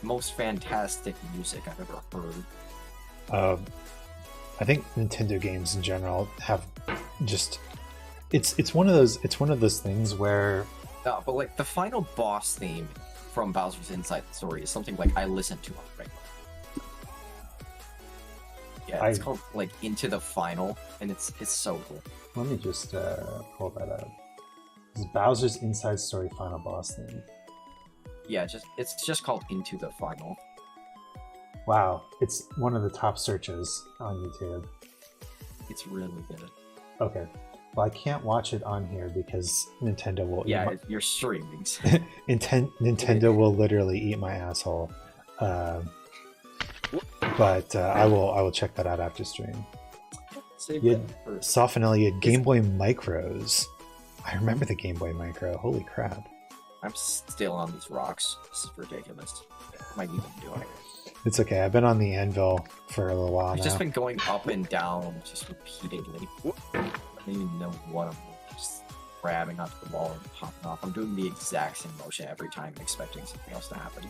most fantastic music I've ever heard. I think Nintendo games in general have just it's one of those things where No, but like the final boss theme from Bowser's Inside Story is something like I listen to on regular. Yeah, it's called like Into the Final, and it's so cool. Let me just pull that up. This is Bowser's Inside Story final boss theme. Yeah, it's just called Into the Final. Wow, it's one of the top searches on YouTube. It's really good. Okay, well I can't watch it on here because Nintendo will. You're streaming. Nintendo will literally eat my asshole. But I will check that out after stream. Soften Elliot, Game Boy Micros. I remember the Game Boy Micro. Holy crap! I'm still on these rocks. This is ridiculous. What am I even doing? It's okay. I've been on the anvil for a little while I've now. just been going up and down just repeatedly. I don't even know what I'm just grabbing onto the wall and popping off. I'm doing the exact same motion every time, expecting something else to happen.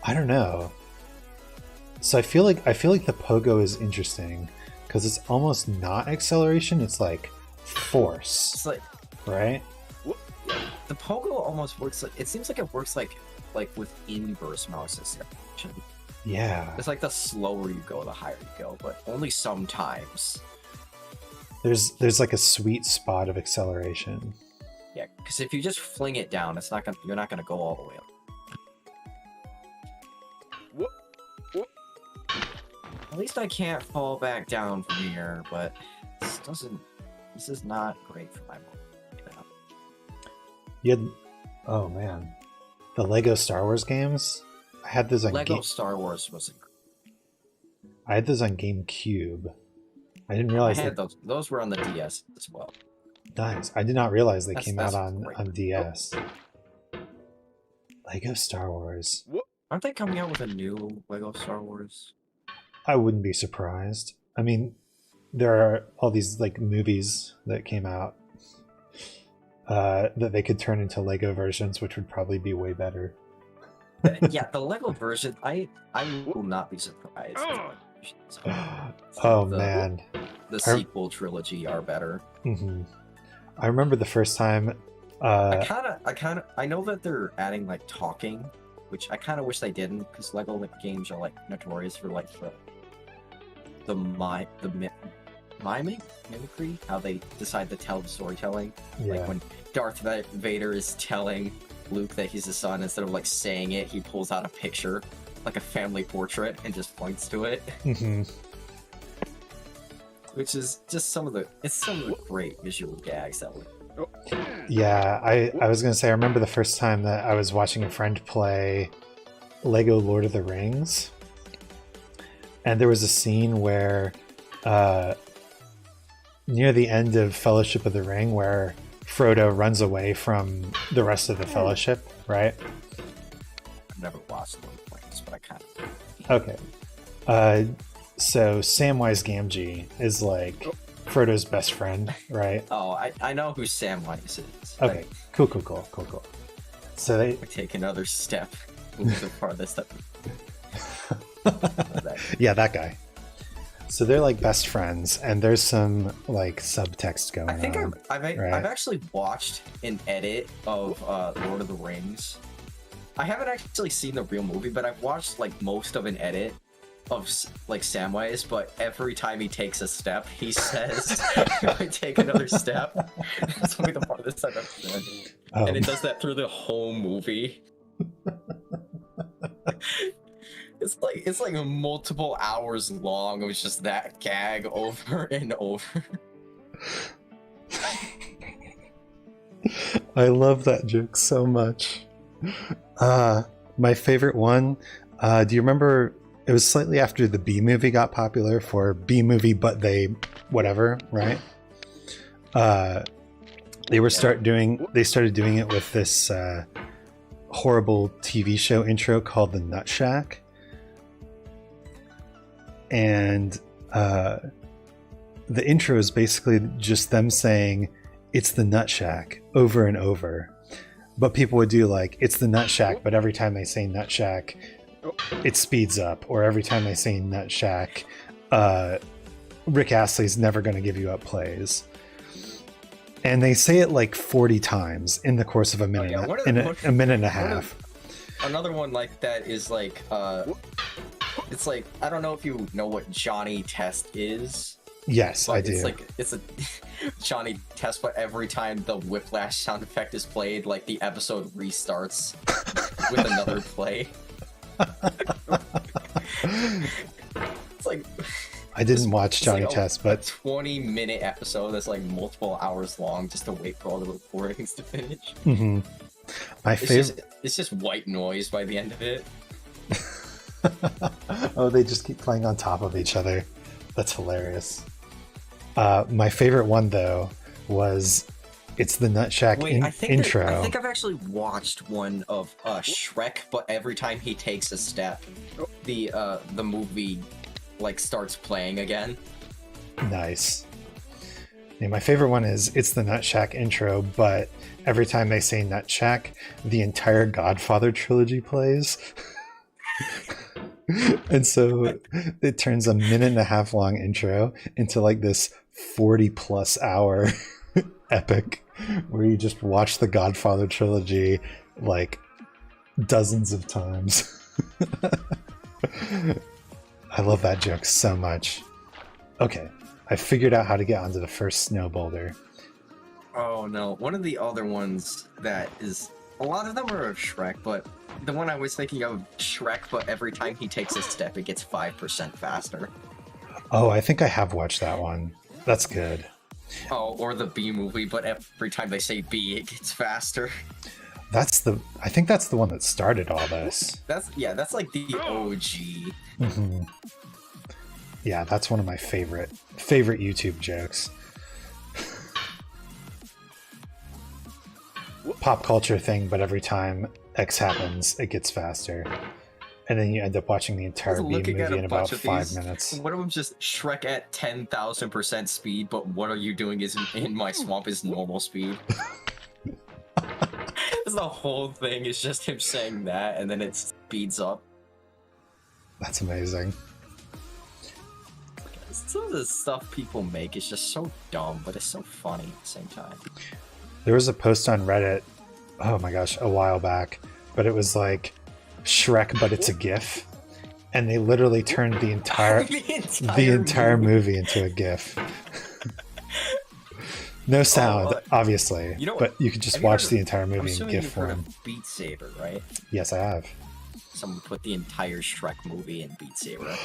I don't know. So I feel like the pogo is interesting because it's almost not acceleration. It's like force. It's like, right? The pogo almost works like, it seems like it works like with inverse mouse acceleration. Yeah. It's like the slower you go, the higher you go, but only sometimes. There's like a sweet spot of acceleration. Yeah, because if you just fling it down, you're not gonna go all the way up. At least I can't fall back down from here, but this is not great for my moment. You had, oh man, the Lego Star Wars games. I had those on Lego Star Wars was incredible. I had those on GameCube. I didn't realize I had those were on the DS as well. Nice. I did not realize they came out on great. DS. Lego Star Wars. Aren't they coming out with a new Lego Star Wars? I wouldn't be surprised. I mean, there are all these like movies that came out that they could turn into Lego versions, which would probably be way better. Yeah, the Lego version, I will not be surprised. Man, the sequel trilogy are better. Mm-hmm. I remember the first time. I know that they're adding like talking, which I kind of wish they didn't, because Lego games are like notorious for like the mimicry, how they decide to tell the storytelling. Yeah. Like when Darth Vader is telling Luke that he's his son, instead of like saying it, he pulls out a picture, like a family portrait, and just points to it. Mm-hmm. Which is just some of the great visual gags that would. Yeah, I was gonna say I remember the first time that I was watching a friend play Lego Lord of the Rings, and there was a scene where near the end of Fellowship of the Ring where Frodo runs away from the rest of the Fellowship, right? I've never watched Lord of the Rings, but I kind of. Okay. So Samwise Gamgee is like Frodo's best friend, right? Oh, I know who Samwise is. Okay, cool. So they take another step. Move the farthest step. Yeah, that guy. So they're like best friends, and there's some like subtext going on. I think I've actually watched an edit of Lord of the Rings. I haven't actually seen the real movie, but I've watched like most of an edit of like Samwise, but every time he takes a step, he says, "I take another step." That's only the farthest I've ever been, and it does that through the whole movie. It's like multiple hours long. It was just that gag over and over. I love that joke so much. My favorite one. Do you remember? It was slightly after the B movie got popular for B movie, but they whatever, right? They started doing it with this horrible TV show intro called The Nut Shack. And the intro is basically just them saying it's the Nut Shack over and over, but people would do like it's the Nut Shack, but every time they say Nut Shack it speeds up, or every time they say Nut Shack Rick Astley's never going to give you up plays. And they say it like 40 times in the course of a minute, a minute and a half. Another one like that is like, it's like, I don't know if you know what Johnny Test is. Yes, I do. It's a Johnny Test, but every time the whiplash sound effect is played, like the episode restarts with another play. It's like I didn't watch Johnny like Test, a but 20-minute episode that's like multiple hours long just to wait for all the recordings to finish. mm-hmm. My favorite. It's just white noise by the end of it. Oh, they just keep playing on top of each other. That's hilarious. My favorite one though was it's the Nut Shack intro. I think I've actually watched one of Shrek, but every time he takes a step, the movie like starts playing again. Nice. Yeah, my favorite one is it's the Nut Shack intro, but every time they say Nut Shack, the entire Godfather trilogy plays. And so it turns a minute and a half long intro into like this 40+ hour epic where you just watch the Godfather trilogy like dozens of times. I love that joke so much. Okay, I figured out how to get onto the first snow boulder. Oh no, one of the other ones that is, a lot of them are of Shrek, but the one I was thinking of, Shrek, but every time he takes a step, it gets 5% faster. Oh, I think I have watched that one. That's good. Oh, or the Bee movie, but every time they say Bee, it gets faster. I think that's the one that started all this. That's like the OG. Mm-hmm. Yeah, that's one of my favorite YouTube jokes. Pop culture thing, but every time X happens, it gets faster. And then you end up watching the entire Bee movie in about 5 minutes. One of them's just Shrek at 10,000% speed, but what are you doing is in my swamp is normal speed. The whole thing is just him saying that, and then it speeds up. That's amazing. Some of the stuff people make is just so dumb, but it's so funny at the same time. There was a post on Reddit, oh my gosh, a while back, but it was like Shrek, but it's a GIF. And they literally turned the entire movie into a GIF. No sound, obviously, but you could just watch the entire movie in GIF form. Beat Saber, right? Yes, I have. Someone put the entire Shrek movie in Beat Saber.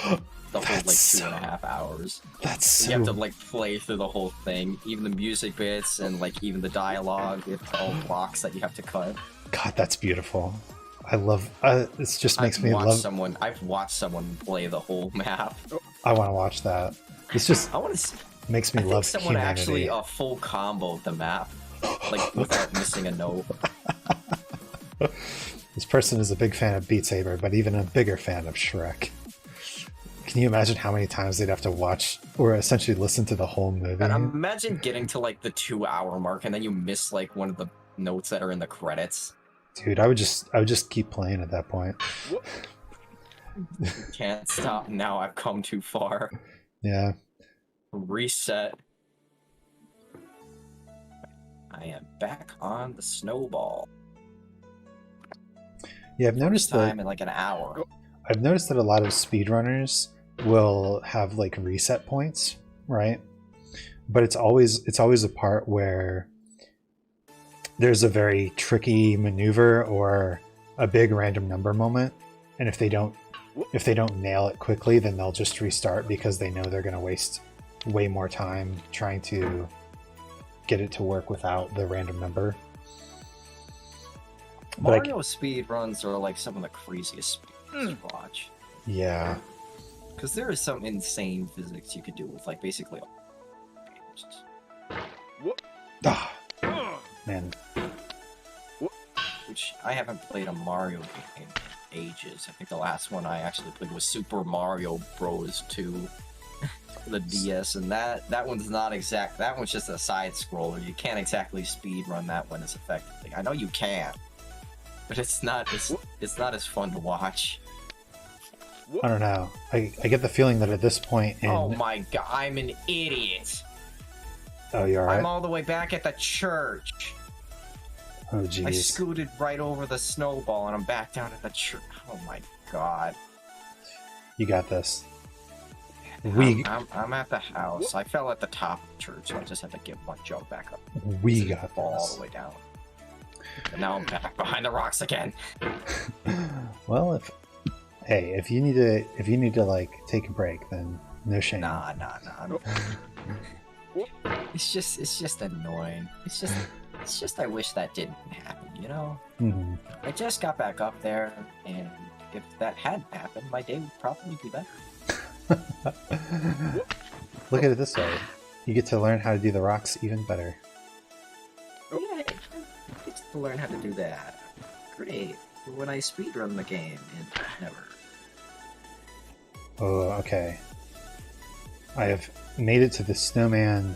The whole like 2.5 hours. That's so... You have to like play through the whole thing, even the music bits and like even the dialogue. It's all blocks that you have to cut. God, that's beautiful. I love. It just makes me love. I've watched someone play the whole map. I want to watch that. It's just. I want to. Makes me love someone humanity. Actually a full combo the map, like without missing a note. This person is a big fan of Beat Saber, but even a bigger fan of Shrek. Can you imagine how many times they'd have to watch or essentially listen to the whole movie? And imagine getting to like the 2-hour mark and then you miss like one of the notes that are in the credits. Dude, I would just keep playing at that point. Can't stop now. I've come too far. Yeah. Reset. I am back on the snowball. Yeah, I've noticed that in like an hour. I've noticed that a lot of speedrunners will have like reset points, right? But it's always a part where there's a very tricky maneuver or a big random number moment, and if they don't nail it quickly, then they'll just restart because they know they're going to waste way more time trying to get it to work without the random number. Mario speed runs are like some of the craziest speeds to watch. Yeah. Because there is some insane physics you could do with like basically all man. Which I haven't played a Mario game in ages. I think the last one I actually played was Super Mario Bros. 2 for the DS, and that one's not exact. That one's just a side scroller. You can't exactly speed run that one as effectively. I know you can, but it's not as fun to watch. I don't know. I get the feeling that at this point in... Oh my god, I'm an idiot. Oh, you alright? I'm all the way back at the church. Oh, I jeez. scooted right over the snowball and I'm back down at the church. Oh my god. You got this. I'm at the house. I fell at the top of the church, so I just had to get one jump back up. We So got fall all this. the way down. And now I'm back behind the rocks again. Well, if you need to like take a break, then no shame. Nah. It's just annoying. It's just I wish that didn't happen, you know? Mhm. I just got back up there, and if that hadn't happened, my day would probably be better. Look at it this way. You get to learn how to do the rocks even better. Yeah, I get to learn how to do that. Great. When I speedrun the game, it never. Oh, okay. I have made it to the snowman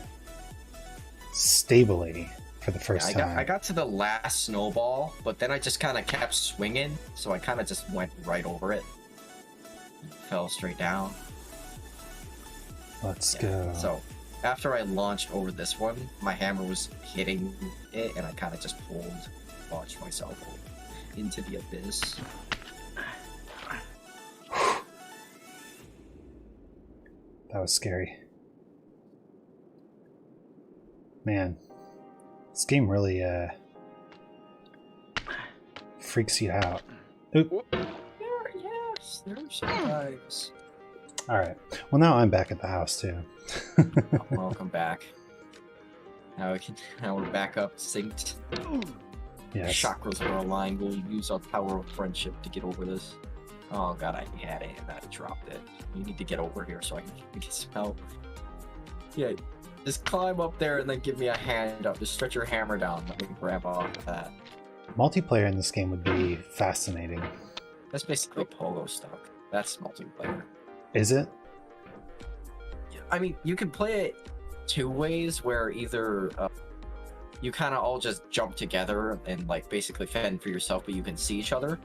stably for the first time. I got to the last snowball, but then I just kind of kept swinging, so I kind of just went right over it. Fell straight down. Let's Yeah, go. So, after I launched over this one, my hammer was hitting it, and I kind of just launched myself into the abyss. That was scary. Man, this game really freaks you out. Oop. Yes, there are some times. Alright. Well, now I'm back at the house, too. Welcome back. Now we're back up, synced. Yes. Chakras are aligned. We'll use our power of friendship to get over this. Oh god, I had it and I dropped it. You need to get over here so I can get some help. Yeah, just climb up there and then give me a hand up. Just stretch your hammer down. Let me grab off of that. Multiplayer in this game would be fascinating. That's basically Pogo Stuck. That's multiplayer. Is it? I mean, you can play it two ways, where either you kind of all just jump together and like basically fend for yourself, but you can see each other,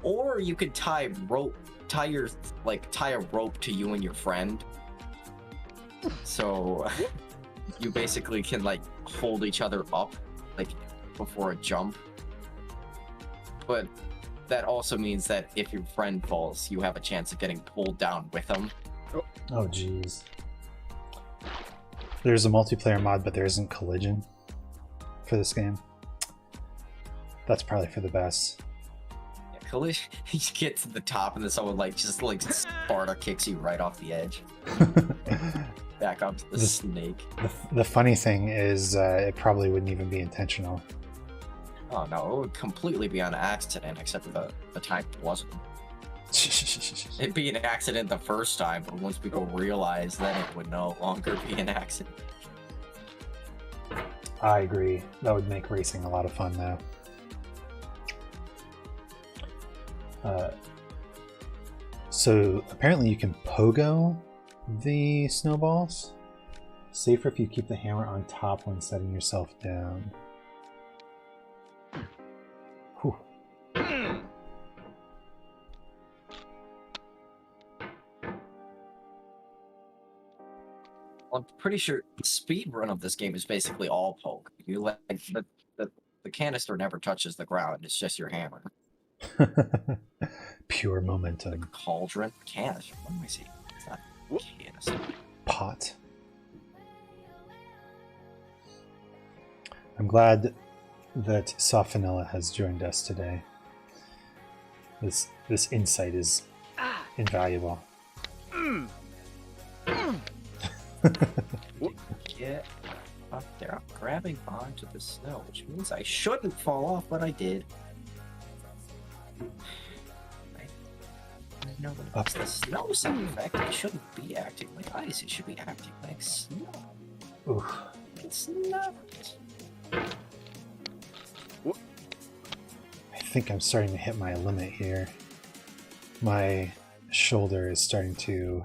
or you could tie a rope to you and your friend, so you basically can like hold each other up like before a jump. But that also means that if your friend falls, you have a chance of getting pulled down with them. Oh, jeez. There's a multiplayer mod, but there isn't collision for this game. That's probably for the best. Yeah, collision. You get to the top and then someone just Sparta kicks you right off the edge. Back onto the snake. The funny thing is, it probably wouldn't even be intentional. Oh no, it would completely be an accident, except for the time it wasn't. It'd be an accident the first time, but once people realize, then it would no longer be an accident. I agree. That would make racing a lot of fun, though. So apparently you can pogo the snowballs. Safer if you keep the hammer on top when setting yourself down. Whew. I'm pretty sure the speed run of this game is basically all poke. You let the canister never touches the ground. It's just your hammer. Pure momentum. Cauldron canister. What am I seeing? It's not canister. Pot. I'm glad that Soft Vanilla has joined us today. This insight is invaluable. Get up there. I'm grabbing onto the snow, which means I shouldn't fall off, but I did. No, but it's the snow side effect. It shouldn't be acting like ice. It should be acting like snow. Oof. It's not. I think I'm starting to hit my limit here. My shoulder is starting to...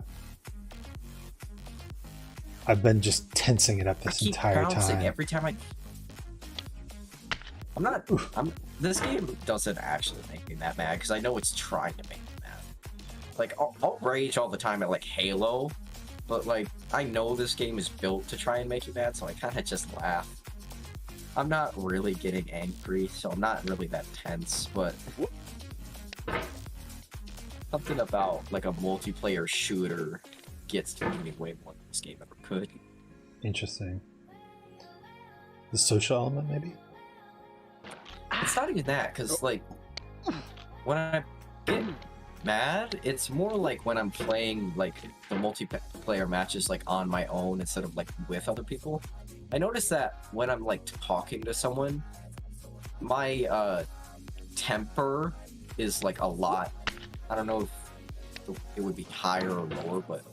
I've been just tensing it up this entire time. Every time I'm not. This game doesn't actually make me that mad because I know it's trying to make me mad. Like I'll rage all the time at like Halo, But like, I know this game is built to try and make you mad, so I kind of just laugh. I'm not really getting angry, so I'm not really that tense, but something about like a multiplayer shooter gets to me way more than this game ever could. Interesting. The social element, maybe? It's not even that, because like when I get mad, it's more like when I'm playing like the multiplayer matches like on my own instead of like with other people. I notice that when I'm like talking to someone, my temper is like a lot. I don't know if it would be higher or lower, but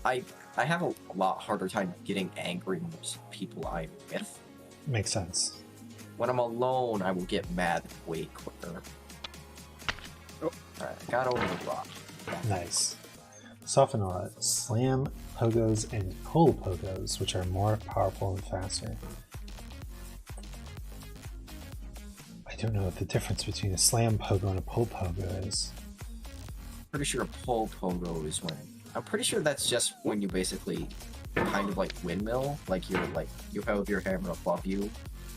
I have a lot harder time getting angry with people I'm with. Makes sense. When I'm alone, I will get mad way quicker. Alright, I got over the rock. Nice. Sophanora, slam pogos and pull pogos, which are more powerful and faster. I don't know what the difference between a slam pogo and a pull pogo is. Pretty sure a pull pogo is when... I'm pretty sure that's just when you basically kind of like windmill, like you're like, you have your hammer above you,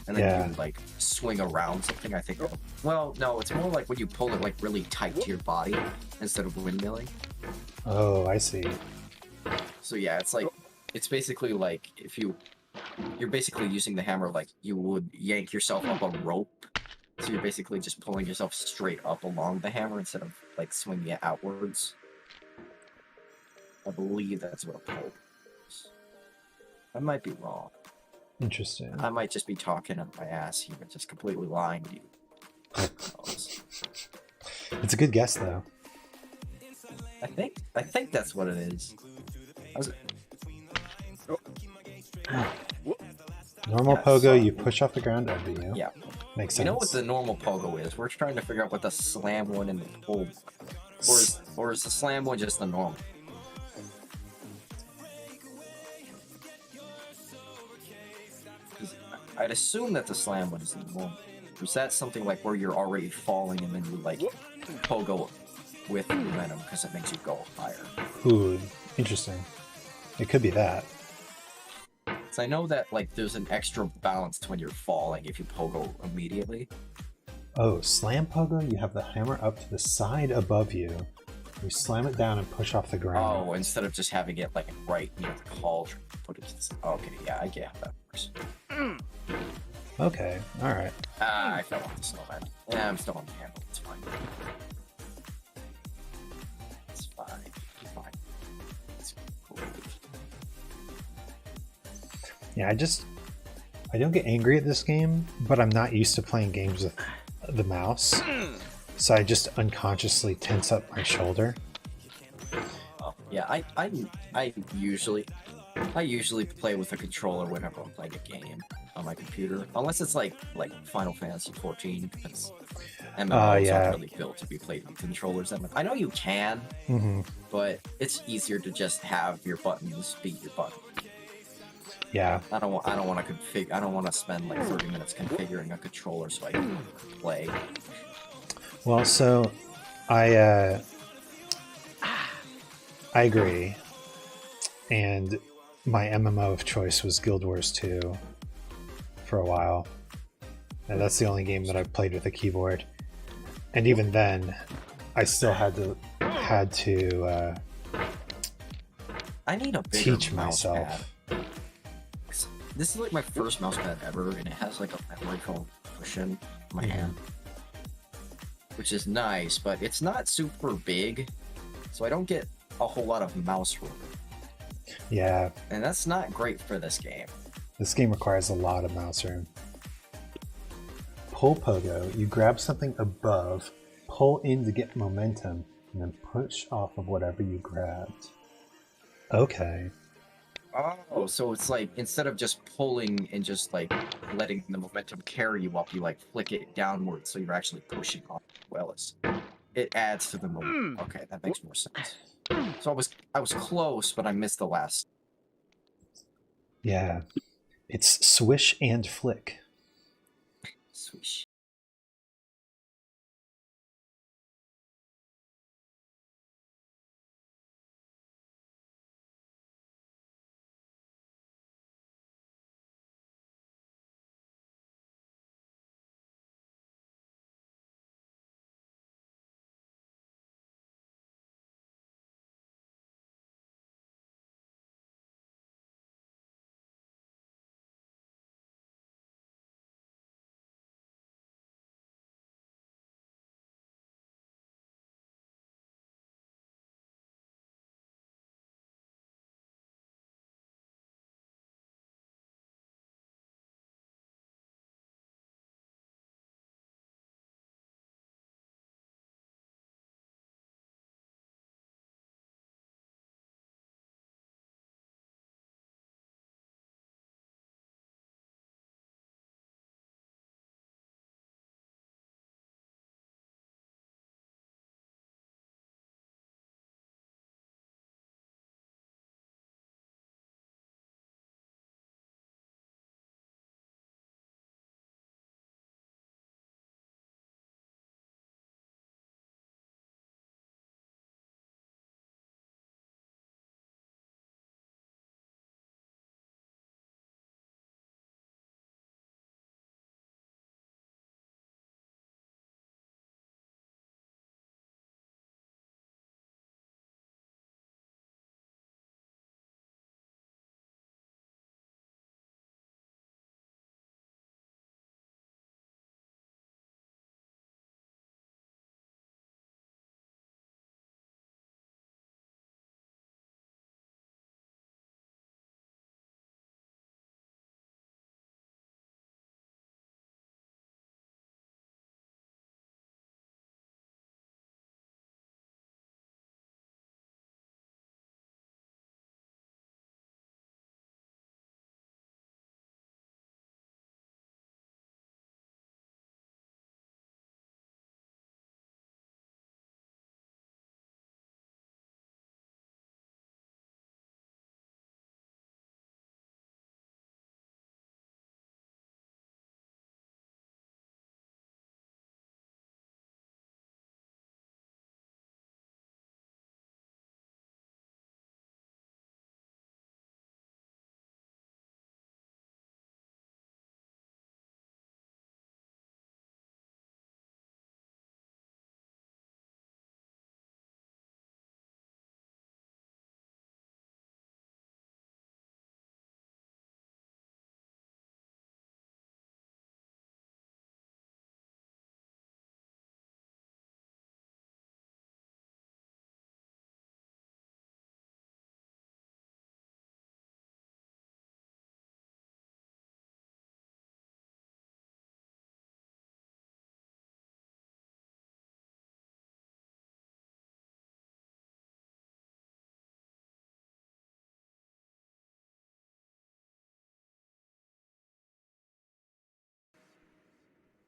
and then you like swing around something, I think. Well, no, it's more like when you pull it like really tight to your body instead of windmilling. Oh, I see. So yeah, it's like, it's basically like if you're basically using the hammer like you would yank yourself up a rope. So you're basically just pulling yourself straight up along the hammer instead of like swinging it outwards. I believe that's what a pull is. I might be wrong. Interesting. I might just be talking on my ass here, just completely lying to you. It's a good guess, though. I think that's what it is. Normal pogo, you push off the ground over you. Yeah. Makes sense. You know what the normal pogo is? We're trying to figure out what the slam one and the pull. Or is the slam one just the normal? I'd assume that the slam one is the normal. Is that something like where you're already falling and then you like pogo with momentum because it makes you go higher? Ooh, interesting. It could be that. So I know that like there's an extra balance when you're falling if you pogo immediately. Oh, slam pogo, you have the hammer up to the side above you. You slam it down and push off the ground. Oh, instead of just having it like right near the cauldron. Put it to the... Okay, yeah, I get how that works. Okay, alright. I fell off the snowman. Yeah, I'm still on the handle. It's fine. It's fine. It's fine. It's cool. Yeah, I don't get angry at this game, but I'm not used to playing games with the mouse. So I just unconsciously tense up my shoulder. Oh, yeah, I usually play with a controller whenever I'm playing a game on my computer, unless it's like Final Fantasy 14, because MMOs aren't really built to be played with controllers. I know you can, but it's easier to just have your buttons be your button. Yeah. I don't want to configure. I don't want to spend like 30 minutes configuring a controller so I can play. Well, so I agree, and my MMO of choice was Guild Wars 2 for a while, and that's the only game that I've played with a keyboard. And even then, I still had to I need a bigger teach mouse myself. pad. This is like my first mouse pad ever, and it has like a memory foam cushion in my hand, which is nice, but it's not super big, so I don't get a whole lot of mouse room. Yeah. And that's not great for this game. This game requires a lot of mouse room. Pull pogo, you grab something above, pull in to get momentum, and then push off of whatever you grabbed. Okay. Oh, so it's like, instead of just pulling and just like letting the momentum carry you up, you like flick it downward so you're actually pushing off as well as it adds to the momentum. Okay, that makes more sense. So I was close, but I missed the last. Yeah. It's swish and flick. Swish.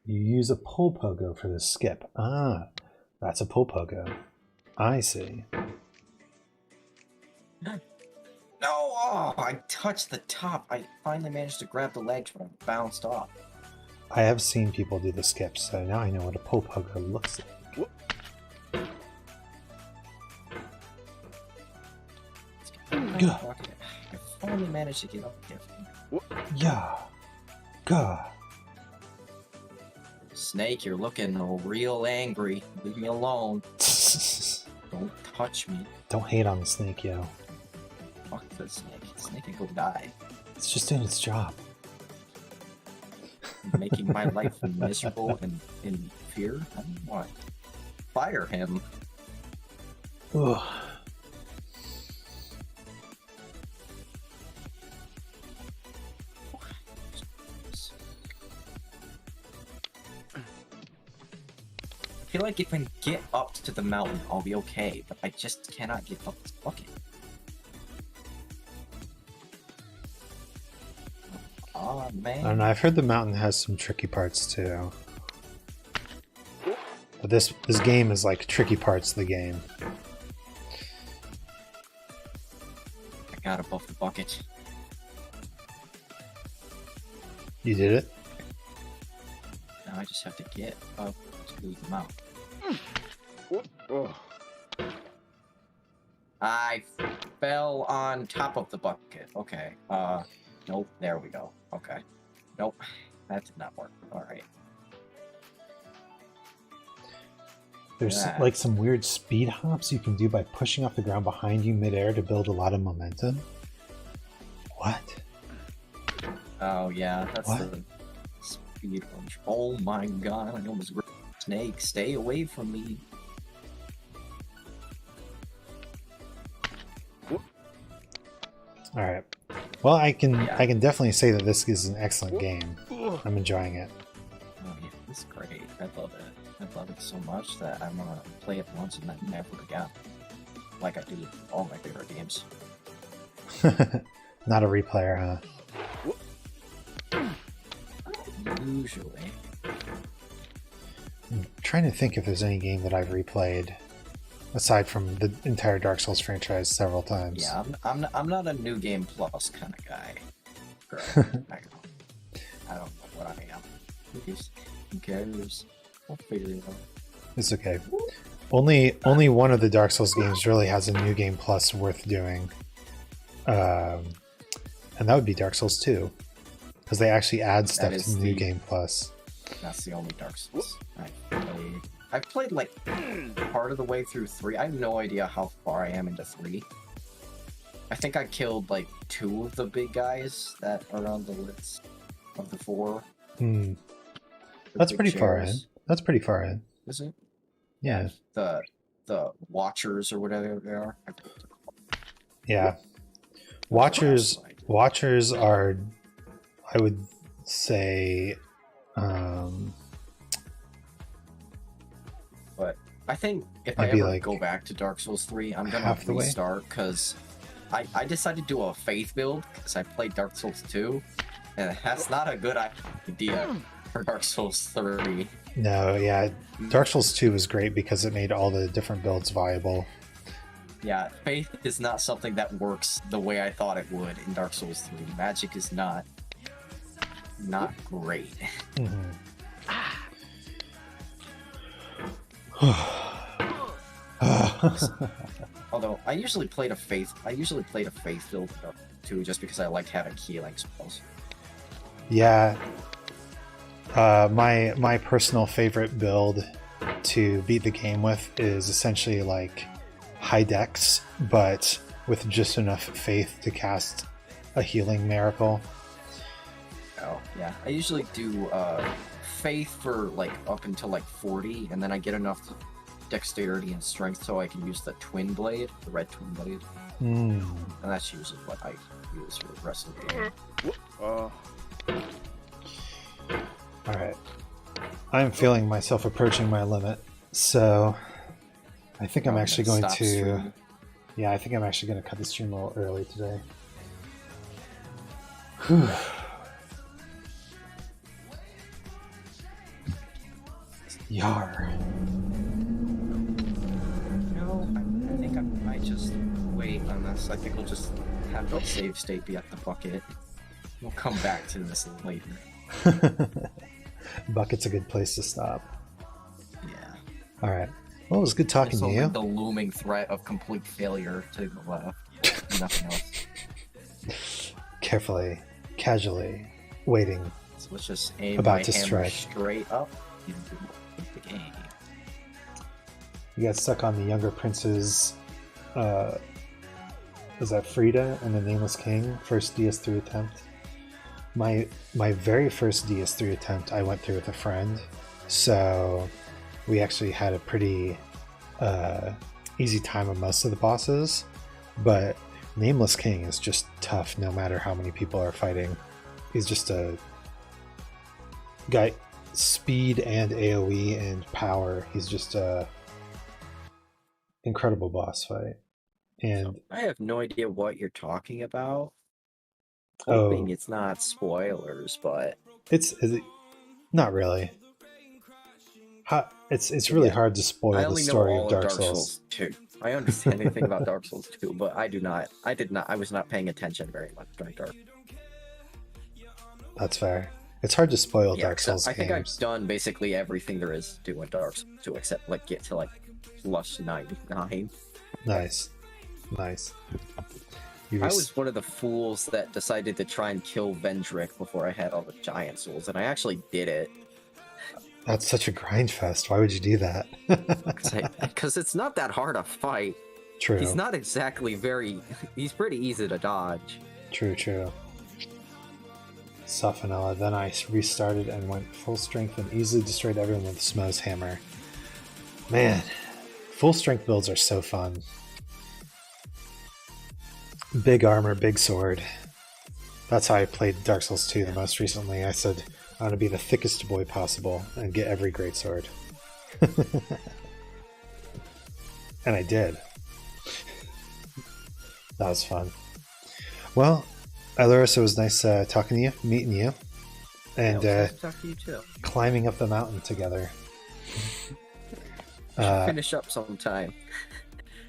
You use a pull pogo for the skip. Ah, that's a pull pogo. I see. No! Oh, I touched the top. I finally managed to grab the legs, but I bounced off. I have seen people do the skip, so now I know what a pull pogo looks like. Gah. I finally managed to get up there. Yeah. Gah. Snake, you're looking real angry. Leave me alone. Don't touch me. Don't hate on the snake, yo. Fuck the snake. The snake can go die. It's just doing its job. Making my life miserable and in fear. I don't want. Fire him. Ugh. I feel like if I can get up to the mountain, I'll be okay, but I just cannot get up this bucket. Oh man. I don't know, I've heard the mountain has some tricky parts too. But this game is like tricky parts of the game. I got above the bucket. You did it? Now I just have to get up to the mountain. I fell on top of the bucket. Okay. Nope. There we go. Okay. Nope. That did not work. Alright. There's like some weird speed hops you can do by pushing off the ground behind you midair to build a lot of momentum. What? Oh yeah, that's What? the speed one. Oh my god, I almost ripped the snake. Stay away from me. Alright. Well, I can Yeah. definitely say that this is an excellent game. I'm enjoying it. Oh yeah, it's great. I love it. I love it so much that I'm gonna play it once and then never again. Like I do with all my favorite games. Not a replayer, huh? Usually. I'm trying to think if there's any game that I've replayed aside from the entire Dark Souls franchise several times. Yeah, I'm not a new game plus kind of guy. Girl, I don't know what I am. Who cares? I'll figure it out. It's okay. Only one of the Dark Souls games really has a new game plus worth doing, and that would be Dark Souls 2, because they actually add stuff is to the new the- game plus. That's the only Dark Souls I've played like part of the way through 3. I have no idea how far I am into 3. I think I killed like 2 of the big guys that are on the list of the 4. Hmm. The That's big pretty far in. chairs. That's pretty far in. Is it? Yeah. The Watchers or whatever they are. Yeah. Watchers are, I would say, But I think if I'd I be ever like go back to Dark Souls 3, I'm gonna half the way. restart because I decided to do a faith build because I played Dark Souls 2, and that's not a good idea for Dark Souls 3. no, yeah. Dark Souls 2 was great because it made all the different builds viable. Yeah, faith is not something that works the way I thought it would in Dark Souls 3. Magic is not great. Mhm. Although I usually played a faith build in Dark Souls 2 just because I liked having healing spells. Yeah. My personal favorite build to beat the game with is essentially like high dex, but with just enough faith to cast a healing miracle. Oh, yeah. I usually do faith for like up until like 40, and then I get enough dexterity and strength so I can use the twin blade, the red twin blade. Hmm. And that's usually what I use for the rest of the game. Alright. I'm feeling myself approaching my limit, so I think I'm actually going Stop to... streaming. Yeah, I think I'm actually going to cut the stream a little early today. Whew. Yar. No, I think I might just wait on this. I think we'll just have the save state be at the bucket. We'll come back to this later. Bucket's a good place to stop. Yeah. All right. Well, it was good talking Also, to you. with the looming threat of complete failure to the left. Nothing else. Carefully, casually, waiting. So let's just aim About my to hammer strike. straight up into the game. You got stuck on the younger prince's. Was that Frida and the Nameless King? First DS3 attempt. My very first DS3 attempt, I went through with a friend, so we actually had a pretty easy time on most of the bosses. But Nameless King is just tough, no matter how many people are fighting. He's just a guy, speed and AOE and power. He's just a incredible boss fight. And I have no idea what you're talking about. Oh. Hoping it's not spoilers, but it's not really. It's really hard to spoil I the only know story all of Dark Souls. 2. I understand anything about Dark Souls 2, but I was not paying attention very much during Dark. That's fair. It's hard to spoil Yeah, Dark Souls I think I've games. done basically everything there is to do in Dark Souls 2, except like get to like plus 99. Nice. I was one of the fools that decided to try and kill Vendrick before I had all the giant souls, and I actually did it. That's such a grind fest. Why would you do that? Because it's not that hard a fight. True. He's not exactly he's pretty easy to dodge. True. Sophanella. Then I restarted and went full strength and easily destroyed everyone with Smo's hammer. Man, full strength builds are so fun. Big armor, big sword. That's how I played Dark Souls 2 the most recently. I said, I want to be the thickest boy possible and get every greatsword. And I did. That was fun. Well, Iluris, it was nice talking to you, meeting you, and nice to talk to you too. climbing up the mountain together. Finish up sometime.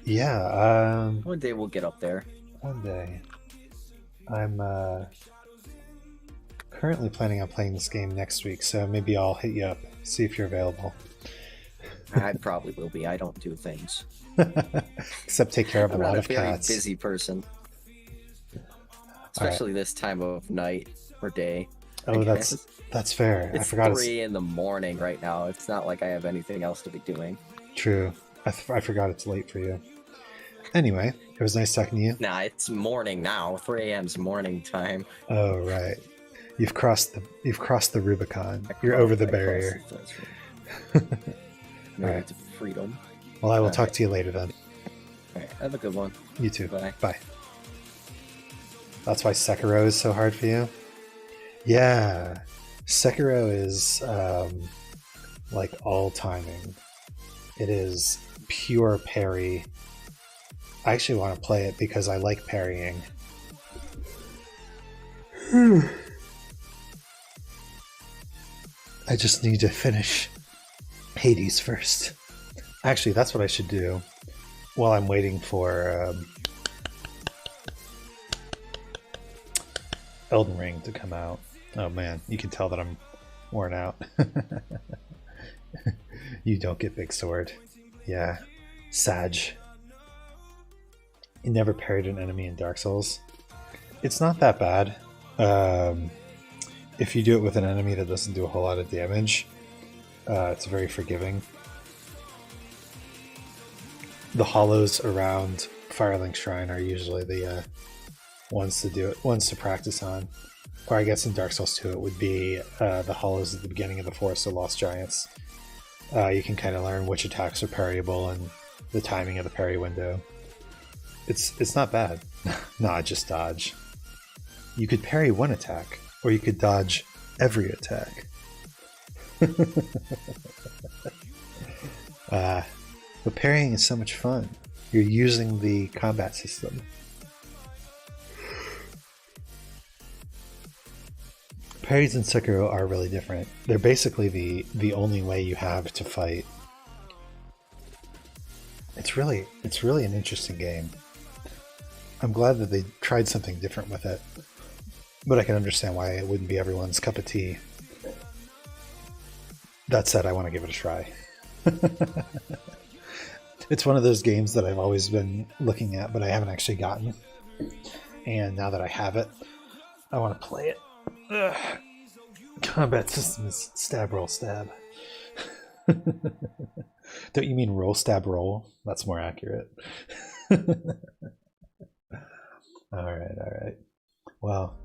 Yeah. One day we'll get up there. One day. I'm currently planning on playing this game next week, so maybe I'll hit you up, see if you're available. I probably will be. I don't do things. Except take care of a I'm lot not of a very cats. busy person, especially this time of night or day. Oh, I guess. that's fair. It's I forgot 3 in the morning right now. It's not like I have anything else to be doing. True. I forgot it's late for you. Anyway, it was nice talking to you. Nah, it's morning now. 3 a.m.'s morning time. Oh, right. You've crossed the Rubicon. You're over the barrier. Right. To freedom. Well, I will talk to you later then. All right, have a good one. You too. Bye. Bye. That's why Sekiro is so hard for you? Yeah. Sekiro is like all timing. It is pure parry. I actually want to play it because I like parrying. I just need to finish Hades first. Actually, that's what I should do while I'm waiting for Elden Ring to come out. Oh man, you can tell that I'm worn out. You don't get big sword. Yeah. Sag. You never parried an enemy in Dark Souls. It's not that bad. If you do it with an enemy that doesn't do a whole lot of damage, it's very forgiving. The hollows around Firelink Shrine are usually the ones to practice on. Or I guess in Dark Souls 2 it would be the hollows at the beginning of the Forest of Lost Giants. You can kind of learn which attacks are parryable and the timing of the parry window. It's not bad. Nah, just dodge. You could parry one attack, or you could dodge every attack. But parrying is so much fun. You're using the combat system. parries in Sekiro are really different. They're basically the only way you have to fight. It's really an interesting game. I'm glad that they tried something different with it, but I can understand why it wouldn't be everyone's cup of tea. That said, I want to give it a try. It's one of those games that I've always been looking at, but I haven't actually gotten. And now that I have it, I want to play it. Ugh. Combat system is stab, roll, stab. Don't you mean roll, stab, roll? That's more accurate. Alright. Well,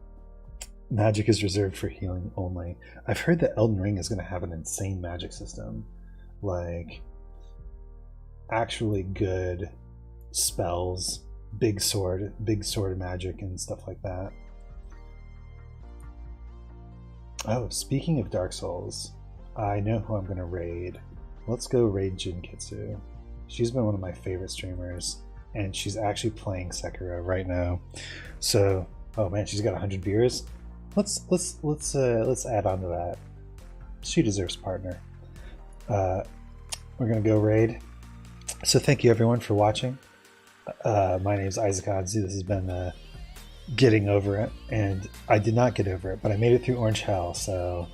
magic is reserved for healing only. I've heard that Elden Ring is going to have an insane magic system. Like, actually good spells, big sword magic and stuff like that. Oh, speaking of Dark Souls, I know who I'm going to raid. Let's go raid Jinkitsu. She's been one of my favorite streamers, and she's actually playing Sekiro right now. So, oh man, she's got 100 beers. Let's add on to that. She deserves partner. We're gonna go raid. So thank you everyone for watching. My name is Isaac Oddsey. This has been Getting Over It, and I did not get over it, but I made it through Orange Hell, so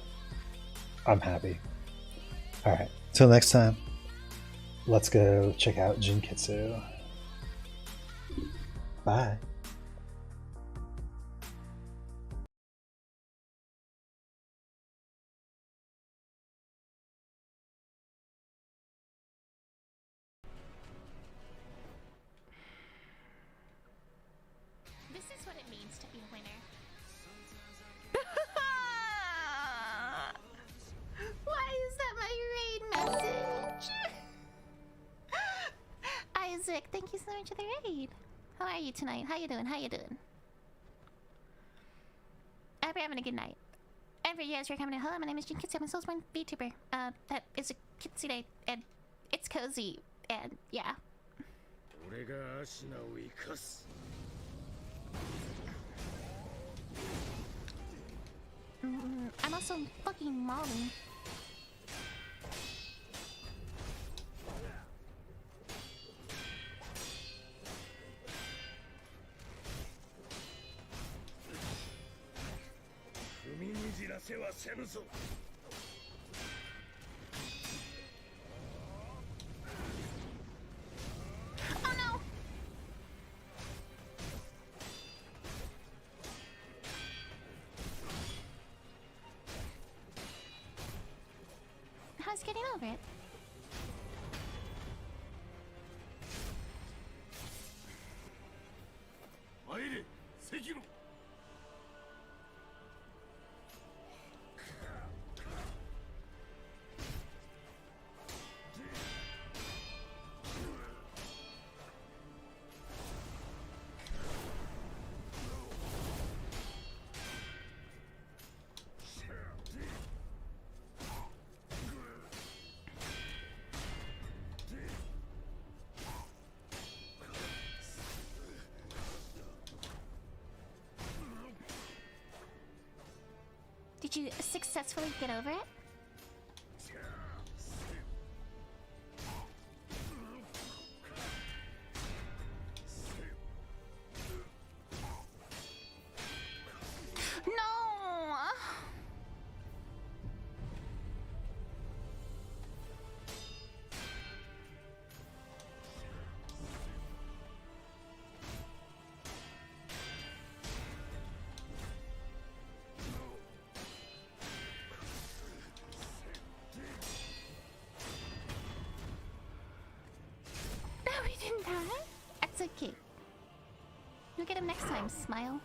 I'm happy. All right, till next time, let's go check out Jinkitsu. Bye. This is what it means to be a winner. Why is that my raid message? Isaac, thank you so much for the raid. How are you tonight? How you doing? I hope you're having a good night. And for you guys who are coming in, hello, my name is Jinkitsu. I'm a Soulsborne VTuber. That is a kitsune, and it's cozy, and yeah. I'm also fucking Molly. Oh no! How's getting over it? Did you successfully get over it? No! No, we didn't die. That's okay. You'll get him next time, Smile.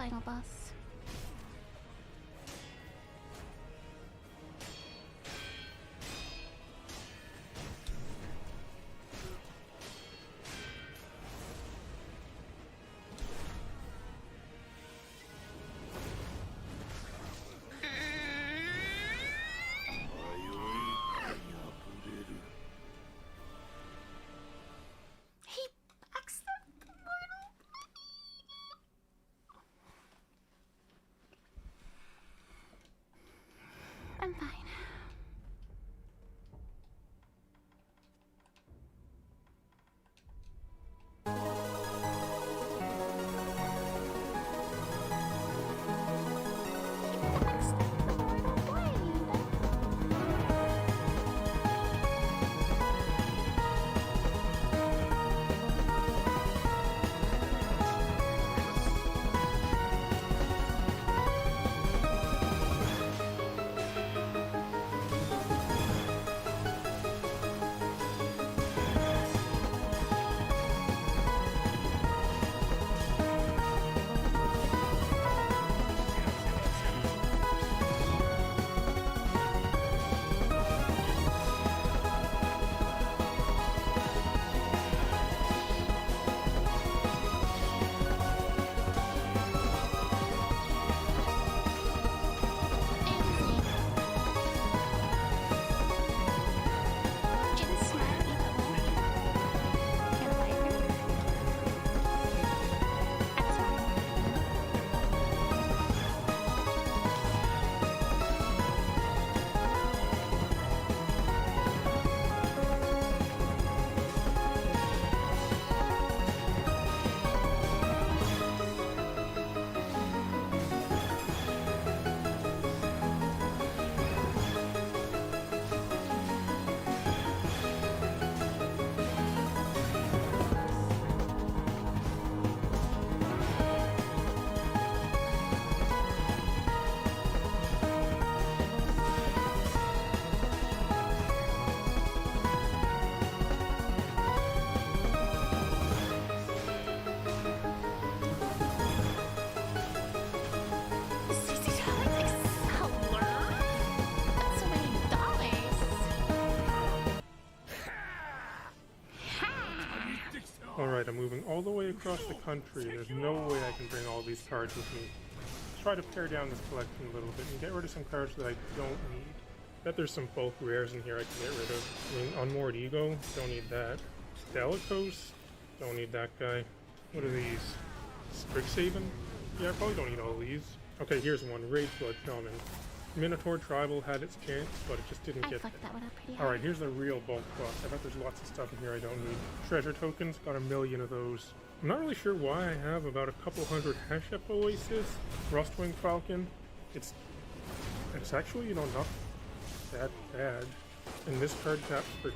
final boss. He backs the mortal. I'm fine. He backs the mortal blade. Alright, I'm moving all the way across the country. There's no way I can bring all these cards with me. Let's try to pare down this collection a little bit and get rid of some cards that I don't need. Bet there's some bulk rares in here I can get rid of. I mean, Unmoored Ego, don't need that. Stelicos, don't need that guy. What are these? Strixhaven? Yeah, I probably don't need all these. Okay, here's one. Rage Blood Shaman. Minotaur Tribal had its chance, but it just didn't I get fucked that one up pretty hard. Alright, here's the real bulk boss. I bet there's lots of stuff in here I don't need. Treasure tokens, got 1,000,000 of those. I'm not really sure why I have about a couple hundred Heshep Oasis. Rustwing Falcon. It's actually, you know, not that bad. And this card taps for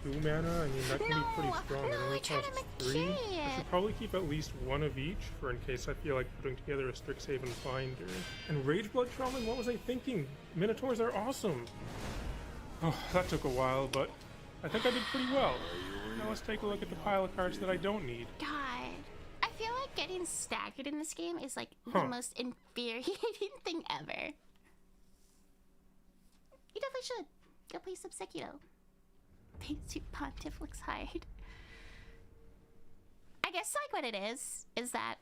2 mana. I mean, that can be pretty strong. It only costs 3. I should probably keep at least one of each for in case I feel like putting together a Strixhaven binder. And Rage Blood Shaman, what was I thinking? Minotaurs are awesome! Oh, that took a while, but I think I did pretty well. Now let's take a look at the pile of cards that I don't need. God, I feel like getting staggered in this game is like the most infuriating thing ever. You definitely should go play some Sekiro. Paints you Pontiff looks hard. I guess like what it is that